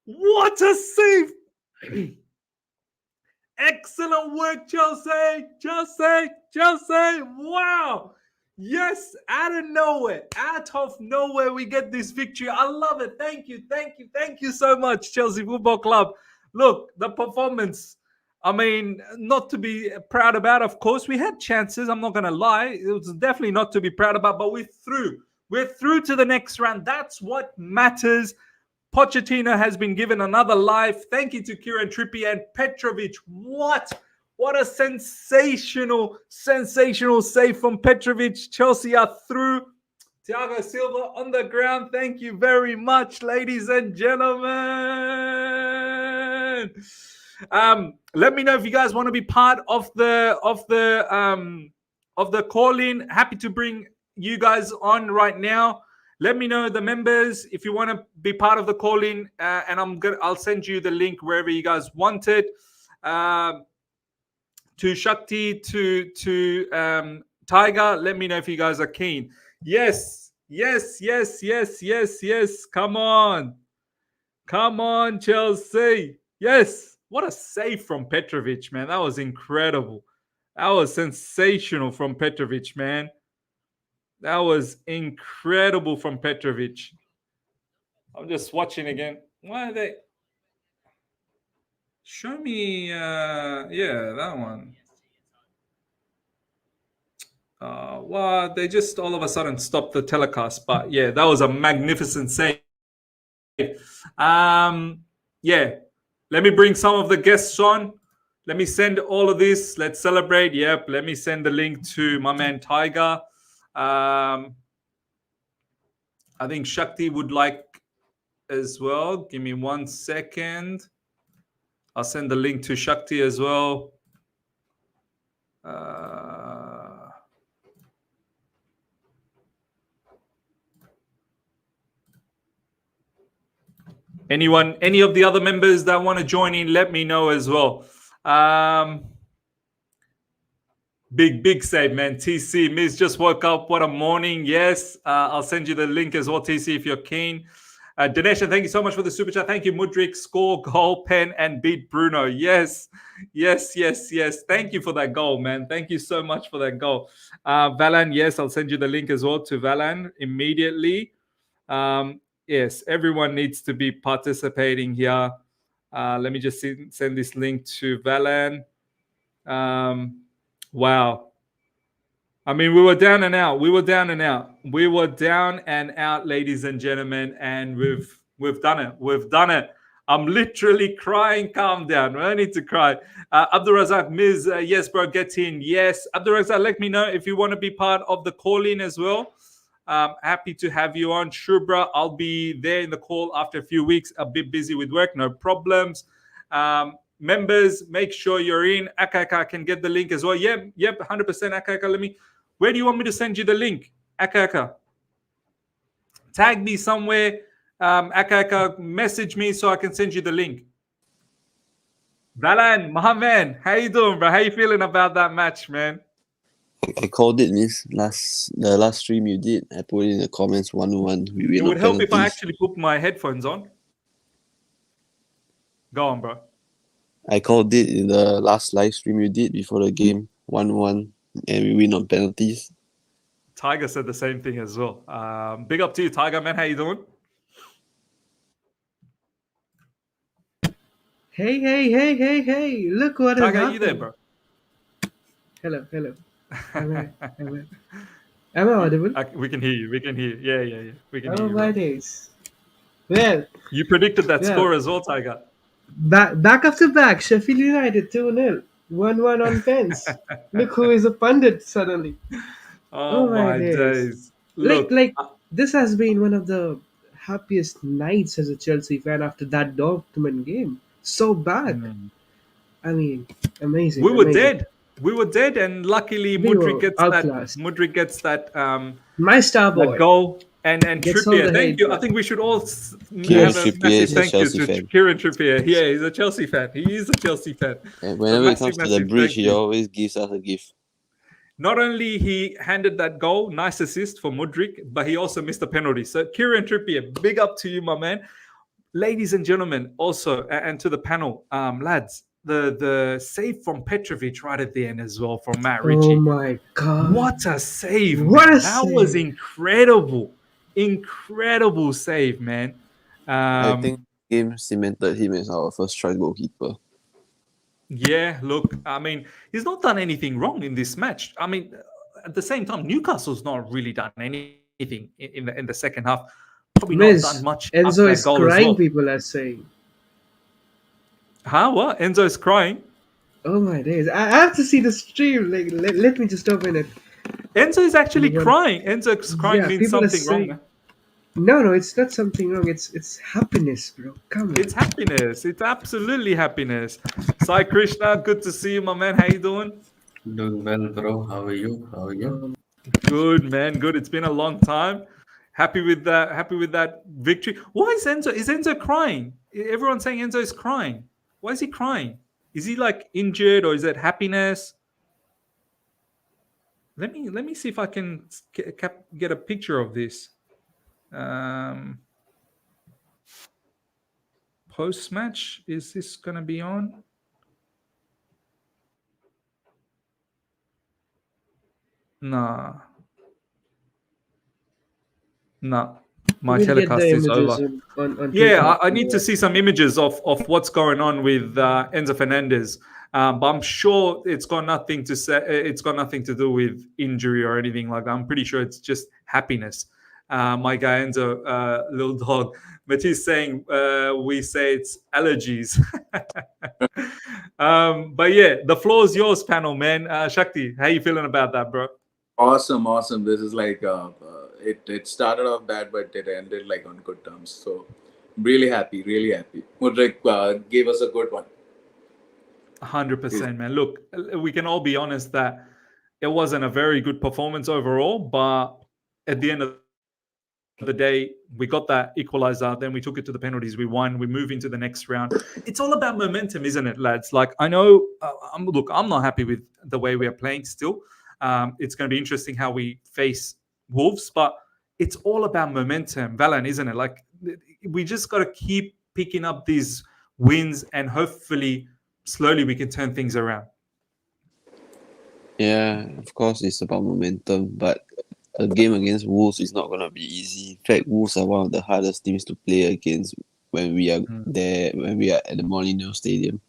What a save! Excellent work, Chelsea! Wow! Yes, out of nowhere, we get this victory. I love it. Thank you so much, Chelsea Football Club. Look, the performance. I mean, not to be proud about, of course. We had chances. I'm not going to lie. It was definitely not to be proud about, but we're through. We're through to the next round. That's what matters. Pochettino has been given another life. Thank you to Kieran Trippier and Petrovic. What a sensational save from Petrovic. Chelsea are through. Thiago Silva on the ground. Thank you very much, ladies and gentlemen. Let me know if you guys want to be part of the call-in. Happy to bring you guys on right now. Let me know, the members, if you want to be part of the call-in, and I'll send you the link wherever you guys want it. To Shakti, to Tiger, let me know if you guys are keen. Yes. Come on, Chelsea. Yes. What a save from Petrovic, man. That was incredible. That was sensational from Petrovic, man. That was incredible from Petrovic. I'm just watching again. Why are they? Show me, that one. Well, they just all of a sudden stopped the telecast. But yeah, that was a magnificent save. Yeah. Let me bring some of the guests on. Let me send all of this. Let's celebrate. Yep. Let me send the link to my man Tiger. I think Shakti would like as well. Give me 1 second. I'll send the link to Shakti as well. Any of the other members that want to join in, let me know as well. Big save, man. TC, Miz just woke up. What a morning. Yes, I'll send you the link as well, TC, if you're keen. Dinesh, thank you so much for the super chat. Thank you, Mudryk. Score, goal, pen, and beat Bruno. Yes. Thank you for that goal, man. Thank you so much for that goal. Valan, yes, I'll send you the link as well to Valan immediately. Yes, everyone needs to be participating here. Let me just send this link to Valan. Wow. I mean, we were down and out, ladies and gentlemen, and we've done it. I'm literally crying. Calm down. I don't need to cry. Abdulrazak, Ms. Yes, bro, get in. Yes. Abdulrazak, let me know if you want to be part of the call-in as well. Happy to have you on. Shubra, I'll be there in the call after a few weeks. A bit busy with work, no problems. Members, make sure you're in. Akaka can get the link as well. Yep, 100% Akaka. Where do you want me to send you the link? Akaka. Tag me somewhere. Akaka, message me so I can send you the link. Valan, my man, how you doing, bro? How you feeling about that match, man? I called it, Miss. The last stream you did, I put it in the comments 1-1. It would help if I actually put my headphones on. Go on, bro. I called it in the last live stream you did before the game, 1-1, and we win on penalties. Tiger said the same thing as well. Big up to you, Tiger, man. How you doing? Hey. Look what Tiger, has happened. you there, bro? Hello. Am I audible? We can hear you. Yeah. We can hear you. Oh, my days. Well, you predicted that score as well, Tiger. Back after back, Sheffield United 2-0. 1-1 on pens. Look who is a pundit suddenly. Oh my days. Look, this has been one of the happiest nights as a Chelsea fan after that Dortmund game. So back. I mean, amazing. We were dead, and luckily Mudryk gets that my star boy goal and Trippier. Thank you. I think we should all have a massive thank you to Kieran Trippier. Yeah, he's a Chelsea fan. He is a Chelsea fan. And whenever it comes to the bridge, he always gives us a gift. Not only he handed that goal, nice assist for Mudryk, but he also missed a penalty. So Kieran Trippier, big up to you, my man. Ladies and gentlemen, also, and to the panel, lads, the save from Petrovic right at the end as well from Matt Ritchie. Oh my God. What a save. That was incredible. Incredible save, man. I think the game cemented him as our first choice goalkeeper. Yeah, look, I mean, he's not done anything wrong in this match. I mean, at the same time, Newcastle's not really done anything in the second half. Probably not done much. Enzo is crying, people are saying. Huh? What? Enzo is crying? Oh my days. I have to see the stream. Let me just open it. Enzo is actually crying. Enzo's crying means something wrong. No, it's not something wrong. It's happiness, bro. Come on. It's happiness. It's absolutely happiness. Sai Krishna, good to see you, my man. How you doing? Doing well, bro. How are you? Good, man. Good. It's been a long time. Happy with that victory. Why is Enzo? Is Enzo crying? Everyone's saying Enzo is crying. Why is he crying? Is he like injured or is it happiness? Let me see if I can get a picture of this. Post match, is this gonna be on? Nah. My telecast is over. I need to see some images of what's going on with Enzo Fernandez. But I'm sure it's got nothing to say. It's got nothing to do with injury or anything like that. I'm pretty sure it's just happiness. My guy Enzo, little dog, but he's saying we say it's allergies. But yeah, the floor is yours, panel, man. Shakti, how you feeling about that, bro? Awesome. This is like it started off bad, but it ended like on good terms. So really happy. Mudryk gave us a good one. 100%, man. Look, we can all be honest that it wasn't a very good performance overall, but at the end of the day, we got that equalizer, then we took it to the penalties, we won, we move into the next round. It's all about momentum, isn't it, lads? Like, I know, I'm not happy with the way we are playing still. It's going to be interesting how we face Wolves, but it's all about momentum, Valan, isn't it? Like, we just got to keep picking up these wins, and hopefully slowly we can turn things around. Yeah, of course it's about momentum, but a game against Wolves is not gonna be easy. In fact, Wolves are one of the hardest teams to play against when we are there, when we are at the Molineux Stadium.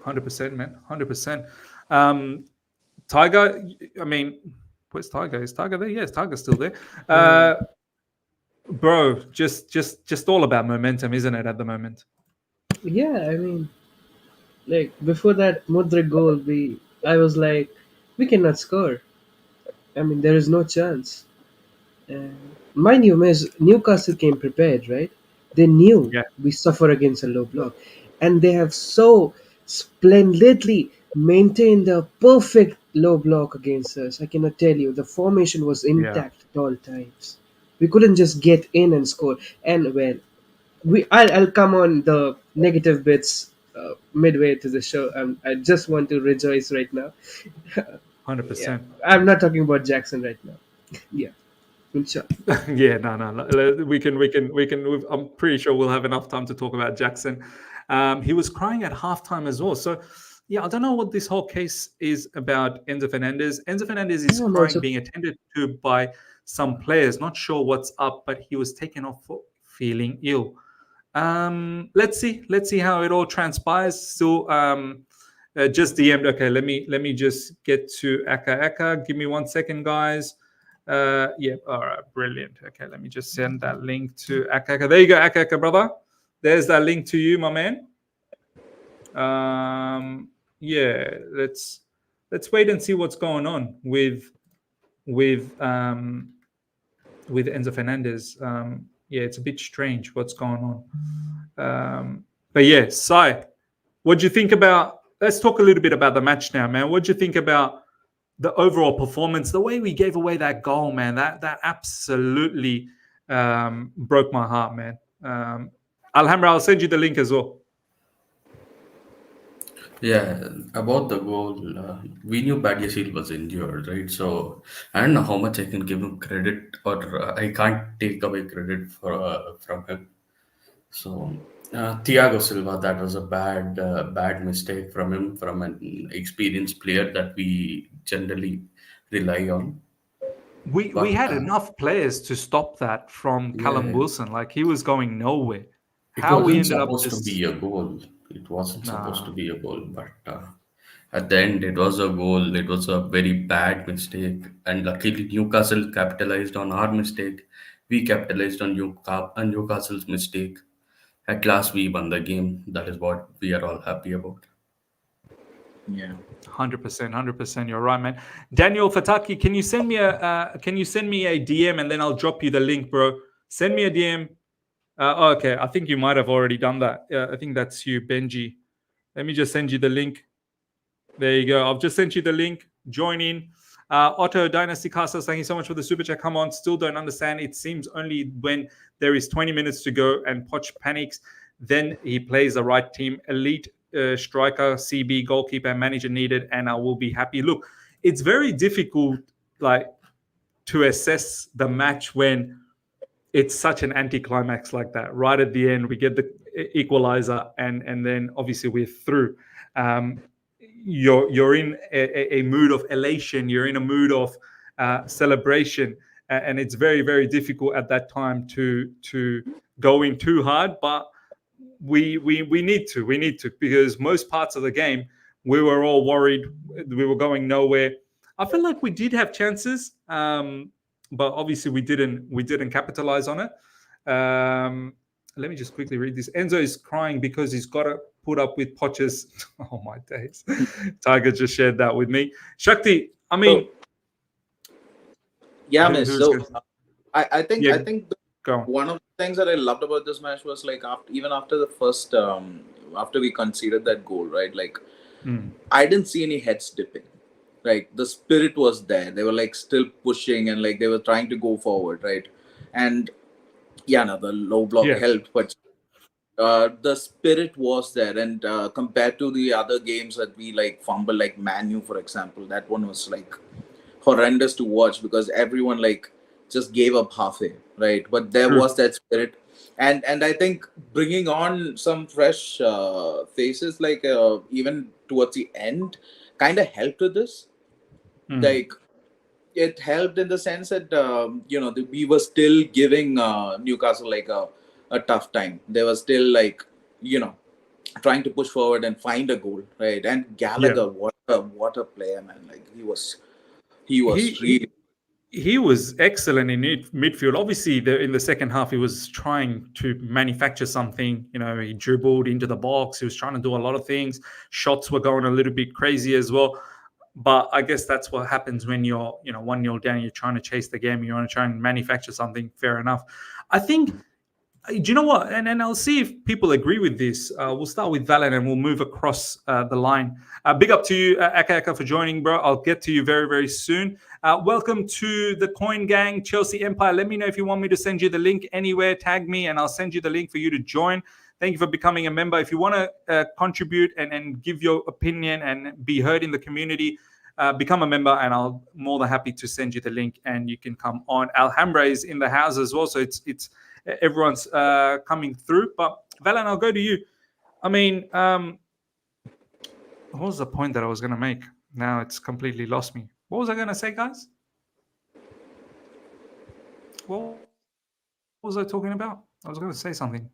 100%, man. 100%. Tiger, I mean, where's Tiger? Is Tiger there? Yes, Tiger's still there. Bro, just all about momentum, isn't it, at the moment? Yeah, I mean, like before that Mudryk goal, I was like, we cannot score. I mean, there is no chance. Mind you, Miss Newcastle came prepared, right? They knew Yeah. we suffer against a low block, and they have so splendidly maintained the perfect low block against us. I cannot tell you, the formation was intact at all times. We couldn't just get in and score. And well, I'll come on the negative bits midway to the show. I just want to rejoice right now. 100%. Yeah, I'm not talking about Jackson right now. Yeah. Sure. Yeah, no. We can. I'm pretty sure we'll have enough time to talk about Jackson. He was crying at halftime as well. So, yeah, I don't know what this whole case is about Enzo Fernandez. Enzo Fernandez is crying, being attended to by some players. Not sure what's up, but he was taken off for feeling ill. Let's see how it all transpires. Still, just DM'd. Okay, let me just get to Aka. Give me 1 second, guys. Yeah, all right, brilliant. Okay, let me just send that link to Aka. There you go, Aka, brother. There's that link to you, my man. Yeah, let's wait and see what's going on with Enzo Fernandez. Yeah, it's a bit strange what's going on. But yeah, Sai, what do you think about? Let's talk a little bit about the match now, man. What do you think about the overall performance, the way we gave away that goal, man? That absolutely broke my heart, man. Alhambra, I'll send you the link as well. Yeah, about the goal, we knew Badiashile was injured, right? So I don't know how much I can give him credit, or I can't take away credit from him. So Thiago Silva, that was a bad mistake from him, from an experienced player that we generally rely on. We had enough players to stop that from Callum Wilson. Like, he was going nowhere. How we ended up supposed to be a goal. It wasn't supposed to be a goal, but at the end, it was a goal. It was a very bad mistake, and luckily Newcastle capitalized on our mistake. We capitalized on Newcastle's mistake. At last, we won the game. That is what we are all happy about. Yeah, 100%. You're right, man. Daniel Fataki, can you send me a DM, and then I'll drop you the link, bro? Send me a DM. Okay, I think you might have already done that. I think that's you, Benji. Let me just send you the link. There you go. I've just sent you the link. Join in. Otto Dynasty Castle, thank you so much for the super chat. Come on, still don't understand. It seems only when there is 20 minutes to go and Poch panics, then he plays the right team. Elite striker, CB, goalkeeper, manager needed, and I will be happy. Look, it's very difficult, like, to assess the match when it's such an anticlimax like that. Right at the end, we get the equalizer, and then obviously we're through. You're in a mood of elation. You're in a mood of celebration, and it's very, very difficult at that time to go in too hard. But we need to, because most parts of the game we were all worried. We were going nowhere. I feel like we did have chances, but obviously we didn't capitalize on it. Let me just quickly read this. Enzo is crying because he's got to put up with Poch's. Oh my days! Tiger just shared that with me. Shakti, I mean, yeah, man. So I think one of the things that I loved about this match was, like, even after the first after we conceded that goal, right? Like, I didn't see any heads dipping. right? The spirit was there. They were like still pushing and like they were trying to go forward, right? And yeah, no, the low block helped, but the spirit was there. And compared to the other games that we like fumble, like Manu, for example, that one was like horrendous to watch because everyone like just gave up halfway, right? But there was that spirit, and I think bringing on some fresh faces, like even towards the end, kind of helped with this. Like it helped in the sense that we were still giving Newcastle like a tough time. They were still like trying to push forward and find a goal, right? And Gallagher, what a player, man! Like he was really. He was excellent in midfield. Obviously, in the second half, he was trying to manufacture something. He dribbled into the box. He was trying to do a lot of things. Shots were going a little bit crazy as well. But I guess that's what happens when you're 1-0 down. You're trying to chase the game. You want to try and manufacture something. Fair enough. I think. Do you know what? And I'll see if people agree with this. We'll start with Valen and we'll move across the line. Big up to you, Aka, for joining, bro. I'll get to you very, very soon. Welcome to the Coin Gang, Chelsea Empire. Let me know if you want me to send you the link anywhere. Tag me and I'll send you the link for you to join. Thank you for becoming a member. If you want to contribute and give your opinion and be heard in the community, become a member and I'll more than happy to send you the link and you can come on. Alhambra is in the house as well, so it's everyone's coming through. But Valen, I'll go to you. I mean, what was the point that I was going to make? Now it's completely lost me. What was I going to say, guys? What was I talking about? I was going to say something.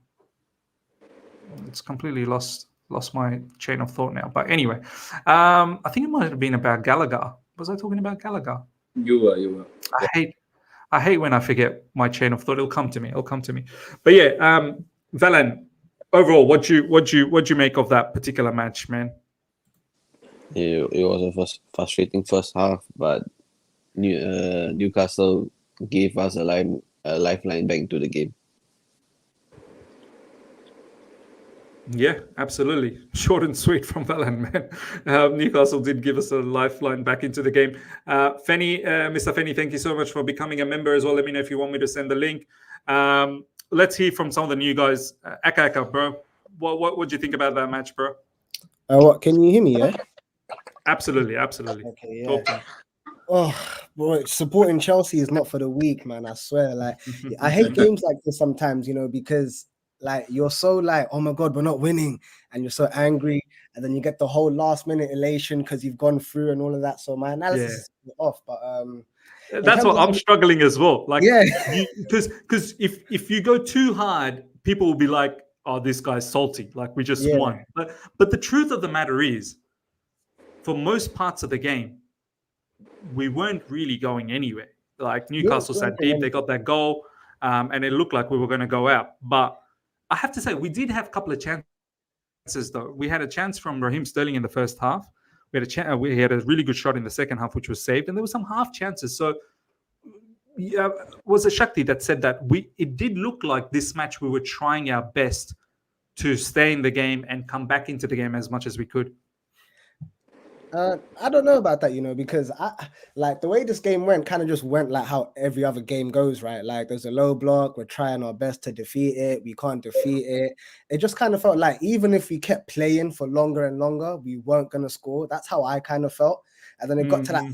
It's completely lost my chain of thought now. But anyway, I think it might have been about Gallagher. Was I talking about Gallagher? You were. I hate when I forget my chain of thought. It'll come to me. But yeah, Valen, overall, what you make of that particular match, man? It was a frustrating first half, but Newcastle gave us a lifeline back into the game. Yeah, absolutely. Short and sweet from Valen, man. Newcastle did give us a lifeline back into the game. Fenny, Mr. Fenny, thank you so much for becoming a member as well. Let me know if you want me to send the link. Let's hear from some of the new guys. Aka, bro. What do you think about that match, bro? What? Can you hear me, yeah? Absolutely. Okay, yeah. Oh, boy, supporting Chelsea is not for the weak, man. I swear. Like, I hate games like this sometimes, because like you're so like, oh my God, we're not winning, and you're so angry, and then you get the whole last minute elation because you've gone through and all of that. So my analysis is off, but that's what I'm struggling as well. Like, yeah, because if you go too hard, people will be like, oh, this guy's salty. Like we just won. But the truth of the matter is, for most parts of the game, we weren't really going anywhere. Like Newcastle sat deep, they got that goal, and it looked like we were going to go out. But I have to say, we did have a couple of chances, though. We had a chance from Raheem Sterling in the first half. We had a really good shot in the second half, which was saved, and there were some half chances. So, was it Shakti that said that it did look like this match we were trying our best to stay in the game and come back into the game as much as we could? I don't know about that, because I like the way this game went, kind of just went like how every other game goes, right? Like there's a low block, we're trying our best to defeat it, we can't defeat it. It just kind of felt like even if we kept playing for longer and longer, we weren't gonna score. That's how I kind of felt. And then it got to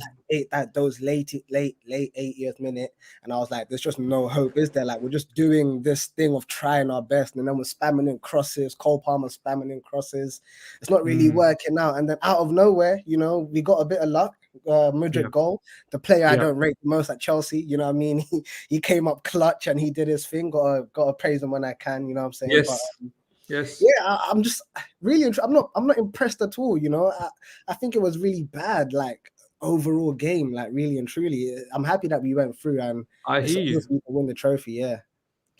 those late 80th minute, and I was like, there's just no hope, is there? Like we're just doing this thing of trying our best, and then we're spamming in crosses, Cole Palmer spamming in crosses. It's not really working out. And then out of nowhere, we got a bit of luck. Mudryk goal, the player I don't rate the most at Chelsea, you know what I mean? He came up clutch and he did his thing. Got to praise him when I can, you know what I'm saying? Yes. Yes. Yeah, I'm just really. I'm not impressed at all. I think it was really bad. Like overall game, like really and truly. I'm happy that we went through and I hear you. We win the trophy. Yeah.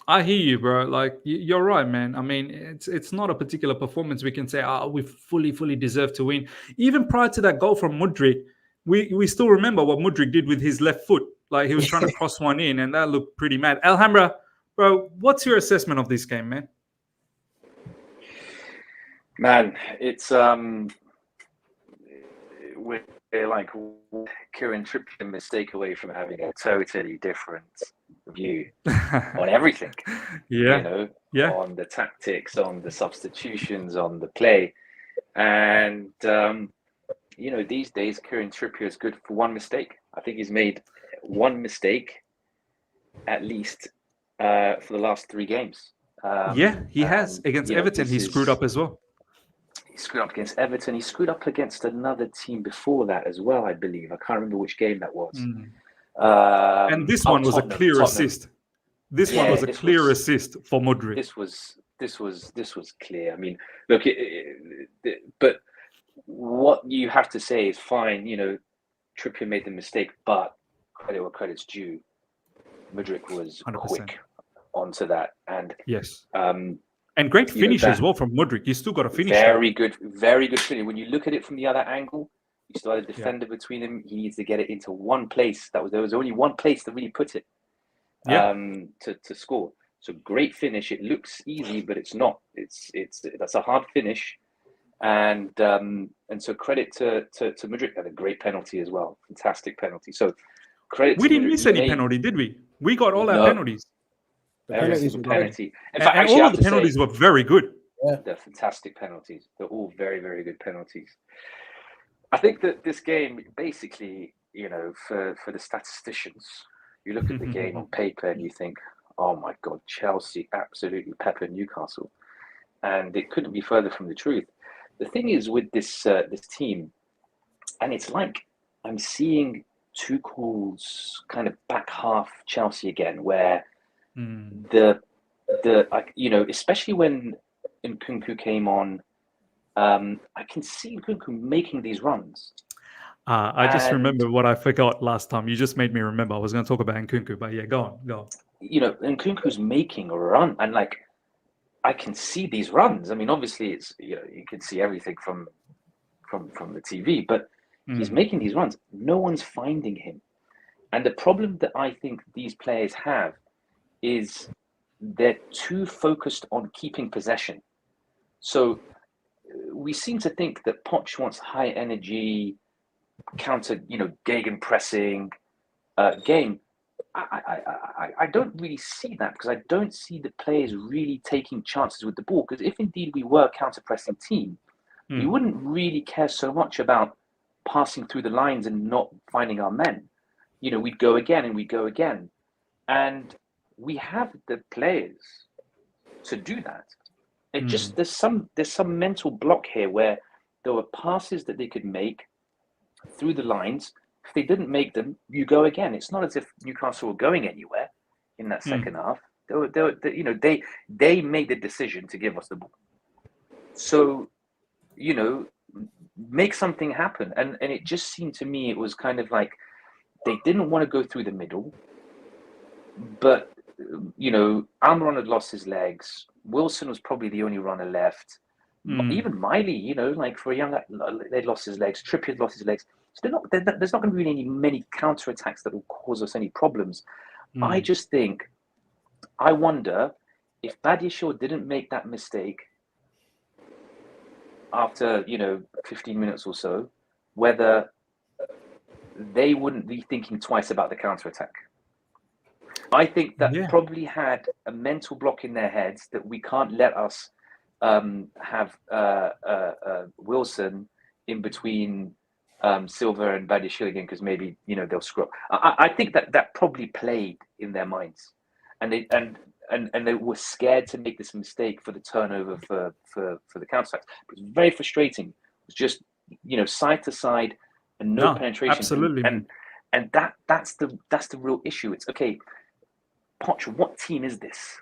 I hear you, bro. Like you're right, man. I mean, it's not a particular performance we can say, we fully deserve to win. Even prior to that goal from Mudryk, we still remember what Mudryk did with his left foot. Like he was trying to cross one in, and that looked pretty mad. Alhambra, bro, what's your assessment of this game, man? Man, it's they're like Kieran Trippier mistake away from having a totally different view on everything. Yeah. On the tactics, on the substitutions, on the play. And, these days, Kieran Trippier is good for one mistake. I think he's made one mistake at least for the last 3 games. He has. Against Everton, he screwed up as well. He screwed up against Everton. He screwed up against another team before that as well, I believe. I can't remember which game that was. And this one was a clear assist. This one was a clear assist for Mudryk. This was clear. I mean, look, but what you have to say is fine. Trippier made the mistake, but credit where credit's due. Mudryk was 100%. Quick onto that, and yes, and great finish as well from Mudryk. He's still got a finish. Very good finish. When you look at it from the other angle, you still had a defender between them. He needs to get it into one place. There was only one place to really put it. To score. So great finish. It looks easy, but it's not. That's a hard finish, and so credit to Mudryk. Had a great penalty as well. Fantastic penalty. So credit. We didn't miss any penalty, did we? We got all our penalties. Every single penalty. In fact, all of the penalties were very good. Yeah. They're fantastic penalties. They're all very, very good penalties. I think that this game, basically, for the statisticians, you look at the game on paper and you think, oh my God, Chelsea absolutely peppered Newcastle. And it couldn't be further from the truth. The thing is with this team, and it's like I'm seeing Tuchel's kind of back half Chelsea again, where especially when Nkunku came on, I can see Nkunku making these runs. I just remember what I forgot last time. You just made me remember. I was going to talk about Nkunku, but yeah, go on. Nkunku's making a run, and I can see these runs. I mean, obviously, it's you can see everything from the TV, but he's making these runs. No one's finding him, and the problem that I think these players have is they're too focused on keeping possession. So we seem to think that Poch wants high energy, counter, gegenpressing game. I don't really see that, because I don't see the players really taking chances with the ball. Because if indeed we were a counter-pressing team, we wouldn't really care so much about passing through the lines and not finding our men. We'd go again and we'd go again. And we have the players to do that. It just there's some mental block here where there were passes that they could make through the lines. If they didn't make them, you go again. It's not as if Newcastle were going anywhere in that second half. They made the decision to give us the ball. So, make something happen. And it just seemed to me it was kind of like they didn't want to go through the middle, but Almiron had lost his legs. Wilson was probably the only runner left. Even Miley, for a young, they'd lost his legs. Trippier had lost his legs. So there's not going to be really many counter-attacks that will cause us any problems. I just think, I wonder if Badiashile didn't make that mistake after, 15 minutes or so, whether they wouldn't be thinking twice about the counter-attack. I think that probably had a mental block in their heads that we can't let us have Wilson in between Silva and Badiashile again, because maybe they'll screw up. I think that probably played in their minds, and they were scared to make this mistake for the turnover for the counter-attack. It was very frustrating. It was just side to side and no penetration. Absolutely, and that's the real issue. It's okay, Poch, what team is this?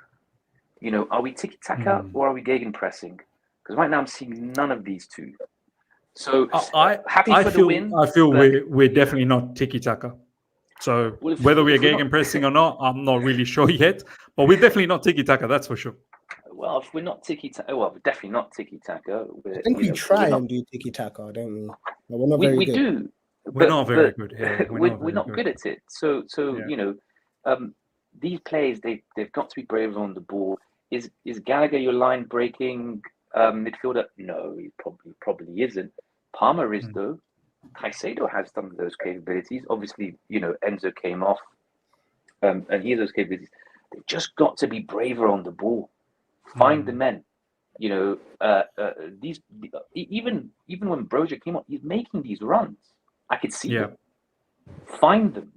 Are we tiki-taka or are we gegenpressing? Because right now I'm seeing none of these two. So happy for the win. I feel we're definitely not tiki-taka. So whether we're gegenpressing or not, I'm not really sure yet. But we're definitely not tiki-taka, that's for sure. Well, if we're not tiki-taka, we're definitely not tiki-taka. I think we try and do tiki-taka, don't we? But we're not very good. We do. We're not very good. Yeah, we're not good at it. So these players, they've got to be brave on the ball. Is Gallagher your line breaking midfielder? No, he probably isn't. Palmer is though. Caicedo has some of those capabilities. Obviously, Enzo came off, and he has those capabilities. They've just got to be braver on the ball. Find the men. Even when Broja came on, he's making these runs. I could see them. Find them.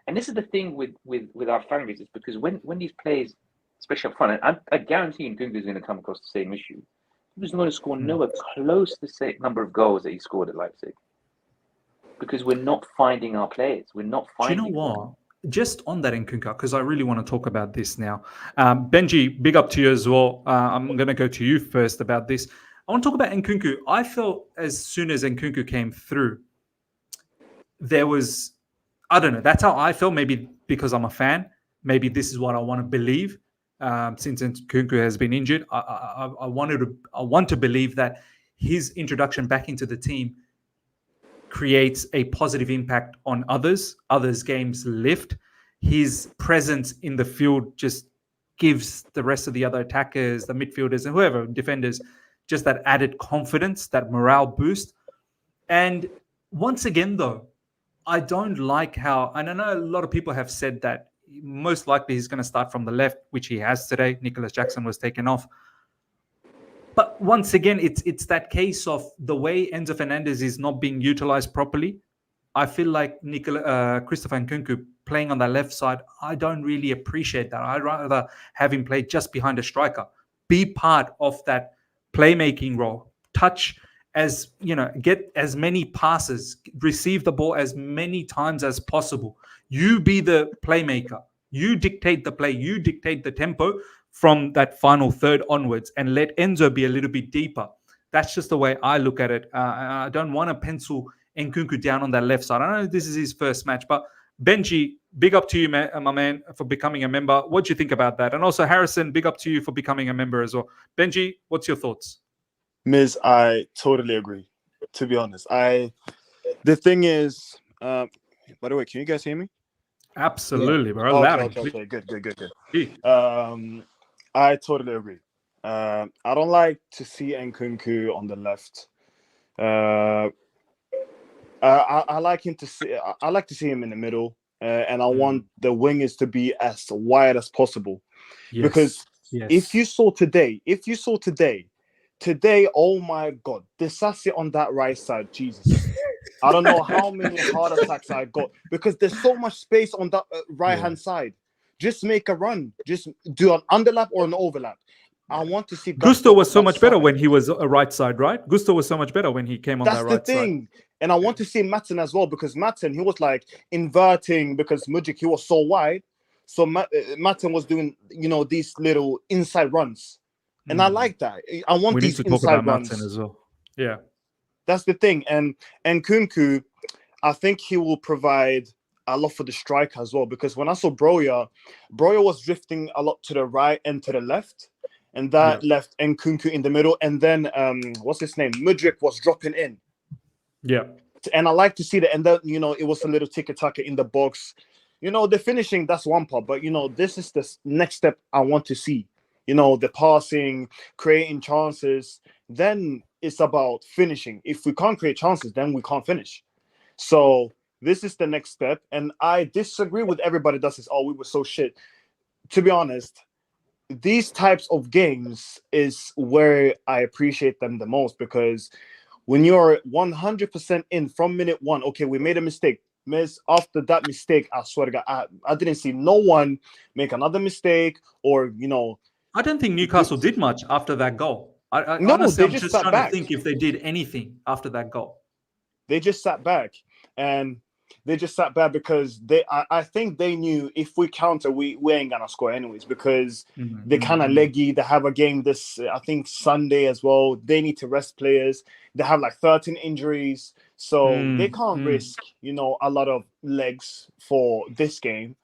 And this is the thing with our fan bases, because when these players, especially up front, and I guarantee Nkunku is going to come across the same issue. He was going to score nowhere close to the same number of goals that he scored at Leipzig, because we're not finding our players. We're not finding. Do you know what? Just on that Nkunku, because I really want to talk about this now. Benji, big up to you as well. I'm going to go to you first about this. I want to talk about Nkunku. I felt as soon as Nkunku came through, there was, I don't know, that's how I felt. Maybe because I'm a fan. Maybe this is what I want to believe. Since Nkunku has been injured, I want to believe that his introduction back into the team creates a positive impact on others games lift. His presence in the field just gives the rest of the other attackers, the midfielders and whoever, defenders, just that added confidence, that morale boost. And once again, though, I don't like how, and I know a lot of people have said that most likely he's going to start from the left, which he has today. Nicholas Jackson was taken off. But once again, it's that case of the way Enzo Fernandez is not being utilized properly. I feel like Christopher Nkunku playing on the left side, I don't really appreciate that. I'd rather have him play just behind a striker, be part of that playmaking role, touch get as many passes, receive the ball as many times as possible. You be the playmaker. You dictate the play. You dictate the tempo from that final third onwards, and let Enzo be a little bit deeper. That's just the way I look at it. I don't want to pencil Nkunku down on that left side. I know this is his first match, but Benji, big up to you, my man, for becoming a member. What do you think about that? And also, Harrison, big up to you for becoming a member as well. Benji, what's your thoughts? Miz, I totally agree, to be honest. The thing is, by the way, can you guys hear me? Absolutely, bro. Okay, good. I totally agree. I don't like to see Nkunku on the left. I like to see him in the middle, and I want the wingers to be as wide as possible. Yes. Because if you saw today, oh my God, Disasi on that right side, Jesus. I don't know how many heart attacks I got, because there's so much space on that right-hand side. Just make a run. Just do an underlap or an overlap. I want to see... Gusto was so much better when he was a right side, right? Gusto was so much better when he came on that right side. That's the thing. And I want to see Maatsen as well, because Maatsen, he was like inverting, because Mudryk, he was so wide. So Maatsen was doing, these little inside runs. And I like that. I want these inside runs. We need to talk about Maatsen as well. Yeah. That's the thing. And Nkunku, I think he will provide a lot for the striker as well, because when I saw Broja was drifting a lot to the right and to the left, and that left Nkunku in the middle, and then what's his name, Mudryk was dropping in. Yeah. And I like to see that. And then it was a little tiki-taka in the box. The finishing, that's one part, but this is the next step I want to see. The passing, creating chances. Then it's about finishing. If we can't create chances, then we can't finish. So this is the next step. And I disagree with everybody that says, oh, we were so shit. To be honest, these types of games is where I appreciate them the most, because when you're 100% in from minute one, okay, we made a mistake. Miss, after that mistake, I swear to God, I didn't see no one make another mistake or, I don't think Newcastle did much after that goal. No, honestly, I'm just trying back. to think if they did anything after that goal. They just sat back, and they just sat back because I think they knew if we counter, we ain't gonna score anyways, because they're kind of leggy. They have a game this, I think, Sunday as well. They need to rest players. They have like 13 injuries, so they can't risk, a lot of legs for this game.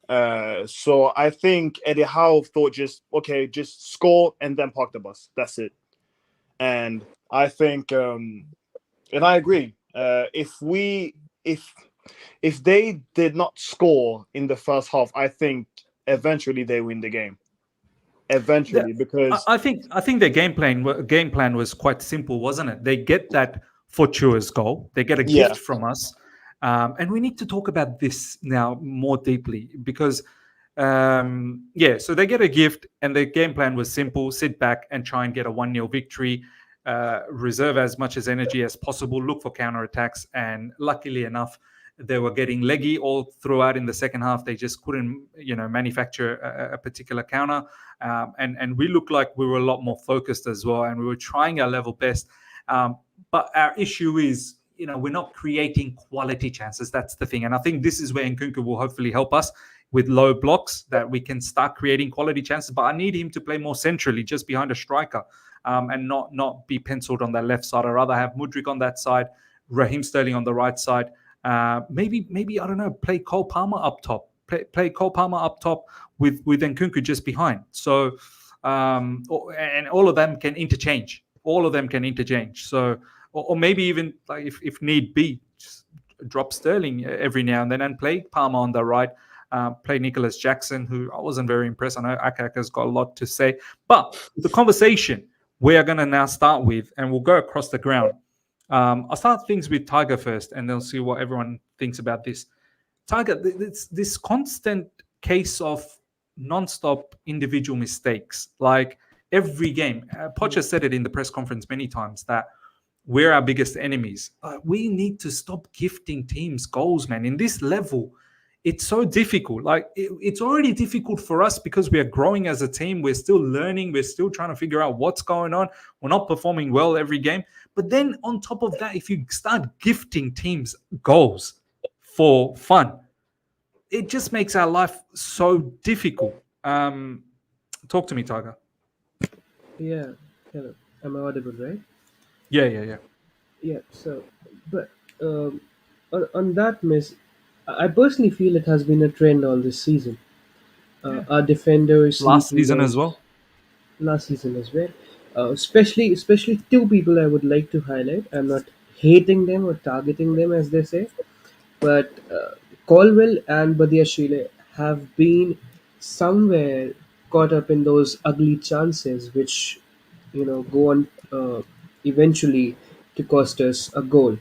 So I think Eddie Howe thought just score and then park the bus. That's it. And I think, and I agree. If they did not score in the first half, I think eventually they win the game. Eventually, because I think their game plan was quite simple, wasn't it? They get that for Chua's goal. They get a Yeah. gift from us. And we need to talk about this now more deeply because, so they get a gift and the game plan was simple: sit back and try and get a 1-0 victory, reserve as much as energy as possible, look for counterattacks. And luckily enough, they were getting leggy all throughout in the second half. They just couldn't, manufacture a particular counter. And we looked like we were a lot more focused as well. And we were trying our level best. But our issue is, we're not creating quality chances. That's the thing. And I think this is where Nkunku will hopefully help us with low blocks, that we can start creating quality chances. But I need him to play more centrally, just behind a striker, and not be penciled on that left side. I'd rather have Mudryk on that side, Raheem Sterling on the right side. Maybe I don't know, play Cole Palmer up top. Play Cole Palmer up top with Nkunku just behind. So, and all of them can interchange. So, or maybe even like if need be, just drop Sterling every now and then and play Palmer on the right. Play Nicholas Jackson, who I wasn't very impressed. I know Akaka's got a lot to say, but the conversation we are going to now start with, and we'll go across the ground. I'll start things with Tiger first, and then see what everyone thinks about this. Tiger, this constant case of non-stop individual mistakes, like every game. Poch has said it in the press conference many times that we're our biggest enemies. We need to stop gifting teams goals, man. In this level, it's so difficult. Like it's already difficult for us because we are growing as a team. We're still learning. We're still trying to figure out what's going on. We're not performing well every game. But then on top of that, if you start gifting teams goals for fun, it just makes our life so difficult. Talk to me, Tiger. Yeah, hello. Am I audible, right? Yeah. Yeah. So, but on that, miss, I personally feel it has been a trend all this season. Our defenders Last sneaking season those- as well. last season as well. Especially two people I would like to highlight. I'm not hating them or targeting them as they say, but Colwill and Badiashile have been somewhere caught up in those ugly chances, which go on eventually to cost us a goal.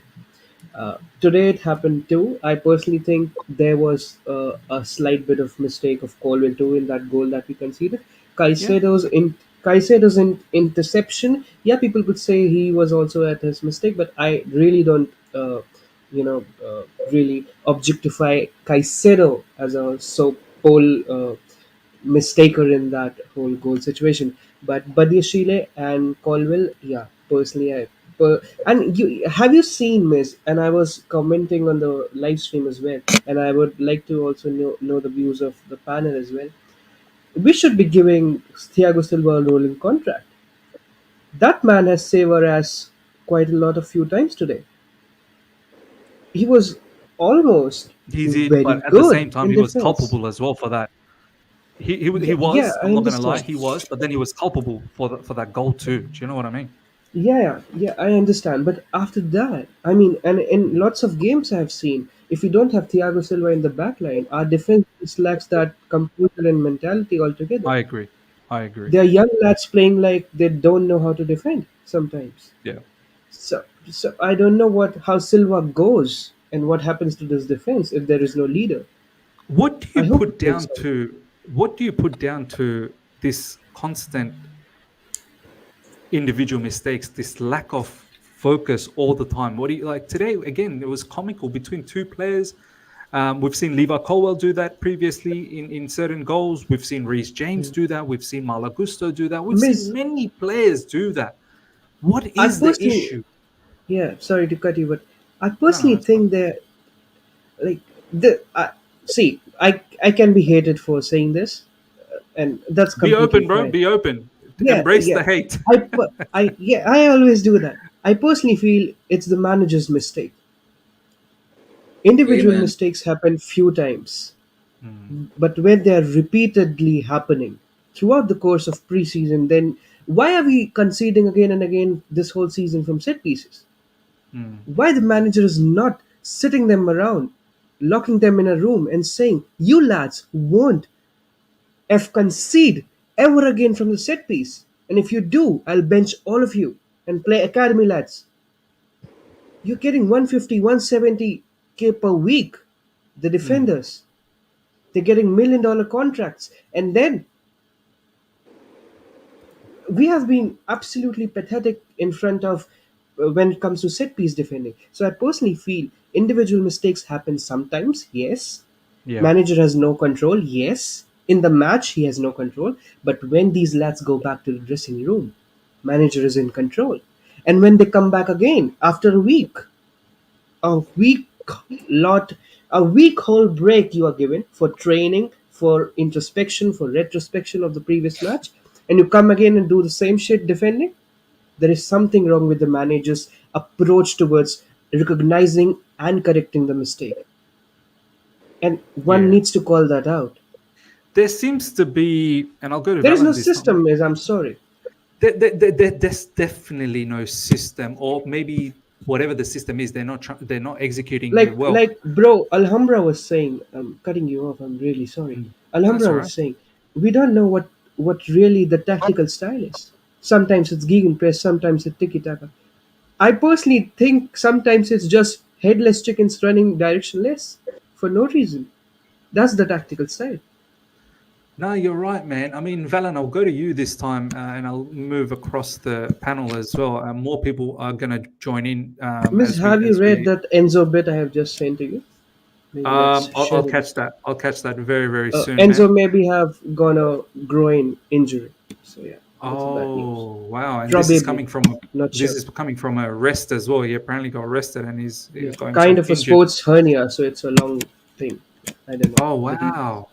Today it happened too. I personally think there was a slight bit of mistake of Colwell too in that goal that we conceded. Caicedo's interception. Yeah, people could say he was also at his mistake, but I really don't, really objectify Caicedo as a so pole mistaker in that whole goal situation. But Badiashile and Colwill, yeah, personally, and have you seen Miss? And I was commenting on the live stream as well, and I would like to also know the views of the panel as well. We should be giving Thiago Silva a rolling contract. That man has saved our ass quite a lot of few times today. He was almost He did, very but at the same good time, in he was defense. culpable as well for that. He Yeah, was. I I'm not gonna lie, understand. he was, but then he was culpable for that goal too. Do you know what I mean? Yeah, I understand. But after that, I mean, and in lots of games I've seen, if we don't have Thiago Silva in the back line, our defense just lacks that composure and mentality altogether. I agree. They're young lads playing like they don't know how to defend sometimes. Yeah. So I don't know how Silva goes and what happens to this defense if there is no leader. What do I you hope put it makes down sense. to? What do you put down to this constant individual mistakes, this lack of focus all the time? What do you like today? Again, it was comical between two players. We've seen Levi Colwill do that previously in certain goals. We've seen Reece James do that. We've seen Malagusto do that. We've Miss, seen many players do that. What I is the personally, issue? yeah, sorry to cut you, but I No, personally that's fine. think that like see, I can be hated for saying this, and that's Be completely open, bro. fine. Be open. Yeah, Embrace yeah. the hate. I always do that. I personally feel it's the manager's mistake. Individual Amen. mistakes happen few times, but when they are repeatedly happening throughout the course of preseason, then why are we conceding again and again this whole season from set pieces? Why the manager is not sitting them around, locking them in a room and saying, "You lads won't concede ever again from the set piece. And if you do, I'll bench all of you and play academy lads." You're getting 150, 170K per week. The defenders, they're getting $1 million contracts. And then we have been absolutely pathetic in front of when it comes to set piece defending. So I personally feel individual mistakes happen sometimes, yes. Yeah. Manager has no control, yes. In the match, he has no control. But when these lads go back to the dressing room, manager is in control. And when they come back again after a week lot, a week whole break you are given for training, for introspection, for retrospection of the previous match, and you come again and do the same shit defending, there is something wrong with the manager's approach towards recognizing and correcting the mistake. And one needs to call that out. There seems to be, and I'll go to There is no Valentine's system, I'm sorry. There's definitely no system, or maybe whatever the system is, they're not executing it well. Like bro, Alhambra was saying, I'm cutting you off, I'm really sorry. Alhambra was saying, we don't know what really the tactical style is. Sometimes it's gegenpress, sometimes it's tiki-taka. I personally think sometimes it's just headless chickens running directionless for no reason. That's the tactical style. No, you're right, man. I mean, Valen, I'll go to you this time, and I'll move across the panel as well. More people are going to join in. Miss, have you read that Enzo bit I have just sent to you? I'll catch that. I'll catch that very, very soon. Enzo maybe have gone a groin injury. So yeah. Oh wow! And Probably, this is coming from a rest as well. He apparently got arrested, and he's going kind of a sports hernia, so it's a long thing. I don't know. Oh wow!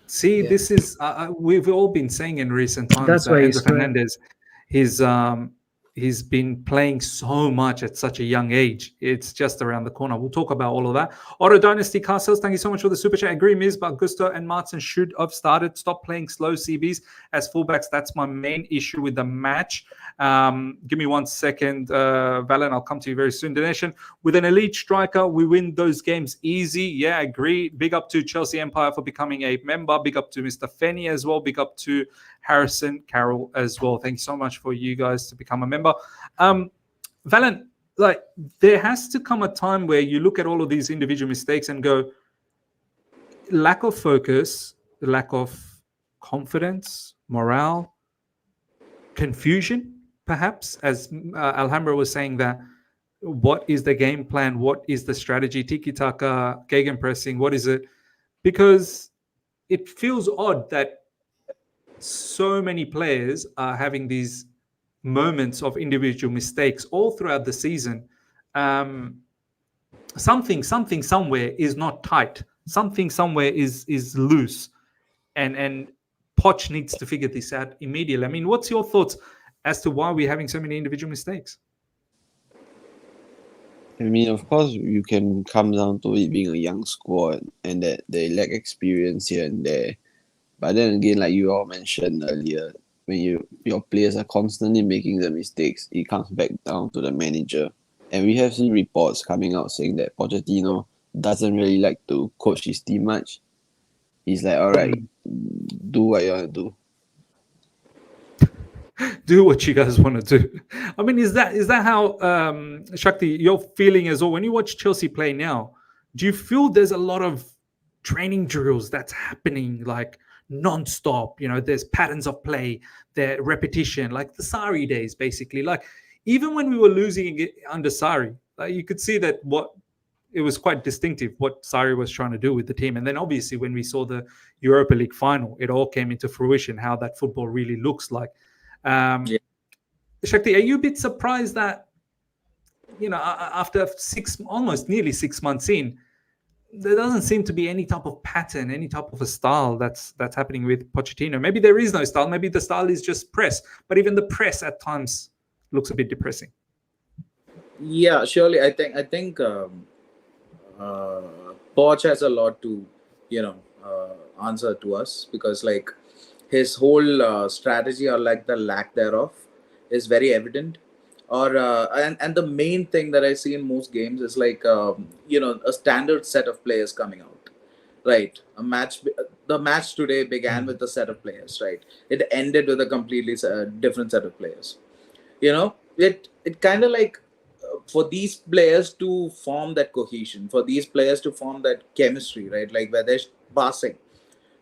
See, this is we've all been saying in recent times. That's why Enzo Fernandez, he's been playing so much at such a young age. It's just around the corner. We'll talk about all of that. Auto Dynasty Castles, thank you so much for the super chat. I agree, Miz, but Gusto and Maatsen should have started. Stop playing slow CBs as fullbacks. That's my main issue with the match. Give me 1 second, Valen. I'll come to you very soon. Donation. With an elite striker, we win those games easy. Yeah, I agree. Big up to Chelsea Empire for becoming a member. Big up to Mr. Fenny as well. Big up to Harrison Carroll as well. Thank you so much for you guys to become a member. Valen, like, there has to come a time where you look at all of these individual mistakes and go, lack of focus, lack of confidence, morale, confusion, perhaps, as Alhambra was saying, that what is the game plan? What is the strategy? Tiki-taka, gegenpressing, what is it? Because it feels odd that so many players are having these moments of individual mistakes all throughout the season. Something somewhere is not tight. Something somewhere is loose, and Poch needs to figure this out immediately. I mean, what's your thoughts as to why we're having so many individual mistakes? I mean, of course, you can come down to it being a young squad and that they lack experience here and there. But then again, like you all mentioned earlier, when your players are constantly making the mistakes, it comes back down to the manager. And we have seen reports coming out saying that Pochettino doesn't really like to coach his team much. He's like, all right, do what you want to do. Do what you guys want to do. I mean, is that how, Shakti, you're feeling as well? When you watch Chelsea play now, do you feel there's a lot of training drills that's happening, like, non-stop? You know, there's patterns of play, there repetition, like the Sarri days, basically. Like, even when we were losing under Sarri, like, you could see that it was quite distinctive what Sarri was trying to do with the team. And then obviously when we saw the Europa League final, it all came into fruition, how that football really looks like. Shakti, are you a bit surprised that, you know, after almost nearly 6 months in, there doesn't seem to be any type of pattern, any type of a style that's happening with Pochettino? Maybe there is no style. Maybe the style is just press. But even the press at times looks a bit depressing. Yeah, surely. I think Poch has a lot to, answer to us, because like his whole strategy, or like the lack thereof, is very evident. Or and the main thing that I see in most games is like a standard set of players coming out, right? The match today began with a set of players, right? It ended with a completely different set of players. It kind of like for these players to form that cohesion, for these players to form that chemistry, right? Like where they're passing,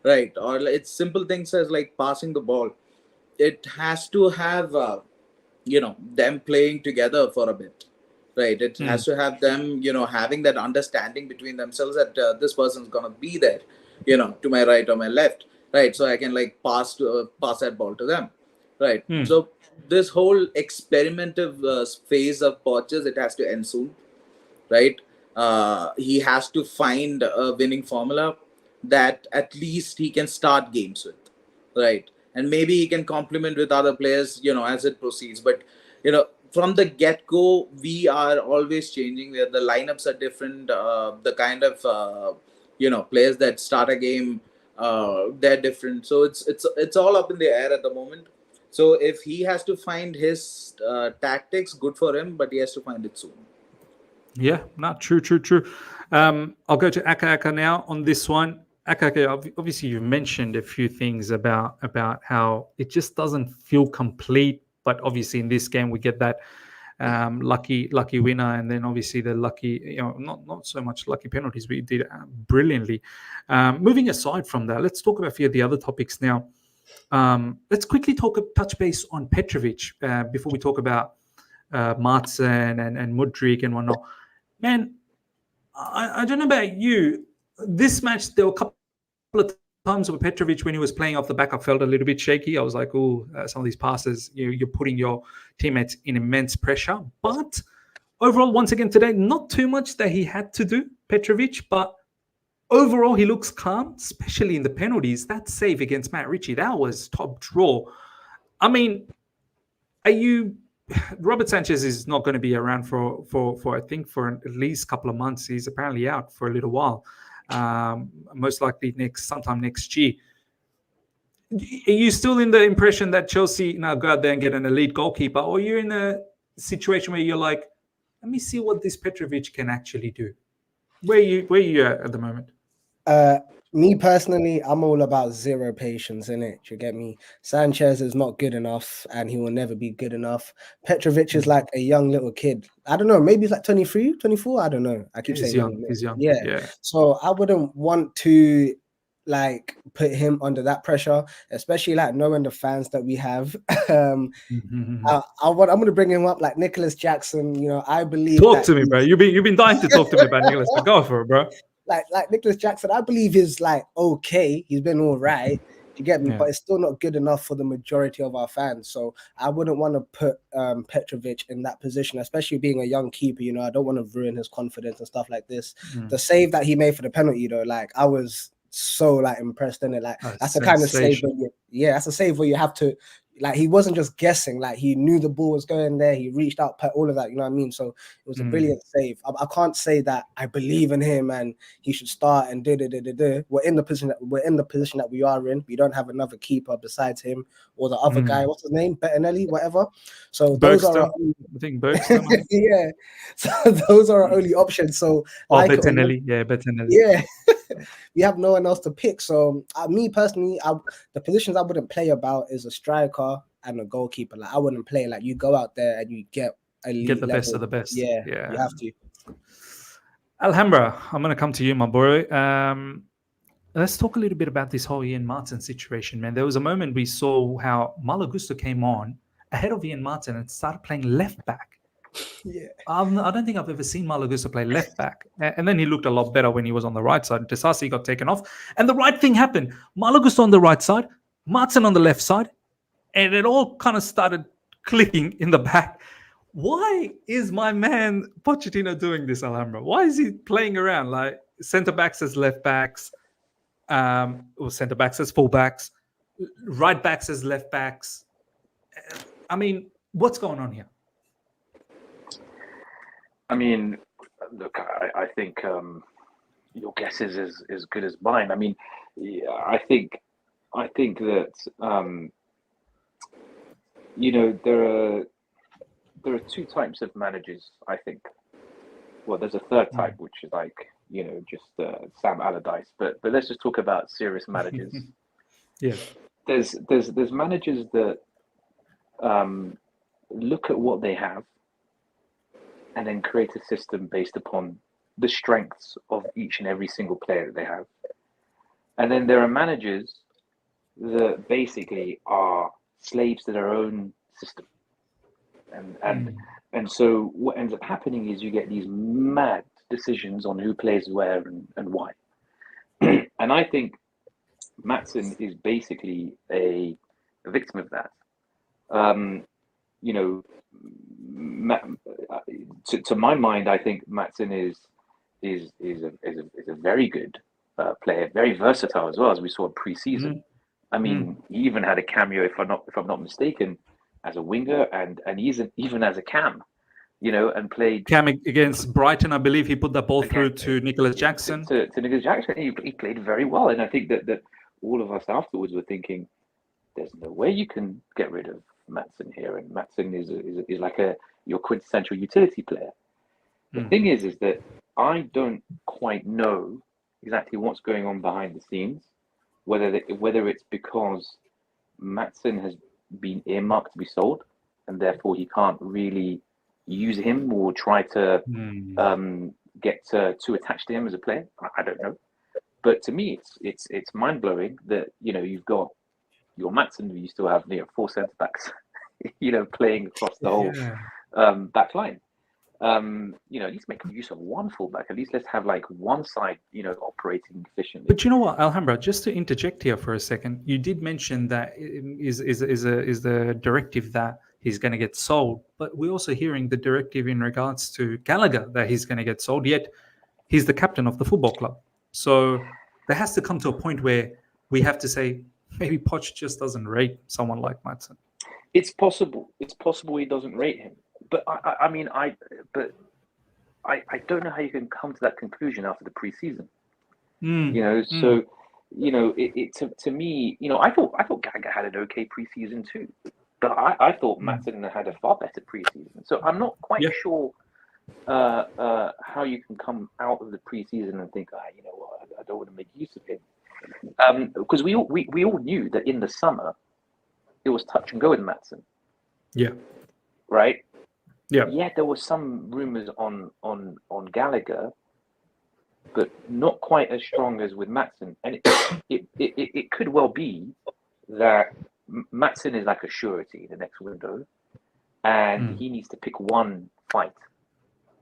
right? Or it's simple things as like passing the ball. It has to have, them playing together for a bit, right? It has to have them, having that understanding between themselves that this person's going to be there, to my right or my left, right? So I can like pass that ball to them, right? So this whole experimentative phase of Pochers, it has to end soon, right? He has to find a winning formula that at least he can start games with, right? And maybe he can complement with other players, as it proceeds. But, from the get-go, we are always changing. Where the lineups are different. The kind of, players that start a game, they're different. So it's all up in the air at the moment. So if he has to find his tactics, good for him, but he has to find it soon. Yeah, not true. I'll go to Aka now on this one. Aka, obviously you've mentioned a few things about how it just doesn't feel complete, but obviously in this game we get that lucky winner, and then obviously the lucky, not so much lucky penalties. We did brilliantly. Moving aside from that, let's talk about a few of the other topics now. Let's quickly touch base on Petrovic before we talk about Maatsen and Mudryk and whatnot. Man, I don't know about you. This match, there were a couple of times with Petrovic when he was playing off the back, I felt a little bit shaky. I was like, some of these passes, you're putting your teammates in immense pressure. But overall, once again today, not too much that he had to do, Petrovic, but overall he looks calm, especially in the penalties. That save against Matt Ritchie, that was top draw. I mean, Robert Sanchez is not going to be around for I think for at least a couple of months. He's apparently out for a little while, most likely sometime next year. Are you still in the impression that Chelsea now go out there and get an elite goalkeeper, or you're in a situation where you're like, let me see what this Petrovic can actually do? Where you at the moment? Me personally, I'm all about zero patience in it. You get me? Sanchez is not good enough, and he will never be good enough. Petrovic is like a young little kid. I don't know. Maybe he's like 23, 24. I don't know. I keep saying young. He's young. Yeah. So I wouldn't want to like put him under that pressure, especially like knowing the fans that we have. I'm going to bring him up like Nicholas Jackson. I believe. Talk to me, bro. You've been dying to talk to me about Nicholas. Go for it, bro. Like Nicholas Jackson, I believe is like okay. He's been all right. You get me? Yeah. But it's still not good enough for the majority of our fans. So I wouldn't want to put Petrovic in that position, especially being a young keeper. I don't want to ruin his confidence and stuff like this. The save that he made for the penalty, though, like I was so like impressed in it. Like that's the kind of save that's a save where you have to, like, he wasn't just guessing, like he knew the ball was going there, he reached out, put all of that, you know what I mean? So it was a brilliant save. I can't say that I believe in him and he should start and we're in the position that we are in. We don't have another keeper besides him or the other guy, what's his name, Bettinelli, whatever. So those Bergstrom. are I think Bergstrom. yeah, so those are our only options. So Bettinelli. Yeah. We have no one else to pick. So me personally, the positions I wouldn't play about is a striker and a goalkeeper. Like I wouldn't play like you go out there and you get the best of the best. Yeah, you have to. Alhambra, I'm going to come to you, my boy. Let's talk a little bit about this whole Ian Maatsen situation, man. There was a moment we saw how Malo Gusto came on ahead of Ian Maatsen and started playing left back. Yeah, I don't think I've ever seen Malo Gusto play left back. And then he looked a lot better when he was on the right side. Disasi got taken off. And the right thing happened. Malo Gusto on the right side, Maatsen on the left side. And it all kind of started clicking in the back. Why is my man Pochettino doing this, Alhambra? Why is he playing around like centre-backs as left backs, or centre-backs as full-backs, right backs as left backs? I mean, what's going on here? I mean, look, I think your guess is as good as mine. I mean, I think that there are two types of managers. I think. Well, there's a third type, which is like just Sam Allardyce. But let's just talk about serious managers. Yeah. There's managers that look at what they have and then create a system based upon the strengths of each and every single player that they have. And then there are managers that basically are slaves to their own system. And so what ends up happening is you get these mad decisions on who plays where and why. And I think Maatsen is basically a victim of that. You know, to my mind, I think Maatsen is a very good player, very versatile as well, as we saw pre-season. I mean, he even had a cameo, if I'm not mistaken, as a winger and even as a cam, you know, and played cam against Brighton. I believe he put that ball through to Nicholas Jackson. To Nicholas Jackson, he played very well, and I think that all of us afterwards were thinking, there's no way you can get rid of Maatsen here, and Maatsen is like your quintessential utility player. The thing is that I don't quite know exactly what's going on behind the scenes, whether it's because Maatsen has been earmarked to be sold, and therefore he can't really use him or try to get too attached to him as a player. I don't know, but to me, it's mind blowing that, you know, you've got your Maatsen, who you still have 4 centre backs, you know, playing across the whole back line. You know, at least make use of one fullback. At least let's have like one side, you know, operating efficiently. But you know what, Alhambra, just to interject here for a second, you did mention that is the directive that he's going to get sold, but we're also hearing the directive in regards to Gallagher that he's going to get sold. Yet he's the captain of the football club, so there has to come to a point where we have to say maybe Poch just doesn't rate someone like Maatsen. It's possible. It's possible he doesn't rate him. But I mean, I don't know how you can come to that conclusion after the preseason. You know, so you know, to me, you know, I thought Gallagher had an okay preseason too, but I thought Maatsen had a far better preseason. So I'm not quite sure how you can come out of the preseason and think, you know what, I don't want to make use of him, because we all knew that in the summer it was touch and go with Maatsen. Yeah. Right. Yeah, there was some rumours on Gallagher, but not quite as strong as with Maatsen. And it could well be that Maatsen is like a surety in the next window, and he needs to pick one fight.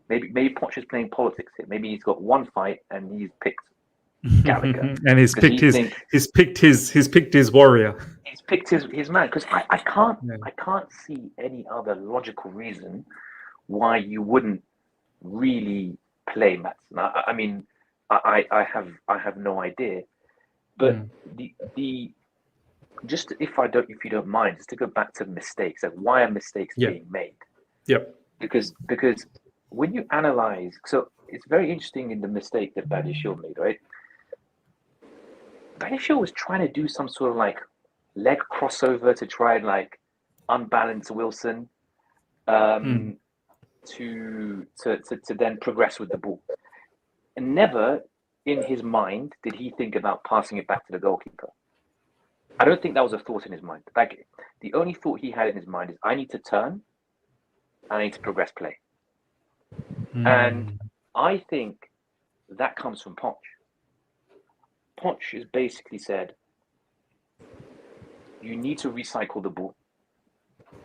Maybe Poch is playing politics here. Maybe he's got one fight and he's picked Gallagher, and he's picked his warrior. He's picked his man, because I can't see any other logical reason why you wouldn't really play Maatsen. I mean, I have no idea. But the just if you don't mind, just to go back to mistakes, like why are mistakes being made? Yep. Because when you analyze, so it's very interesting in the mistake that Badiashile made, right? Badiashile was trying to do some sort of like leg crossover to try and like unbalance Wilson to then progress with the ball. And never in his mind did he think about passing it back to the goalkeeper. I don't think that was a thought in his mind. Like, the only thought he had in his mind is, I need to turn and I need to progress play. And I think that comes from Poch. Poch has basically said, you need to recycle the ball,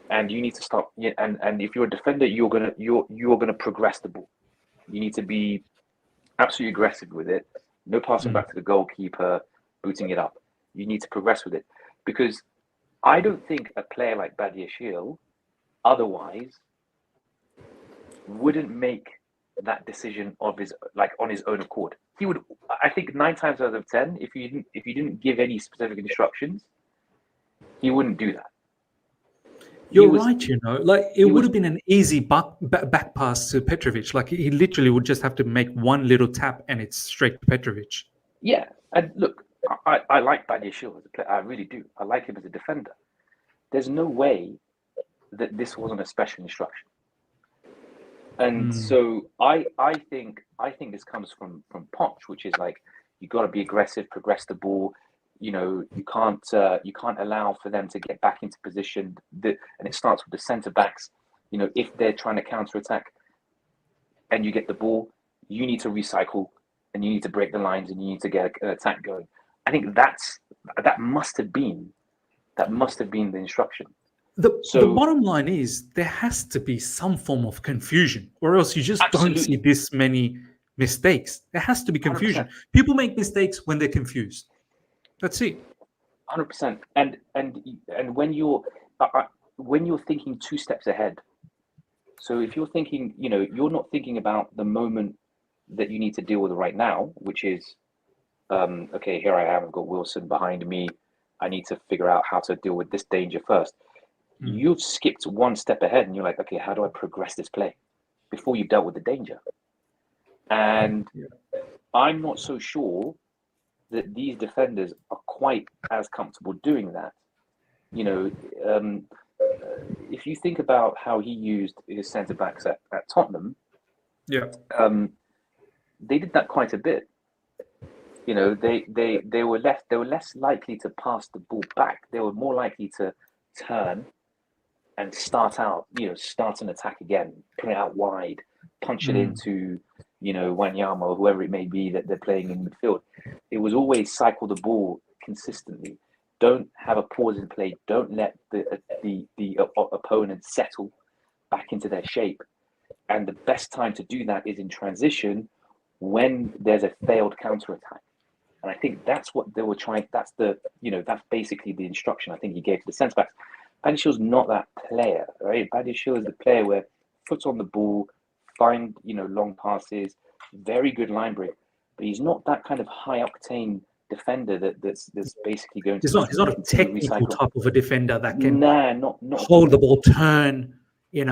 and you need to stop. And if you're a defender, you're gonna progress the ball. You need to be absolutely aggressive with it. No passing back to the goalkeeper, booting it up. You need to progress with it, because I don't think a player like Badiashile otherwise wouldn't make that decision on his own accord. He would, I think, 9 times out of 10, if you didn't give any specific instructions, he wouldn't do that. You're right, you know, like it would have been an easy back pass to Petrovic. Like he literally would just have to make one little tap and it's straight to Petrovic. Yeah, and look, I like Badiashile as a player. I really do. I like him as a defender. There's no way that this wasn't a special instruction. And so I think this comes from Poch, which is like, you got to be aggressive, progress the ball. You know, you can't allow for them to get back into position. And it starts with the centre backs. You know, if they're trying to counter attack, and you get the ball, you need to recycle, and you need to break the lines, and you need to get an attack going. I think that must have been the instruction. The bottom line is there has to be some form of confusion, or else you just don't see this many mistakes. There has to be confusion. 100%. People make mistakes when they're confused. That's it. 100%. And when you're thinking 2 steps ahead. So if you're thinking, you're not thinking about the moment that you need to deal with right now, which is, okay, here I am, I've got Wilson behind me. I need to figure out how to deal with this danger first. You've skipped 1 step ahead and you're like, okay, how do I progress this play before you've dealt with the danger? And I'm not so sure that these defenders are quite as comfortable doing that. If you think about how he used his centre backs at Tottenham, they did that quite a bit. They were less likely to pass the ball back. They were more likely to turn and start an attack again, put it out wide, punch it into, Wanyama or whoever it may be that they're playing in midfield. It was always cycle the ball consistently. Don't have a pause in play. Don't let the opponent settle back into their shape. And the best time to do that is in transition when there's a failed counterattack. And I think that's what they were trying. That's basically the instruction I think he gave to the centre backs. Badiashile's not that player, right? Badiashile is the player where foot's on the ball, find long passes, very good line break, but he's not that kind of high octane defender that's basically going to. He's not a technical type of a defender that can not hold the ball, turn. Yeah,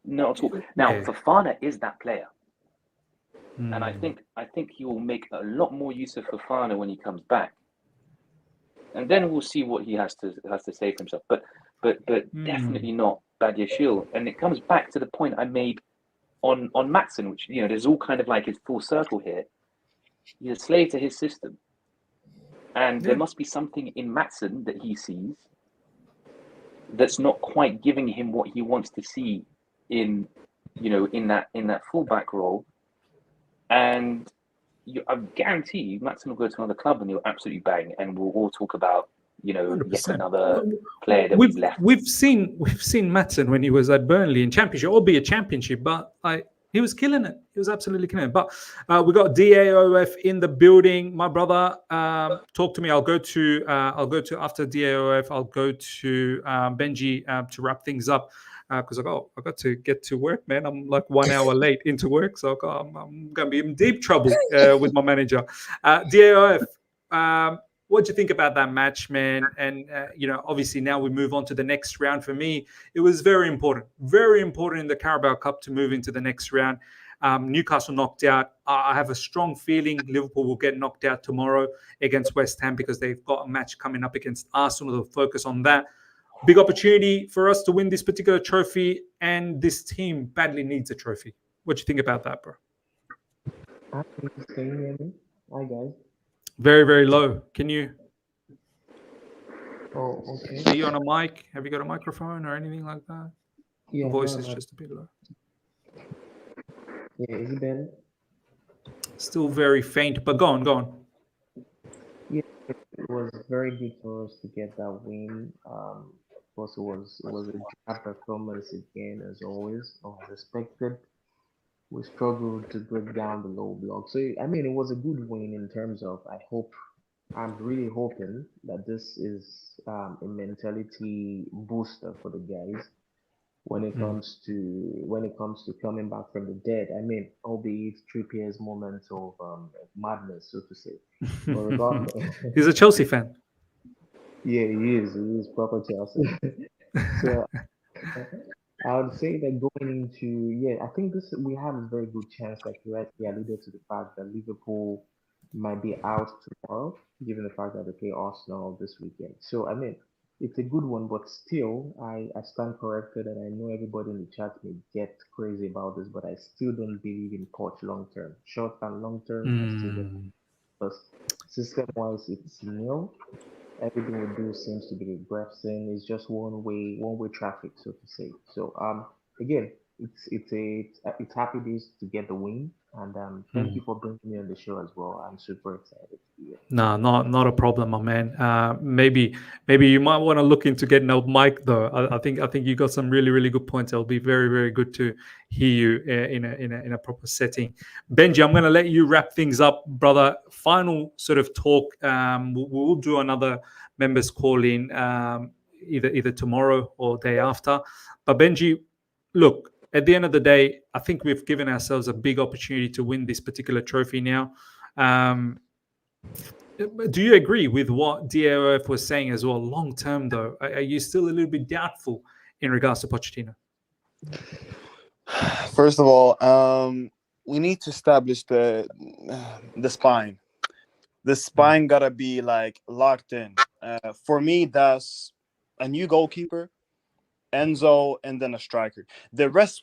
not at all. Now Fofana is that player, and I think he will make a lot more use of Fofana when he comes back. And then we'll see what he has to say for himself. But definitely not Badiashile. And it comes back to the point I made on Maatsen, which there's all kind of like his full circle here. He's a slave to his system, and there must be something in Maatsen that he sees that's not quite giving him what he wants to see in that fullback role. And I guarantee you, Maatsen will go to another club and he'll absolutely bang, and we'll all talk about, yet 100%. Another player that we've left. We've seen Maatsen when he was at Burnley in Championship, albeit Championship, but he was killing it. He was absolutely killing it. But we got DAOF in the building. My brother, talk to me. I'll go to after DAOF. I'll go to Benji to wrap things up. Because I got to get to work, man. I'm like 1 hour late into work, so I'm going to be in deep trouble with my manager. DAOF, what do you think about that match, man? And obviously now we move on to the next round. For me, it was very important in the Carabao Cup to move into the next round. Newcastle knocked out. I have a strong feeling Liverpool will get knocked out tomorrow against West Ham because they've got a match coming up against Arsenal. They'll focus on that. Big opportunity for us to win this particular trophy, and this team badly needs a trophy. What do you think about that, bro? Can you hear me? Hi, guys. Very, very low. Can you? Oh, okay. Are you on a mic? Have you got a microphone or anything like that? Yeah, the voice is just a bit low. Yeah, is it better? Still very faint, but go on. Yeah, it was very good for us to get that win. Of course, it was a drab performance again, as always, unexpected. We struggled to break down the low block. So, I mean, it was a good win in terms of, I'm really hoping that this is a mentality booster for the guys when it comes to coming back from the dead. I mean, albeit Trippier's moment of madness, so to say. But regardless, he's a Chelsea fan. Yeah, he is. He is proper Chelsea. So I would say that going into I think we have a very good chance, like you rightly alluded to the fact that Liverpool might be out tomorrow, given the fact that they play Arsenal this weekend. So I mean, it's a good one, but still, I stand corrected, and I know everybody in the chat may get crazy about this, but I still don't believe in Poch long term. Short and long term, I still don't. Because system wise, it's nil. Everything we do seems to be regressing. It's just one way traffic, so to say. So again, it's happy days to get the win, and thank you for bringing me on the show as well. I'm super excited to be here. No, not a problem, my man. Maybe you might want to look into getting a mic though. I think you got some really good points. It'll be very good to hear you in a proper setting. Benji, I'm going to let you wrap things up, brother. Final sort of talk. We'll do another members call in either tomorrow or day after. But Benji, look, at the end of the day, I think we've given ourselves a big opportunity to win this particular trophy now. Do you agree with what DAOF was saying as well? Long term, though, are you still a little bit doubtful in regards to Pochettino? First of all, we need to establish the spine. The spine gotta be like locked in. For me, that's a new goalkeeper, Enzo, and then a striker. The rest,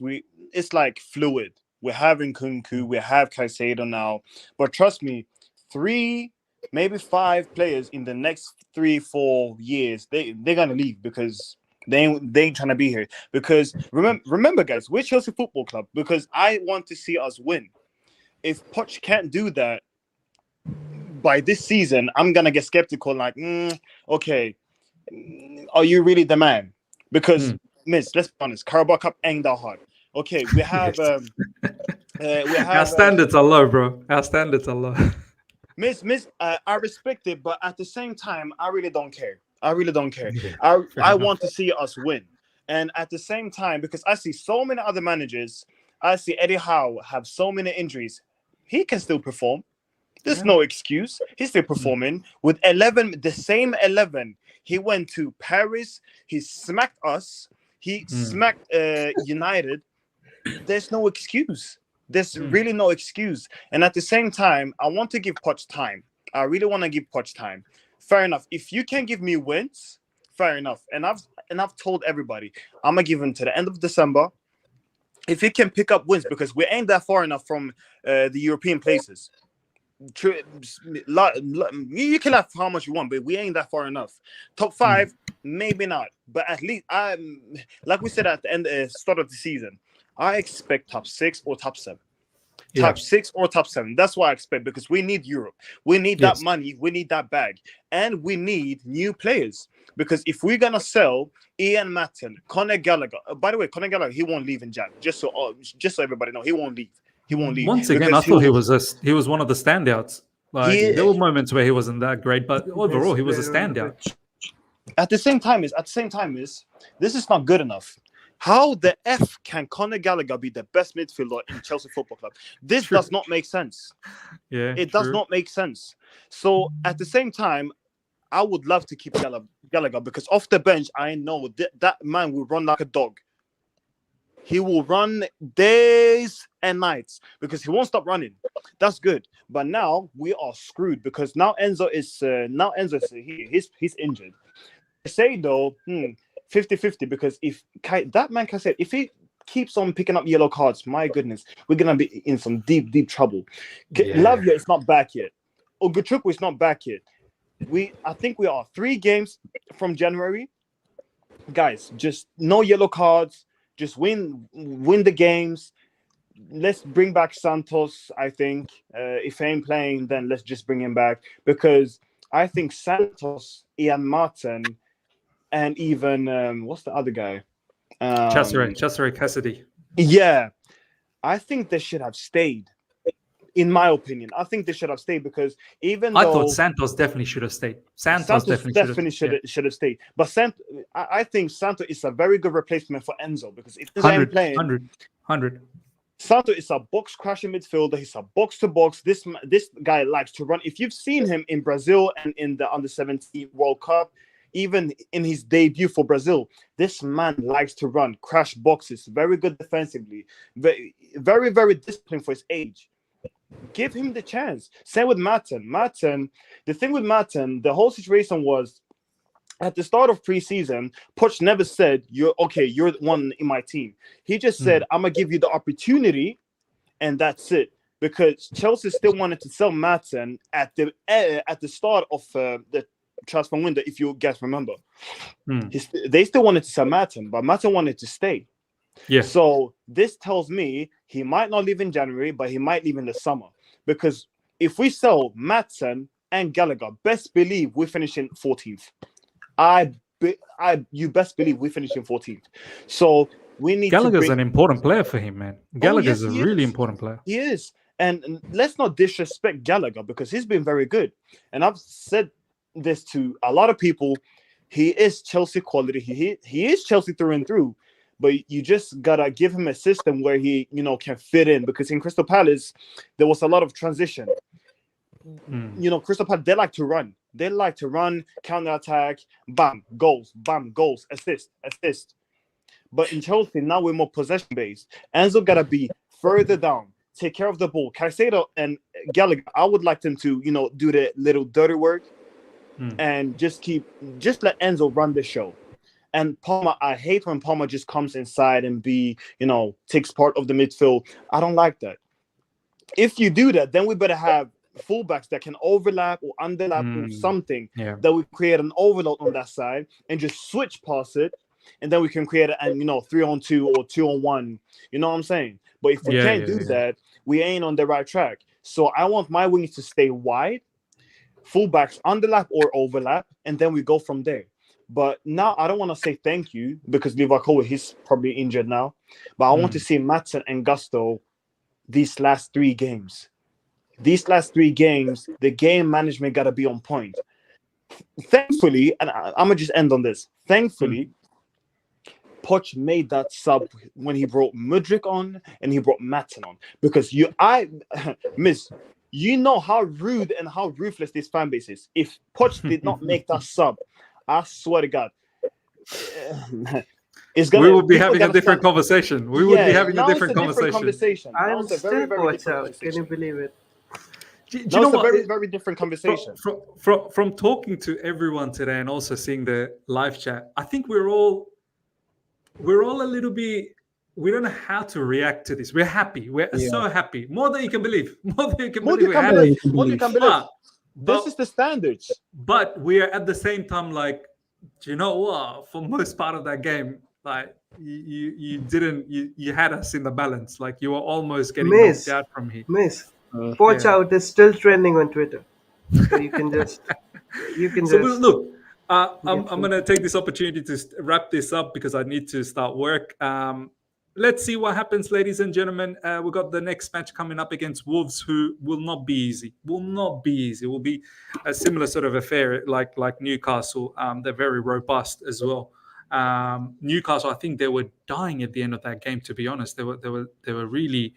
it's like fluid. We have Nkunku, we have Caicedo now, but trust me, 3, maybe 5 players in the next 3-4 years, they're gonna leave because they ain't trying to be here. Because remember, guys, we're Chelsea Football Club because I want to see us win. If Poch can't do that by this season, I'm gonna get skeptical. Like, okay, are you really the man? Because, miss, let's be honest, Carabao Cup ain't that hard. Okay, we have our standards are low, bro. Our standards are low. Miss, I respect it, but at the same time, I really don't care. I want to see us win. And at the same time, because I see so many other managers, I see Eddie Howe have so many injuries. He can still perform. There's no excuse. He's still performing with 11, the same 11. He went to Paris. He smacked us. He smacked United. There's no excuse. There's really no excuse. And at the same time, I want to give Poch time. I really want to give Poch time. Fair enough. If you can give me wins, fair enough. And I've told everybody, I'm gonna give him to the end of December. If he can pick up wins, because we ain't that far enough from the European places. You can laugh how much you want, but we ain't that far enough. Top 5, maybe not. But at least like we said at the end, start of the season, I expect top 6 or top 7. Top 6 or top 7. That's what I expect, because we need Europe. We need that money. We need that bag. And we need new players. Because if we're going to sell Ian Maatsen, Conor Gallagher, by the way, Conor Gallagher, he won't leave in Jan. Just so everybody know, he won't leave. He won't leave. Once again, I thought he was one of the standouts. Like, there were moments where he wasn't that great, but overall, he was a standout. At the same time, this is not good enough. How the F can Conor Gallagher be the best midfielder in Chelsea Football Club? This does not make sense. It does not make sense. So at the same time, I would love to keep Gallagher, because off the bench, I know that man will run like a dog. He will run days and nights because he won't stop running. That's good. But now we are screwed, because now Enzo is he's injured. I say though, 50-50, because if that man Caicedo, if he keeps on picking up yellow cards, my goodness, we're gonna be in some deep trouble. Lavia is not back yet. Ogachukwu is not back yet. I think we are 3 games from January. Guys, just no yellow cards. Just win the games. Let's bring back Santos, I think. If he ain't playing, then let's just bring him back. Because I think Santos, Ian Maatsen, and even, what's the other guy? Cesare Cassidy. Yeah. I think they should have stayed. In my opinion, I think they should have stayed, because I thought Santos definitely should have stayed. Santos definitely should have stayed. But I think Santos is a very good replacement for Enzo, because if they ain't playing, 100. Santos is a box crashing midfielder. He's a box to box. This guy likes to run. If you've seen him in Brazil and in the Under-17 World Cup, even in his debut for Brazil, this man likes to run, crash boxes. Very good defensively. Very, very, very disciplined for his age. Give him the chance. Same with Maatsen. The thing with Maatsen, the whole situation was, at the start of preseason, Poch never said, you're the one in my team. He just said, I'm going to give you the opportunity, and that's it. Because Chelsea still wanted to sell Maatsen at the start of the transfer window, if you guys remember. They still wanted to sell Maatsen, but Maatsen wanted to stay. Yeah. So this tells me he might not leave in January, but he might leave in the summer. Because if we sell Maatsen and Gallagher, best believe we're finishing 14th. You best believe we're finishing 14th. So we need Gallagher's to an important player for him, man. Gallagher's a really important player. He is. And let's not disrespect Gallagher because he's been very good. And I've said this to a lot of people. He is Chelsea quality. He is Chelsea through and through. But you just gotta give him a system where he, can fit in. Because in Crystal Palace, there was a lot of transition. Crystal Palace, they like to run. They like to run, counter attack, bam, goals, assist. But in Chelsea, now we're more possession based. Enzo gotta be further down, take care of the ball. Caicedo and Gallagher, I would like them to, do the little dirty work and just let Enzo run the show. And Palmer, I hate when Palmer just comes inside and takes part of the midfield. I don't like that. If you do that, then we better have fullbacks that can overlap or underlap or something that we create an overload on that side and just switch past it, and then we can create 3-on-2 or 2-on-1. You know what I'm saying? But if we can't do that, we ain't on the right track. So I want my wings to stay wide, fullbacks underlap or overlap, and then we go from there. But now I don't want to say thank you because Liverpool, he's probably injured now. But I want to see Maatsen and Gusto these last 3 games. These last 3 games, the game management got to be on point. Thankfully, and I'm going to just end on this. Thankfully, Poch made that sub when he brought Mudryk on and he brought Maatsen on. Because you know how rude and how ruthless this fan base is. If Poch did not make that sub, I swear to God, we would be having a different conversation. We would be having a different conversation. I'm still watch out. Can you believe it? Do you know what? Very, very different conversation. From talking to everyone today and also seeing the live chat, I think we're all a little bit. We don't know how to react to this. We're happy. We're so happy. More than you can believe. More than you can believe. This is the standards. But we are at the same time like, do you know what? For most part of that game, like you had us in the balance. Like you were almost getting knocked out from here. Watch out is still trending on Twitter. So you can just look. I'm gonna take this opportunity to wrap this up because I need to start work. Let's see what happens, ladies and gentlemen. We've got the next match coming up against Wolves, who will not be easy. It will be a similar sort of affair like Newcastle. They're very robust as well. Newcastle, I think they were dying at the end of that game. To be honest, they were really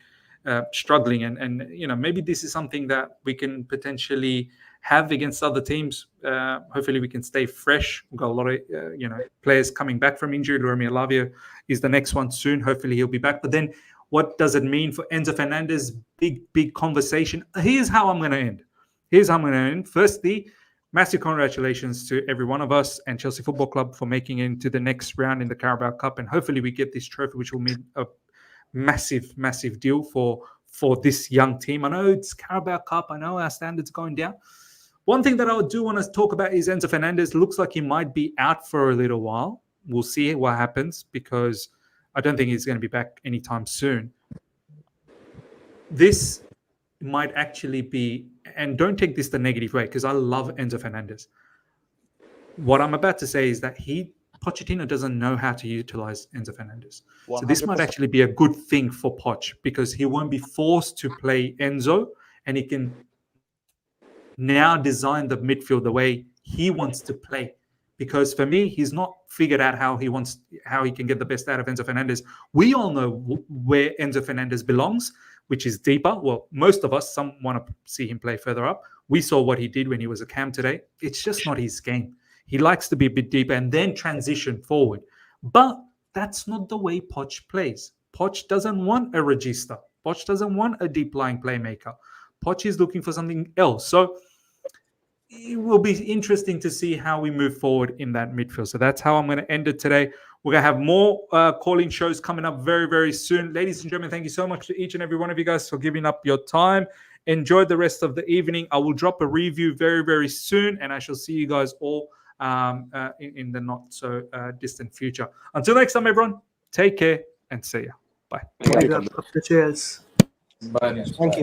struggling, and maybe this is something that we can potentially have against other teams. Hopefully, we can stay fresh. We've got a lot of players coming back from injury. Romeo Lavia is the next one soon. Hopefully, he'll be back. But then, what does it mean for Enzo Fernandez? Big conversation. Here's how I'm going to end. Firstly, massive congratulations to every one of us and Chelsea Football Club for making it into the next round in the Carabao Cup, and hopefully, we get this trophy, which will mean a massive deal for this young team. I know it's Carabao Cup. I know our standards are going down. One thing that I do want to talk about is Enzo Fernandez. Looks like he might be out for a little while. We'll see what happens because I don't think he's going to be back anytime soon. This might actually be, and don't take this the negative way because I love Enzo Fernandez. What I'm about to say is that Pochettino doesn't know how to utilize Enzo Fernandez. 100%. So this might actually be a good thing for Poch because he won't be forced to play Enzo and he can now design the midfield the way he wants to play. Because for me, he's not figured out how he can get the best out of Enzo Fernandez. We all know where Enzo Fernandez belongs, which is deeper. Well, most of us, some want to see him play further up. We saw what he did when he was a cam today. It's just not his game. He likes to be a bit deeper and then transition forward. But that's not the way Poch plays. Poch doesn't want a regista. Poch doesn't want a deep-lying playmaker. Poch is looking for something else. So it will be interesting to see how we move forward in that midfield. So that's how I'm going to end it today. We're going to have more calling shows coming up very, very soon. Ladies and gentlemen, thank you so much to each and every one of you guys for giving up your time. Enjoy the rest of the evening. I will drop a review very, very soon, and I shall see you guys all in the not so distant future. Until next time, everyone, take care and see ya. Bye. Big up the cheers. Bye. Thank you.